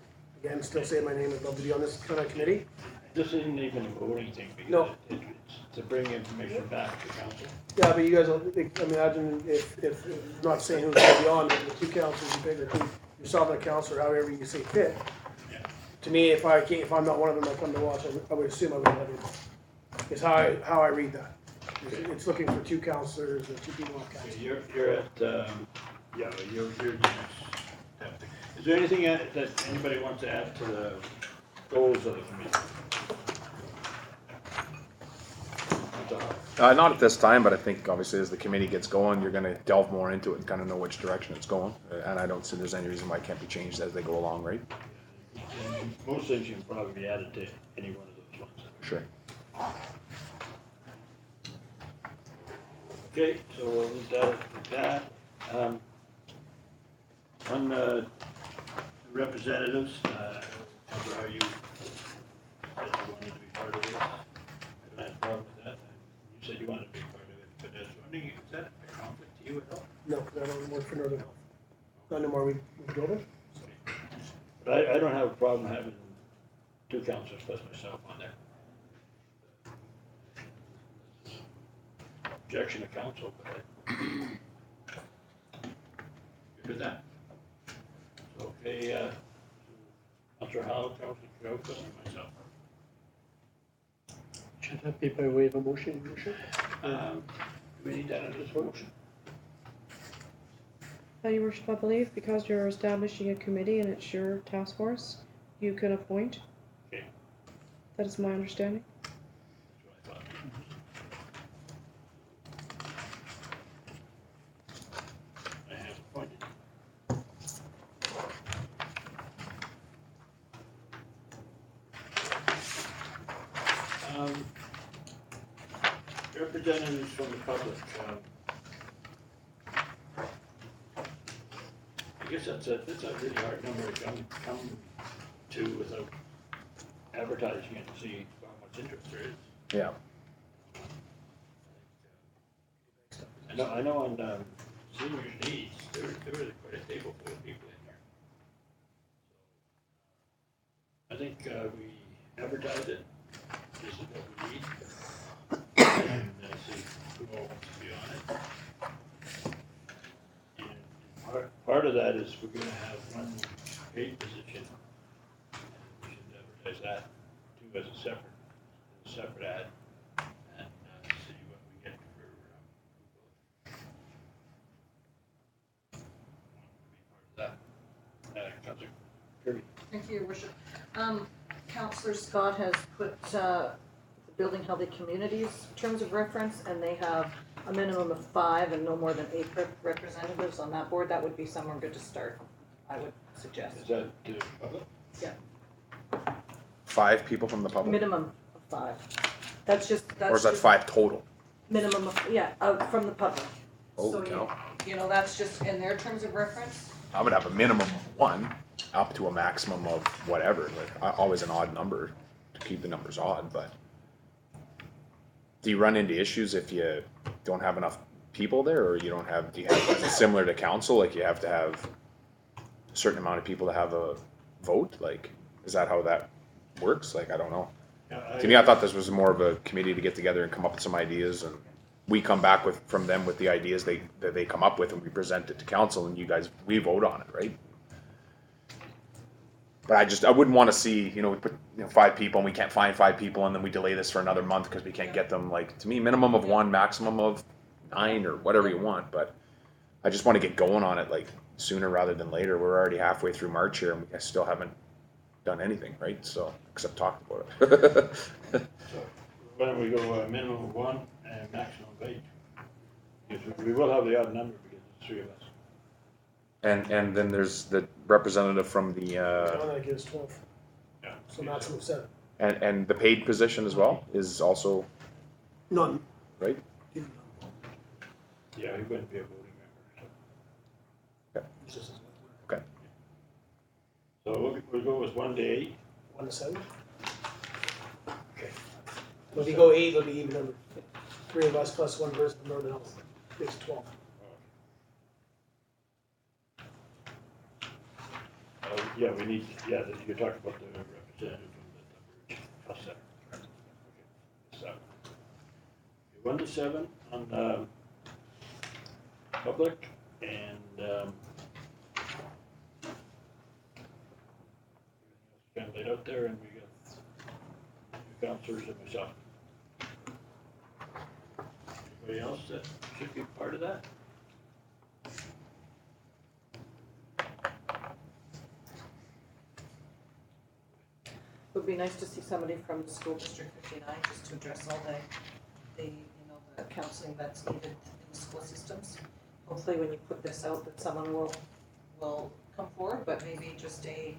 again, still say my name. I'd love to be on this kind of committee. This isn't even a voting thing, because No. it's to bring information back to council. Yeah, but you guys, imagine if not saying who's going to be on, the 2 councils, you pick yourself and a councillor, however you see fit. Yeah. To me, if I'm not one of them, I come to watch, I would assume I would have it. Is how I read that. It's looking for 2 councillors or 2 people on council. Okay, you're at, yeah, you're the next. Is there anything that anybody wants to add to the goals of the committee? Councilor Hall? Not at this time, but I think obviously as the committee gets going, you're gonna delve more into it and kind of know which direction it's going. And I don't see there's any reason why it can't be changed as they go along, right? And most things can probably be added to any one of those ones. Sure. Okay, so we'll leave that at that. On representatives, Councilor Hall, you said you wanted to be part of this. I don't have a problem with that. You said you wanted to be part of it, but I was wondering, is that a conflict to you at all? No, because I don't work for Northern Health. Not anymore, we moved over. But I don't have a problem having two councillors plus myself on there. Objection to council, but good with that. So, okay, Councillor Howell, Councillor Kiyoko, and myself. Should that be by way of a motion, Your Worship? Do we need that under this motion? Your Worship, I believe, because you're establishing a committee and it's your task force, you can appoint. Okay. That is my understanding. That's what I thought. I have appointed. Representatives from the public. I guess that's a really hard number to come to without advertising it to see how much interest there is. Yeah. I know on seniors needs, there was quite a table full of people in here. I think we advertise it, this is what we need, and see who all wants to be on it. And part of that is we're gonna have one paid position, and we should advertise that too as a separate ad, and see what we get for Councillor Kirby. Thank you, Your Worship. Councillor Scott has put the Building Healthy Communities terms of reference, and they have a minimum of 5 and no more than 8 representatives on that board. That would be somewhere good to start, I would suggest. Is that the public? Yeah, 5 people from the public? minimum of 5. That's just, that's Or is that just 5 total? minimum of, yeah, from the public. Holy So, cow. you know, that's just in their terms of reference. I would have a minimum of 1, up to a maximum of whatever, like always an odd number to keep the numbers odd, but do you run into issues if you don't have enough people there, or you don't have, do you have, is it similar to council, like you have to have a certain amount of people to have a vote? Like, is that how that works? Like, I don't know. Yeah, To me, I thought this was more of a committee to get together and come up with some ideas, and we come back from them with the ideas that they come up with, and we present it to council, and you guys, we vote on it, right? But I wouldn't want to see, we put 5 people and we can't find 5 people, and then we delay this for another month because we can't get them. Like, to me, minimum of 1, maximum of 9, or whatever you want. But I just want to get going on it like sooner rather than later. We're already halfway through March here, and we still haven't done anything, right? So, except talked about it. So why don't we go minimum of 1 and maximum of 8? Because we will have the odd number because it's 3 of us. And then there's the representative from the John, that gives 12, Yeah. so maximum of 7. and the paid position as well is also None. right. Yeah, he wouldn't be a voting member. It's just as Okay. So we'll go with 1 to 8. 1 to 7. Okay. But if you go 8, it'll be even number. 3 of us plus 1 person from Northern Health makes 12. Yeah, we need, you're talking about the representative from the plus 7. Okay. 7. 1 to 7 on public, and kind of laid out there, and we got 2 councillors and myself. Anybody else that should be part of that? It would be nice to see somebody from School District 59 just to address all day. the counseling that's needed in the school systems. Hopefully when you put this out that someone will come forward, but maybe just a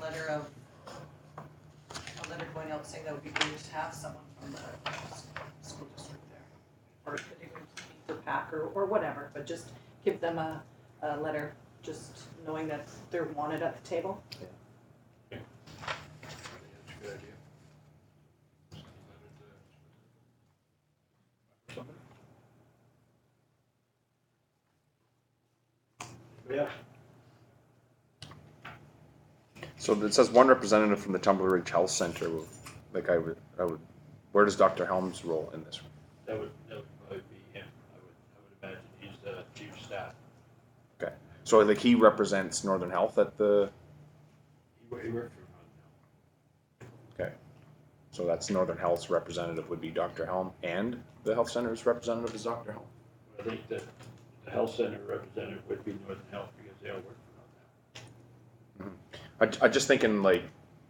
letter going out saying that would be great to have someone from the school district there. Or it could even be the PAC or whatever, but just give them a letter, just knowing that they're wanted at the table. That's a good idea. Yeah. So it says one representative from the Tumbler Ridge Health Center. Like I would, where does Dr. Helms' role in this? That would probably be him. I would imagine he's the chief of staff. Okay. So like he represents Northern Health at the. He worked for Northern Health. Okay. So that's Northern Health's representative would be Dr. Helm, and the health center's representative is Dr. Helm. I think that the health center representative would be Northern Health because they all work for Northern Health. I just thinking like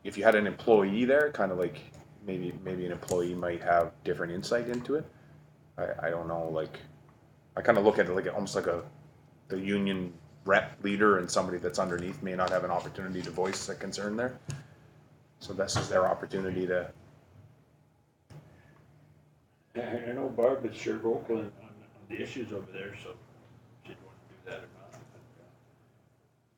if you had an employee there, kind of like maybe an employee might have different insight into it. I don't know. Like I kind of look at it like almost like the union rep leader and somebody that's underneath may not have an opportunity to voice a concern there. So this is their opportunity to. I know Barb is sure vocal on the issues over there, so she'd want to do that or not. But,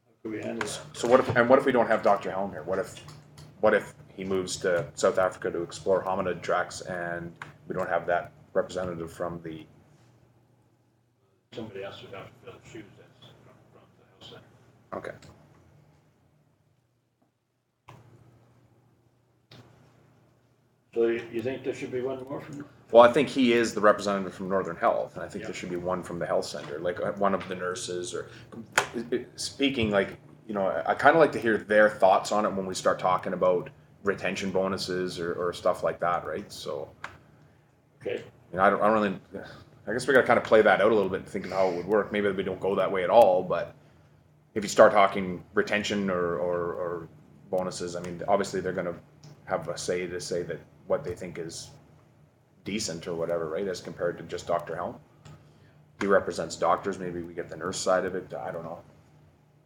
how could we handle that? So what if we don't have Dr. Helm here? What if he moves to South Africa to explore hominid tracks and we don't have that representative from the. Somebody else would have to fill the shoes that's from the health center. Okay. So you think there should be one more from? Well, I think he is the representative from Northern Health, and I think there should be one from the health center, like one of the nurses, or speaking like, you know, I kind of like to hear their thoughts on it when we start talking about retention bonuses or stuff like that, right? So, Okay. you know, I don't really, I guess we got to kind of play that out a little bit and think of how it would work. Maybe we don't go that way at all, but if you start talking retention or bonuses, I mean, obviously they're going to have a say to say that what they think is decent or whatever, right, as compared to just Dr. Helm. He represents doctors. Maybe we get the nurse side of it. I don't know.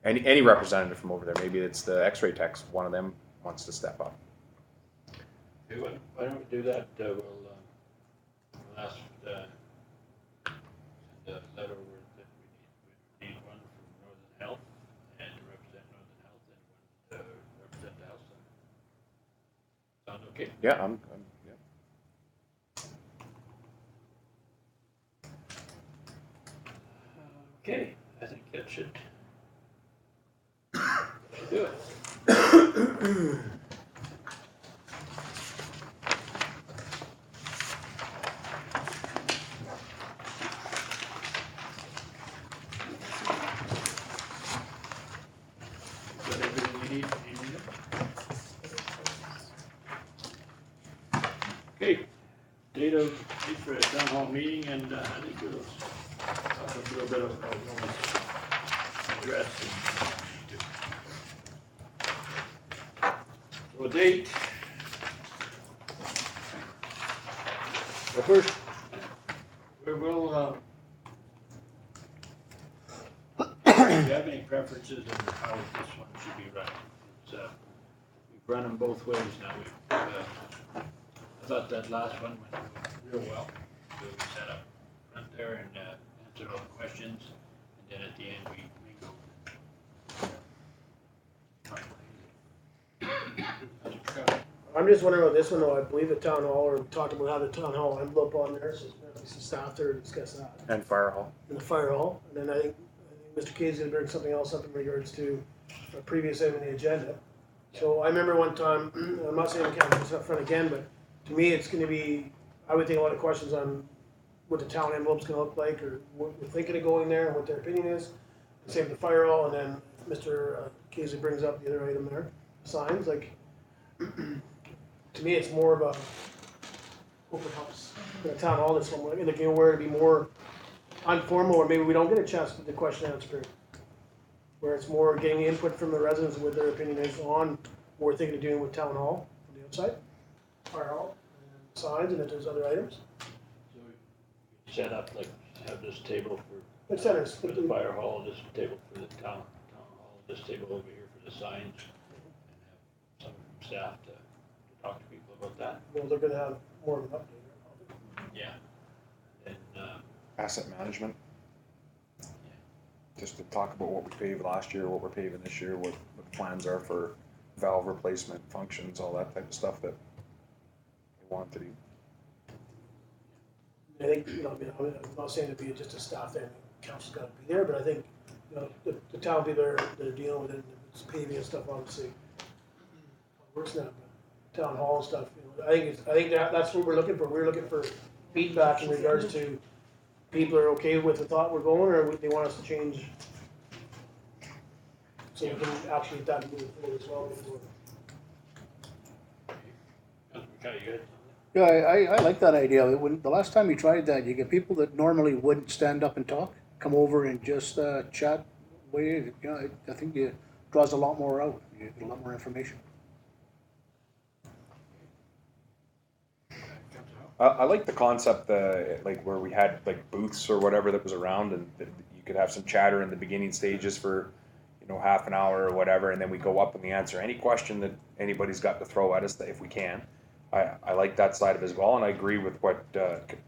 Any representative from over there. Maybe it's the X-ray techs. One of them wants to step up. Okay, why don't we do that? We'll ask send a letter over that we need one from Northern Health and to represent Northern Health and one to represent the health center. Sound okay? Yeah, I'm yeah. Okay, I think that should do it. Got everything you need? Okay, date for a town hall meeting, and I think we'll talk a little bit about address. So date. Well, first, we will, do you have any preferences on how this one should be run? It's, we've run them both ways now. I thought that last one went real well. So we set up front there and answered all the questions, and then at the end we go. I'm just wondering about this one though, I believe the town hall, or talking about how the town hall envelope on there, so there's some staff there to discuss that. And fire hall. In the fire hall, and then I think Mr. Kay's gonna bring something else up in regards to a previous item in the agenda. So I remember one time, I'm not saying we can't do this up front again, but to me, it's gonna be, I would think a lot of questions on what the town envelope's gonna look like, or what we're thinking of going there, and what their opinion is. Same with the fire hall, and then Mr. Casey brings up the other item there, signs, like, to me, it's more of a open house than a town hall, this one, like, you know, where it'd be more informal, or maybe we don't get a chance to do the question and answer period. Where it's more getting input from the residents and what their opinion is on what we're thinking of doing with town hall on the outside, fire hall, signs and if there's other items. So we set up, like, have this table Like centers. for the fire hall, this table for the town hall, this table over here for the signs, and have some staff to talk to people about that. Well, they're gonna have more of an update. Yeah. And, Asset management. Just to talk about what we paved last year, what we're paving this year, what the plans are for valve replacement, functions, all that type of stuff that we want to do. I think, you know, I mean, I'm not saying to be just a staff thing, council's gotta be there, but I think, you know, the town people that are dealing with it, it's paving and stuff, obviously. Works now, but town hall stuff, you know, I think that's what we're looking for, we're looking for feedback in regards to people are okay with the thought we're going, or they want us to change. So we can actually get that moving forward as well. okay, you good? Yeah, I like that idea. The last time you tried that, you get people that normally wouldn't stand up and talk, come over and just chat. You know, I think it draws a lot more out. You get a lot more information. I like the concept, like where we had like booths or whatever that was around, and that you could have some chatter in the beginning stages for, you know, half an hour or whatever, and then we go up and we answer any question that anybody's got to throw at us if we can. I like that side of it as well, and I agree with what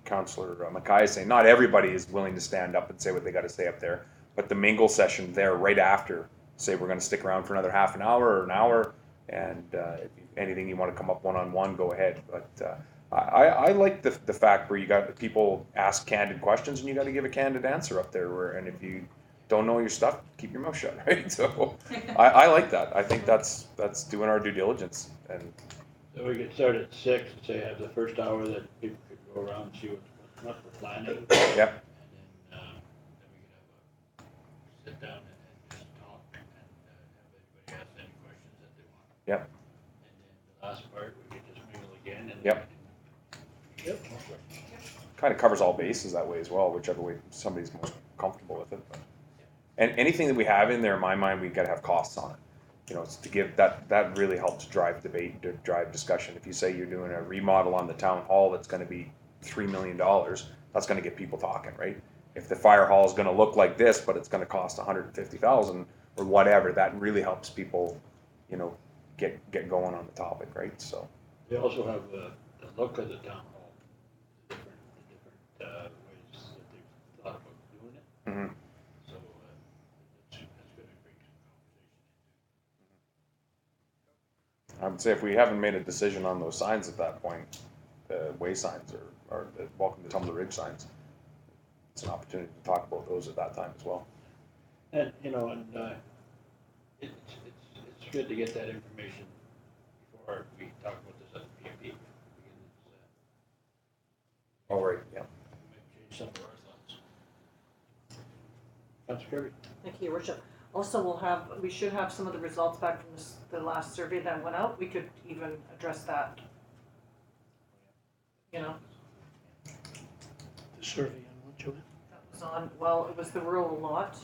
Councillor Mackay is saying. Not everybody is willing to stand up and say what they got to say up there, but the mingle session there right after, say we're going to stick around for another half an hour or an hour, and if anything you want to come up one-on-one, go ahead. But I like the fact where you got people ask candid questions and you got to give a candid answer up there. And if you don't know your stuff, keep your mouth shut, right? So I like that. I think that's doing our due diligence. And So we could start at 6 and say have the first hour that people could go around and see what we're planning. Yep. And then we could have a sit down and just talk and have everybody ask any questions that they want. Yep. And then the last part, we could just mingle again and. Yep. Yep. Kind of covers all bases that way as well, whichever way somebody's most comfortable with it. But, and anything that we have in there, in my mind, we've got to have costs on it. You know, it's to give that really helps drive debate, to drive discussion. If you say you're doing a remodel on the town hall that's going to be $3 million, that's going to get people talking, right? If the fire hall is going to look like this, but it's going to cost $150,000 or whatever, that really helps people, you know, get going on the topic, right? So They also have the look of the town hall, the different ways that they've thought about doing it. mm-hmm. So that's going to bring some conversation. I would say if we haven't made a decision on those signs at that point, the way signs or the Welcome to Tumbler Ridge signs, it's an opportunity to talk about those at that time as well. And, you know, and it's good to get that information before we talk about this at the PMP. Oh, right, yeah. Change some of our thoughts. Councilor Kirby. Thank you, Your Worship. Also, we should have some of the results back from the last survey that went out. We could even address that. You know, The survey on what, Joanne? that was on, well, it was the rural lot.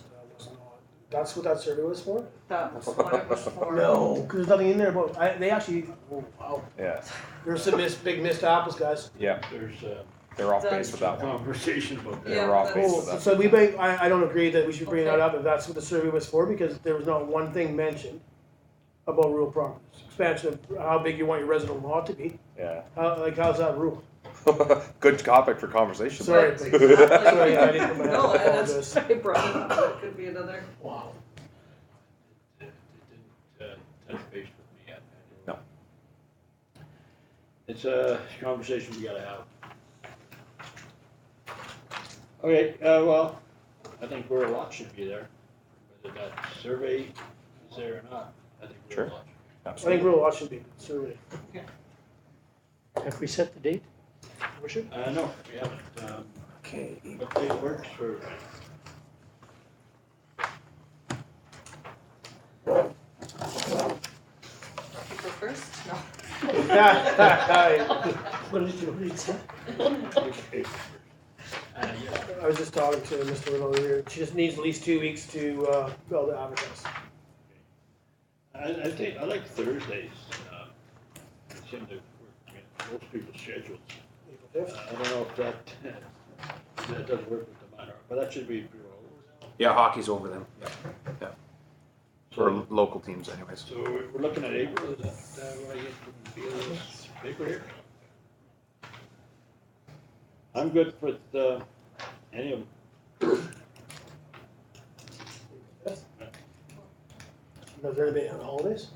That's what that survey was for? That was what it was for. No, because there's nothing in there about, they actually, oh, wow. Yeah, There's some big missed apples, guys. yeah, There's they're off base with that one. conversation about that. They're off base Oh, with that. so I don't agree that we should bring that up if that's what the survey was for, because there was not one thing mentioned about rural properties. Expansion of how big you want your residential lot to be. Yeah. How's that rule? Good topic for conversation. Sorry, Exactly. sorry, I didn't put my hand No, up. and that's Apologize. why I brought it up. That could be another. Wow. It didn't touch base with me yet. No. It's a conversation we gotta have. Okay, well, I think rural lot should be there. Whether that survey is there or not, I think rural Sure. lot should be. I think Absolutely. rural lot should be surveyed. Have we set the date, Worship? No, we haven't. Okay. What date works for? April 1st? No. What did you say? Okay. Yeah. I was just talking to Mr. Little earlier. She just needs at least 2 weeks to be able to advertise. I think I like Thursdays. They seem to work most people's schedules. April 5th. I don't know if that doesn't work with the minor, but that should be pretty well. Yeah, hockey's over them. Yeah. For So, local teams anyways. so we're looking at April, is that what I get from Bill's paper here? I'm good with, any of them. Is there anything on holidays?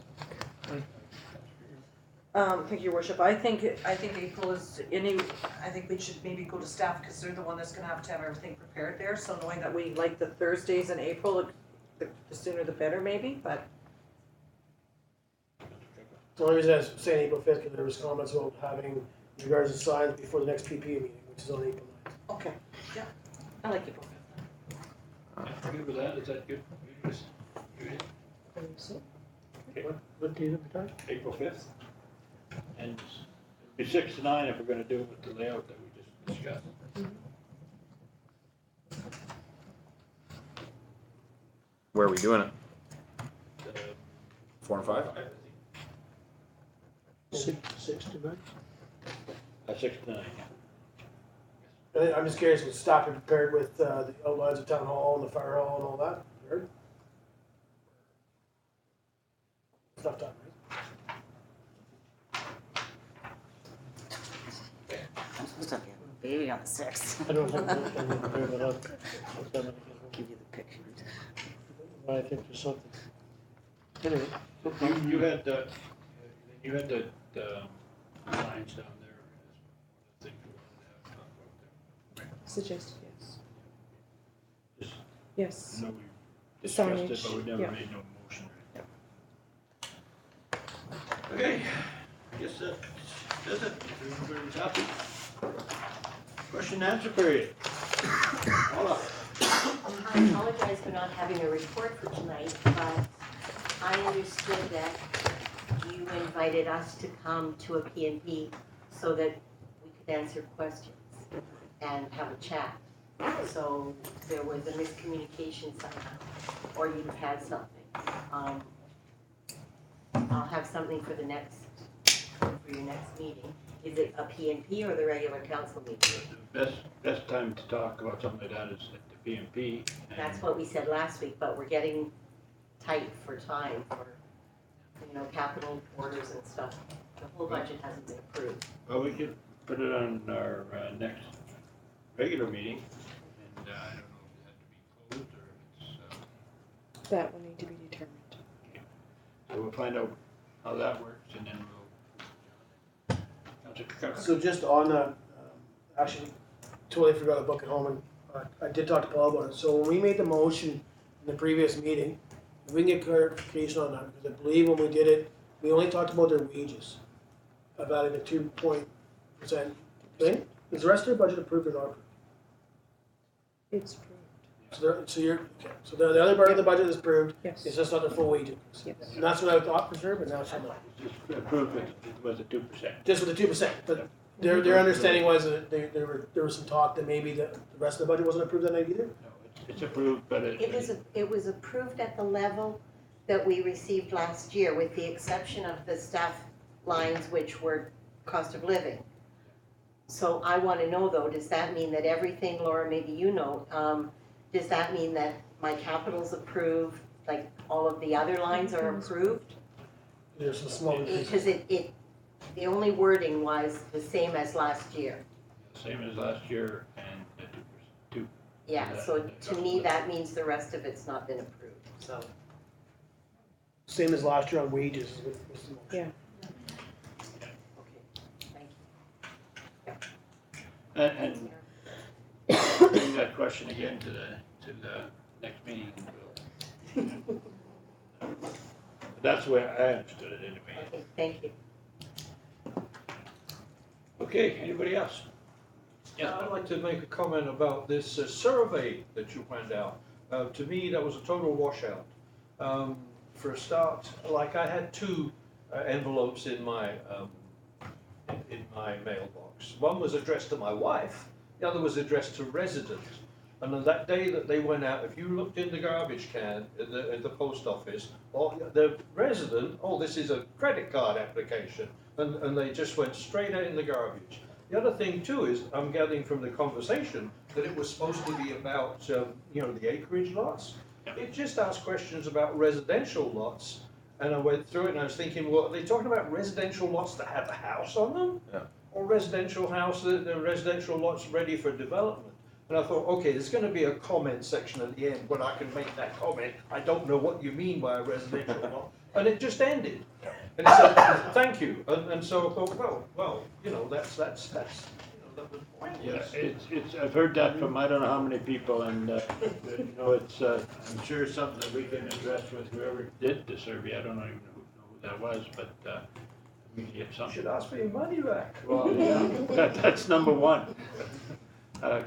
Thank you, your worship. I think April is I think we should maybe go to staff because they're the one that's gonna have to have everything prepared there. So knowing that we like the Thursdays in April, the sooner the better maybe, but. The only reason I was saying April 5th, because there was comments about having regards to signs before the next PP meeting, which is on April 9th. Okay, yeah, I like April 5th. Good with that, is that good? So, Okay, What date of the time? April 5th. And it'll be 6 to 9 if we're gonna do it with the layout that we just discussed. Where are we doing it? 4 and 5? 6 to 9? 6 to 9, yeah. I'm just curious, was staff prepared with the outlines of town hall and the fire hall and all that? Prepared? Stuff done, right? I'm supposed to have a baby on the 6th. I don't have anything to do with that. Give you the pictures. I think there's something. Anyway, You had the lines down there as one of the things we wanted to have talk about there. suggested, yes. Just, Yes. I know we discussed it, Signage, but we never yeah. made no motion. Okay, I guess that's it. Everybody's happy. Question and answer period. Hola. I apologize for not having a report for tonight, but I understood that you invited us to come to a P&P so that we could answer questions and have a chat. So there was a miscommunication somehow, or you had something. I'll have something for your next meeting. Is it a P&P or the regular council meeting? The best time to talk about something like that is at the P&P. That's what we said last week, but we're getting tight for time for, capital orders and stuff. The whole budget hasn't been approved. Well, we could put it on our next regular meeting, and I don't know if it had to be closed or if it's. That will need to be determined. So we'll find out how that works, and then we'll. So just on that, actually, totally forgot a book at home, and I did talk to Paul about it. So when we made the motion in the previous meeting, if we can get clarification on that, because I believe when we did it, we only talked about their wages, of adding a 2% thing. Is the rest of their budget approved or not approved? It's approved. So the other part of the budget is approved, Yes. it's just not their full wages. Yes. And that's what I thought for sure, but now it's not. Just approved with the 2%. Just with the 2%, but their understanding was that there was some talk that maybe the rest of the budget wasn't approved that night either? No, it's approved, but It was approved at the level that we received last year, with the exception of the staff lines, which were cost of living. So I want to know though, does that mean that everything, Laura, maybe you know, does that mean that my capital's approved, like all of the other lines are approved? There's some small increases. Because the only wording was the same as last year. same as last year and the 2%. Yeah, so to me, that means the rest of it's not been approved, so. Same as last year on wages. Was the motion. Yeah. Okay, thank you. And bring that question again to the next meeting. That's the way I understood it anyway. Okay, thank you. Okay, anybody else? Yeah. I'd like to make a comment about this survey that you went out. To me, that was a total washout. For a start, like I had two envelopes in my mailbox. One was addressed to my wife, the other was addressed to residents. And on that day that they went out, if you looked in the garbage can at the post office, or the resident, oh, this is a credit card application, and they just went straight out in the garbage. The other thing too is, I'm gathering from the conversation that it was supposed to be about, the acreage lots. It just asked questions about residential lots, and I went through it and I was thinking, well, are they talking about residential lots that have a house on them? Yeah. Or residential residential lots ready for development? And I thought, okay, there's going to be a comment section at the end when I can make that comment. I don't know what you mean by a residential lot. And it just ended. And it said, thank you. And so I thought, well, that's that was pointless. Yeah, I've heard that from I don't know how many people, and it's I'm sure something that we can address with whoever did the survey. I don't even know who that was, but we get You something. should ask for your money back. Well, yeah, that's number one.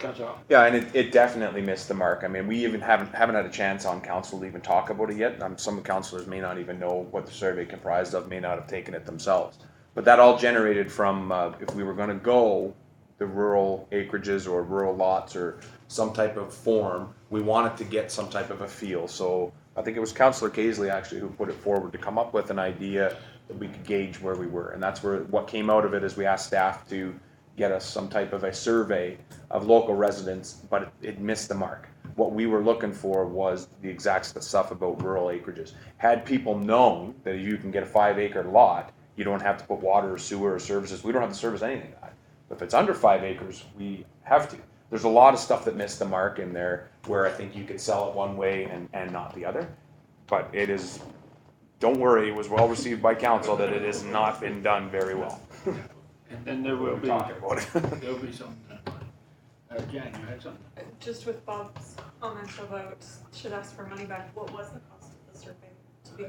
Councilor. Yeah, and it definitely missed the mark. I mean, we even haven't had a chance on council to even talk about it yet. Some councillors may not even know what the survey comprised of, may not have taken it themselves. But that all generated from, if we were gonna go the rural acreages or rural lots or some type of form, we wanted to get some type of a feel. So I think it was Councillor Casely actually who put it forward to come up with an idea that we could gauge where we were. And that's where, what came out of it is we asked staff to get us some type of a survey of local residents, but it missed the mark. What we were looking for was the exact stuff about rural acreages. Had people known that you can get a 5-acre lot, you don't have to put water or sewer or services, we don't have to service anything like that. But if it's under 5 acres, we have to. There's a lot of stuff that missed the mark in there where I think you could sell it one way and not the other. But it is, don't worry, it was well received by council that it has not been done very well. And then there will be, Talking about it. there'll be something. Jan, you had something? Just with Bob's comment about should ask for money back, what was the cost of the survey to be?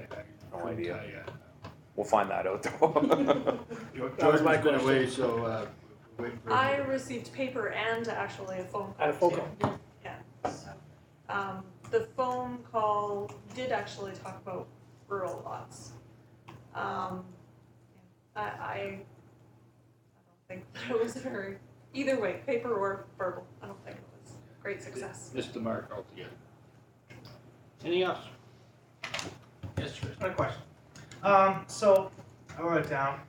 No idea. We'll find that out though. George's been away, so wait for. I received paper and actually a phone call. And a phone too. call. Yeah, so, the phone call did actually talk about rural lots. I don't think that it was very, either way, paper or verbal, I don't think it was great success. Missed the mark altogether. Anything else? Yes, Chris, my question. So I wrote it down,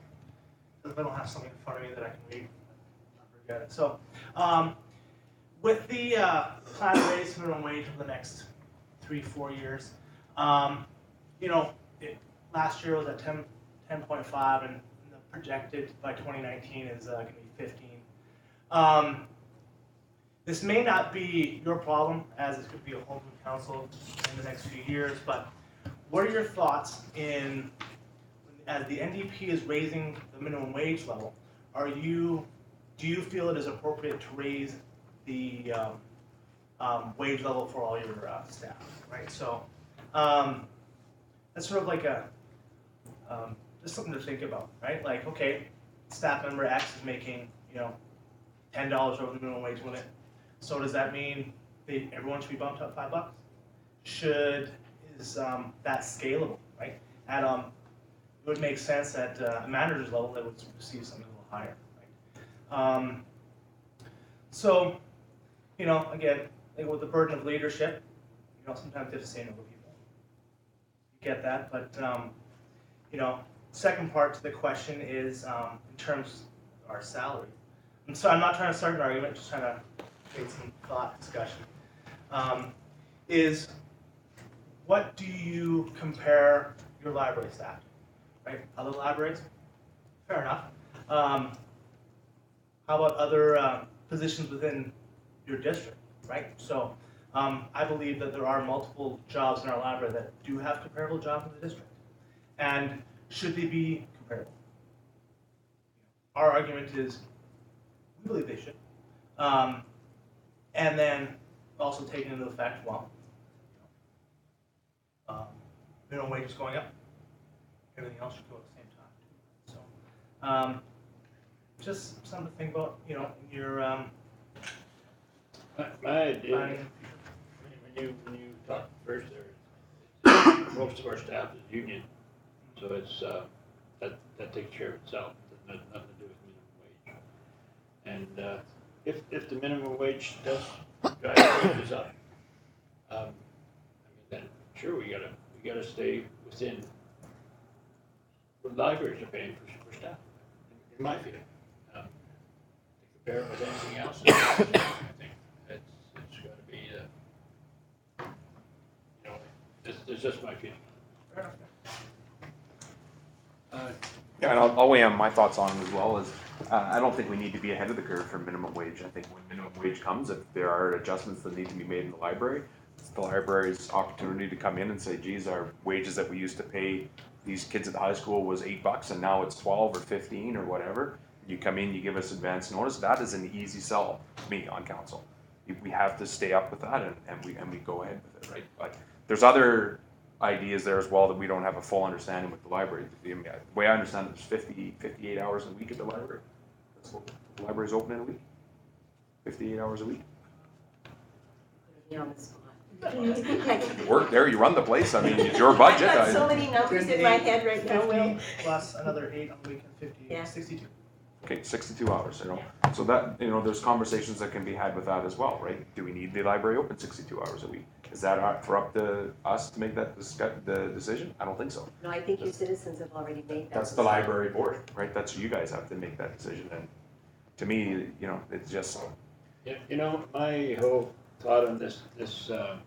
because I don't have something in front of me that I can read, I forget it. So, with the plan to raise minimum wage for the next 3-4 years, last year was at 10.5, and the projected by 2019 is going to be 15. This may not be your problem, as it could be a whole new council in the next few years, but what are your thoughts as the NDP is raising the minimum wage level, do you feel it is appropriate to raise the wage level for all your staff, right? So that's sort of like just something to think about, right? Like, okay, staff member X is making, $10 over the minimum wage limit. So does that mean everyone should be bumped up $5? Is that scalable, right? It would make sense at a manager's level that would receive something a little higher, right? So, again, with the burden of leadership, sometimes you have to say no to people. You get that, but second part to the question is in terms of our salary. And so I'm not trying to start an argument, just trying to create some thought discussion. Is what do you compare your library staff to? Right? Other libraries? Fair enough. How about other positions within your district, right? So I believe that there are multiple jobs in our library that do have comparable jobs in the district. And should they be comparable? Our argument is we believe they should. And then also taking into effect, minimum wage is going up. Everything else should go at the same time. So, just something to think about, your my idea, when you talk first there, most of our staff is union, so it's that takes care of itself. It has nothing to do with minimum wage. And if the minimum wage does drive wages up, I mean, then sure, we gotta stay within what libraries are paying for staff, in my feeling. To compare it with anything else, I think it's gotta be, you know, it's just my feeling. Yeah, and I'll weigh on my thoughts on it as well. As I don't think we need to be ahead of the curve for minimum wage. I think when minimum wage comes, if there are adjustments that need to be made in the library, it's the library's opportunity to come in and say, geez, our wages that we used to pay these kids at the high school was $8 and now it's 12 or 15 or whatever. You come in, you give us advance notice. That is an easy sell to me on council. We have to stay up with that and we go ahead with it, right? But there's other ideas there as well that we don't have a full understanding with the library. The way I understand it, there's 58 hours a week at the library. That's what the library's open in a week. 58 hours a week. You're on the spot. You work there, you run the place. I mean, it's your budget. I've got so many numbers in my head right now, Will. Plus another 8 on the weekend, 50, Yeah. 62. Okay, 62 hours, you know. So that, you know, there's conversations that can be had with that as well, right? Do we need the library open 62 hours a week? Is that up to us to make that the decision? I don't think so. No, I think you citizens have already made that. That's the library board, right? That's you guys have to make that decision. And to me, you know, it's just. Yeah, you know, my whole thought on this, when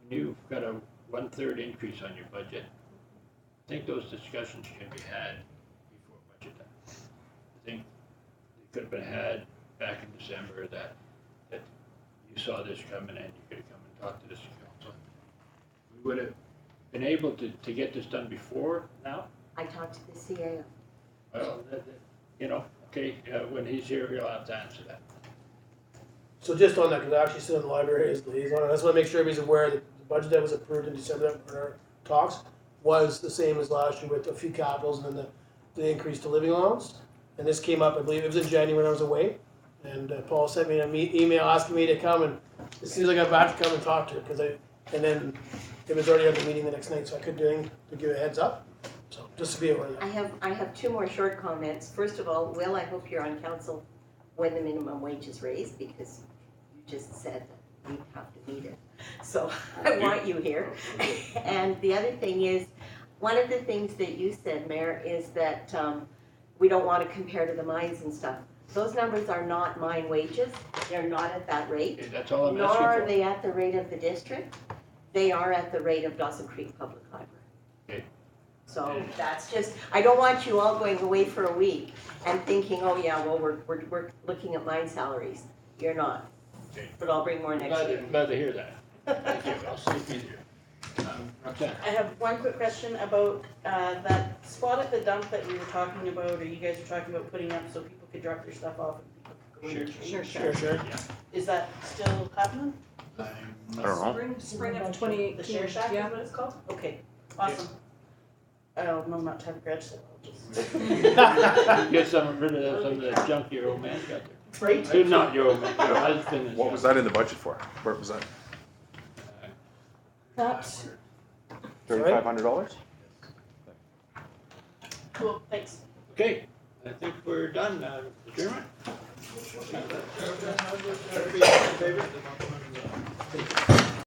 you've got a 1/3 increase on your budget, I think those discussions can be had before budget time. I think they could have been had back in December that you saw this coming and you could have come and talked to this council. We would have been able to get this done before now. I talked to the CAO. Well, you know, okay, when he's here, he'll have to answer that. So just on that, because I actually sit on the library as liaison, I just want to make sure everybody's aware that the budget that was approved in December that our talks was the same as last year with a few capitals and then the increase to living allowance. And this came up, I believe it was in January when I was away. And Paul sent me an email asking me to come, and as soon as I got back to come and talk to her, and then it was already at the meeting the next night, so I couldn't do anything to give a heads up. So just to be aware of that. I have 2 more short comments. First of all, Will, I hope you're on council when the minimum wage is raised, because you just said that we have to meet it. So I want you here. And the other thing is, one of the things that you said, Mayor, is that we don't want to compare to the mines and stuff. Those numbers are not mine wages. They're not at that rate. Okay, that's all I'm Nor asking are for. they at the rate of the district. They are at the rate of Dawson Creek Public Library. Okay. So that's just, I don't want you all going away for a week and thinking, oh yeah, well, we're looking at mine salaries. You're not. Okay. But I'll bring more next week. Glad to hear that. Thank you. I'll see you here. Roxanne. I have one quick question about that spot at the dump that we were talking about, or you guys were talking about putting up so people could drop their stuff off and people could go in and change. Sure. Yeah. Is that still happening? I don't know. Spring of 2018. The share shack yeah. is what it's called? Okay, awesome. Oh, no, not to have a grudge sale, I'll just. Get rid of some of the junk your old man's got there. Right? Not your old man, your husband. What was that in the budget for? Where was that? That, $3,500? Cool, thanks. Okay, I think we're done, adjournment. Everybody in favor?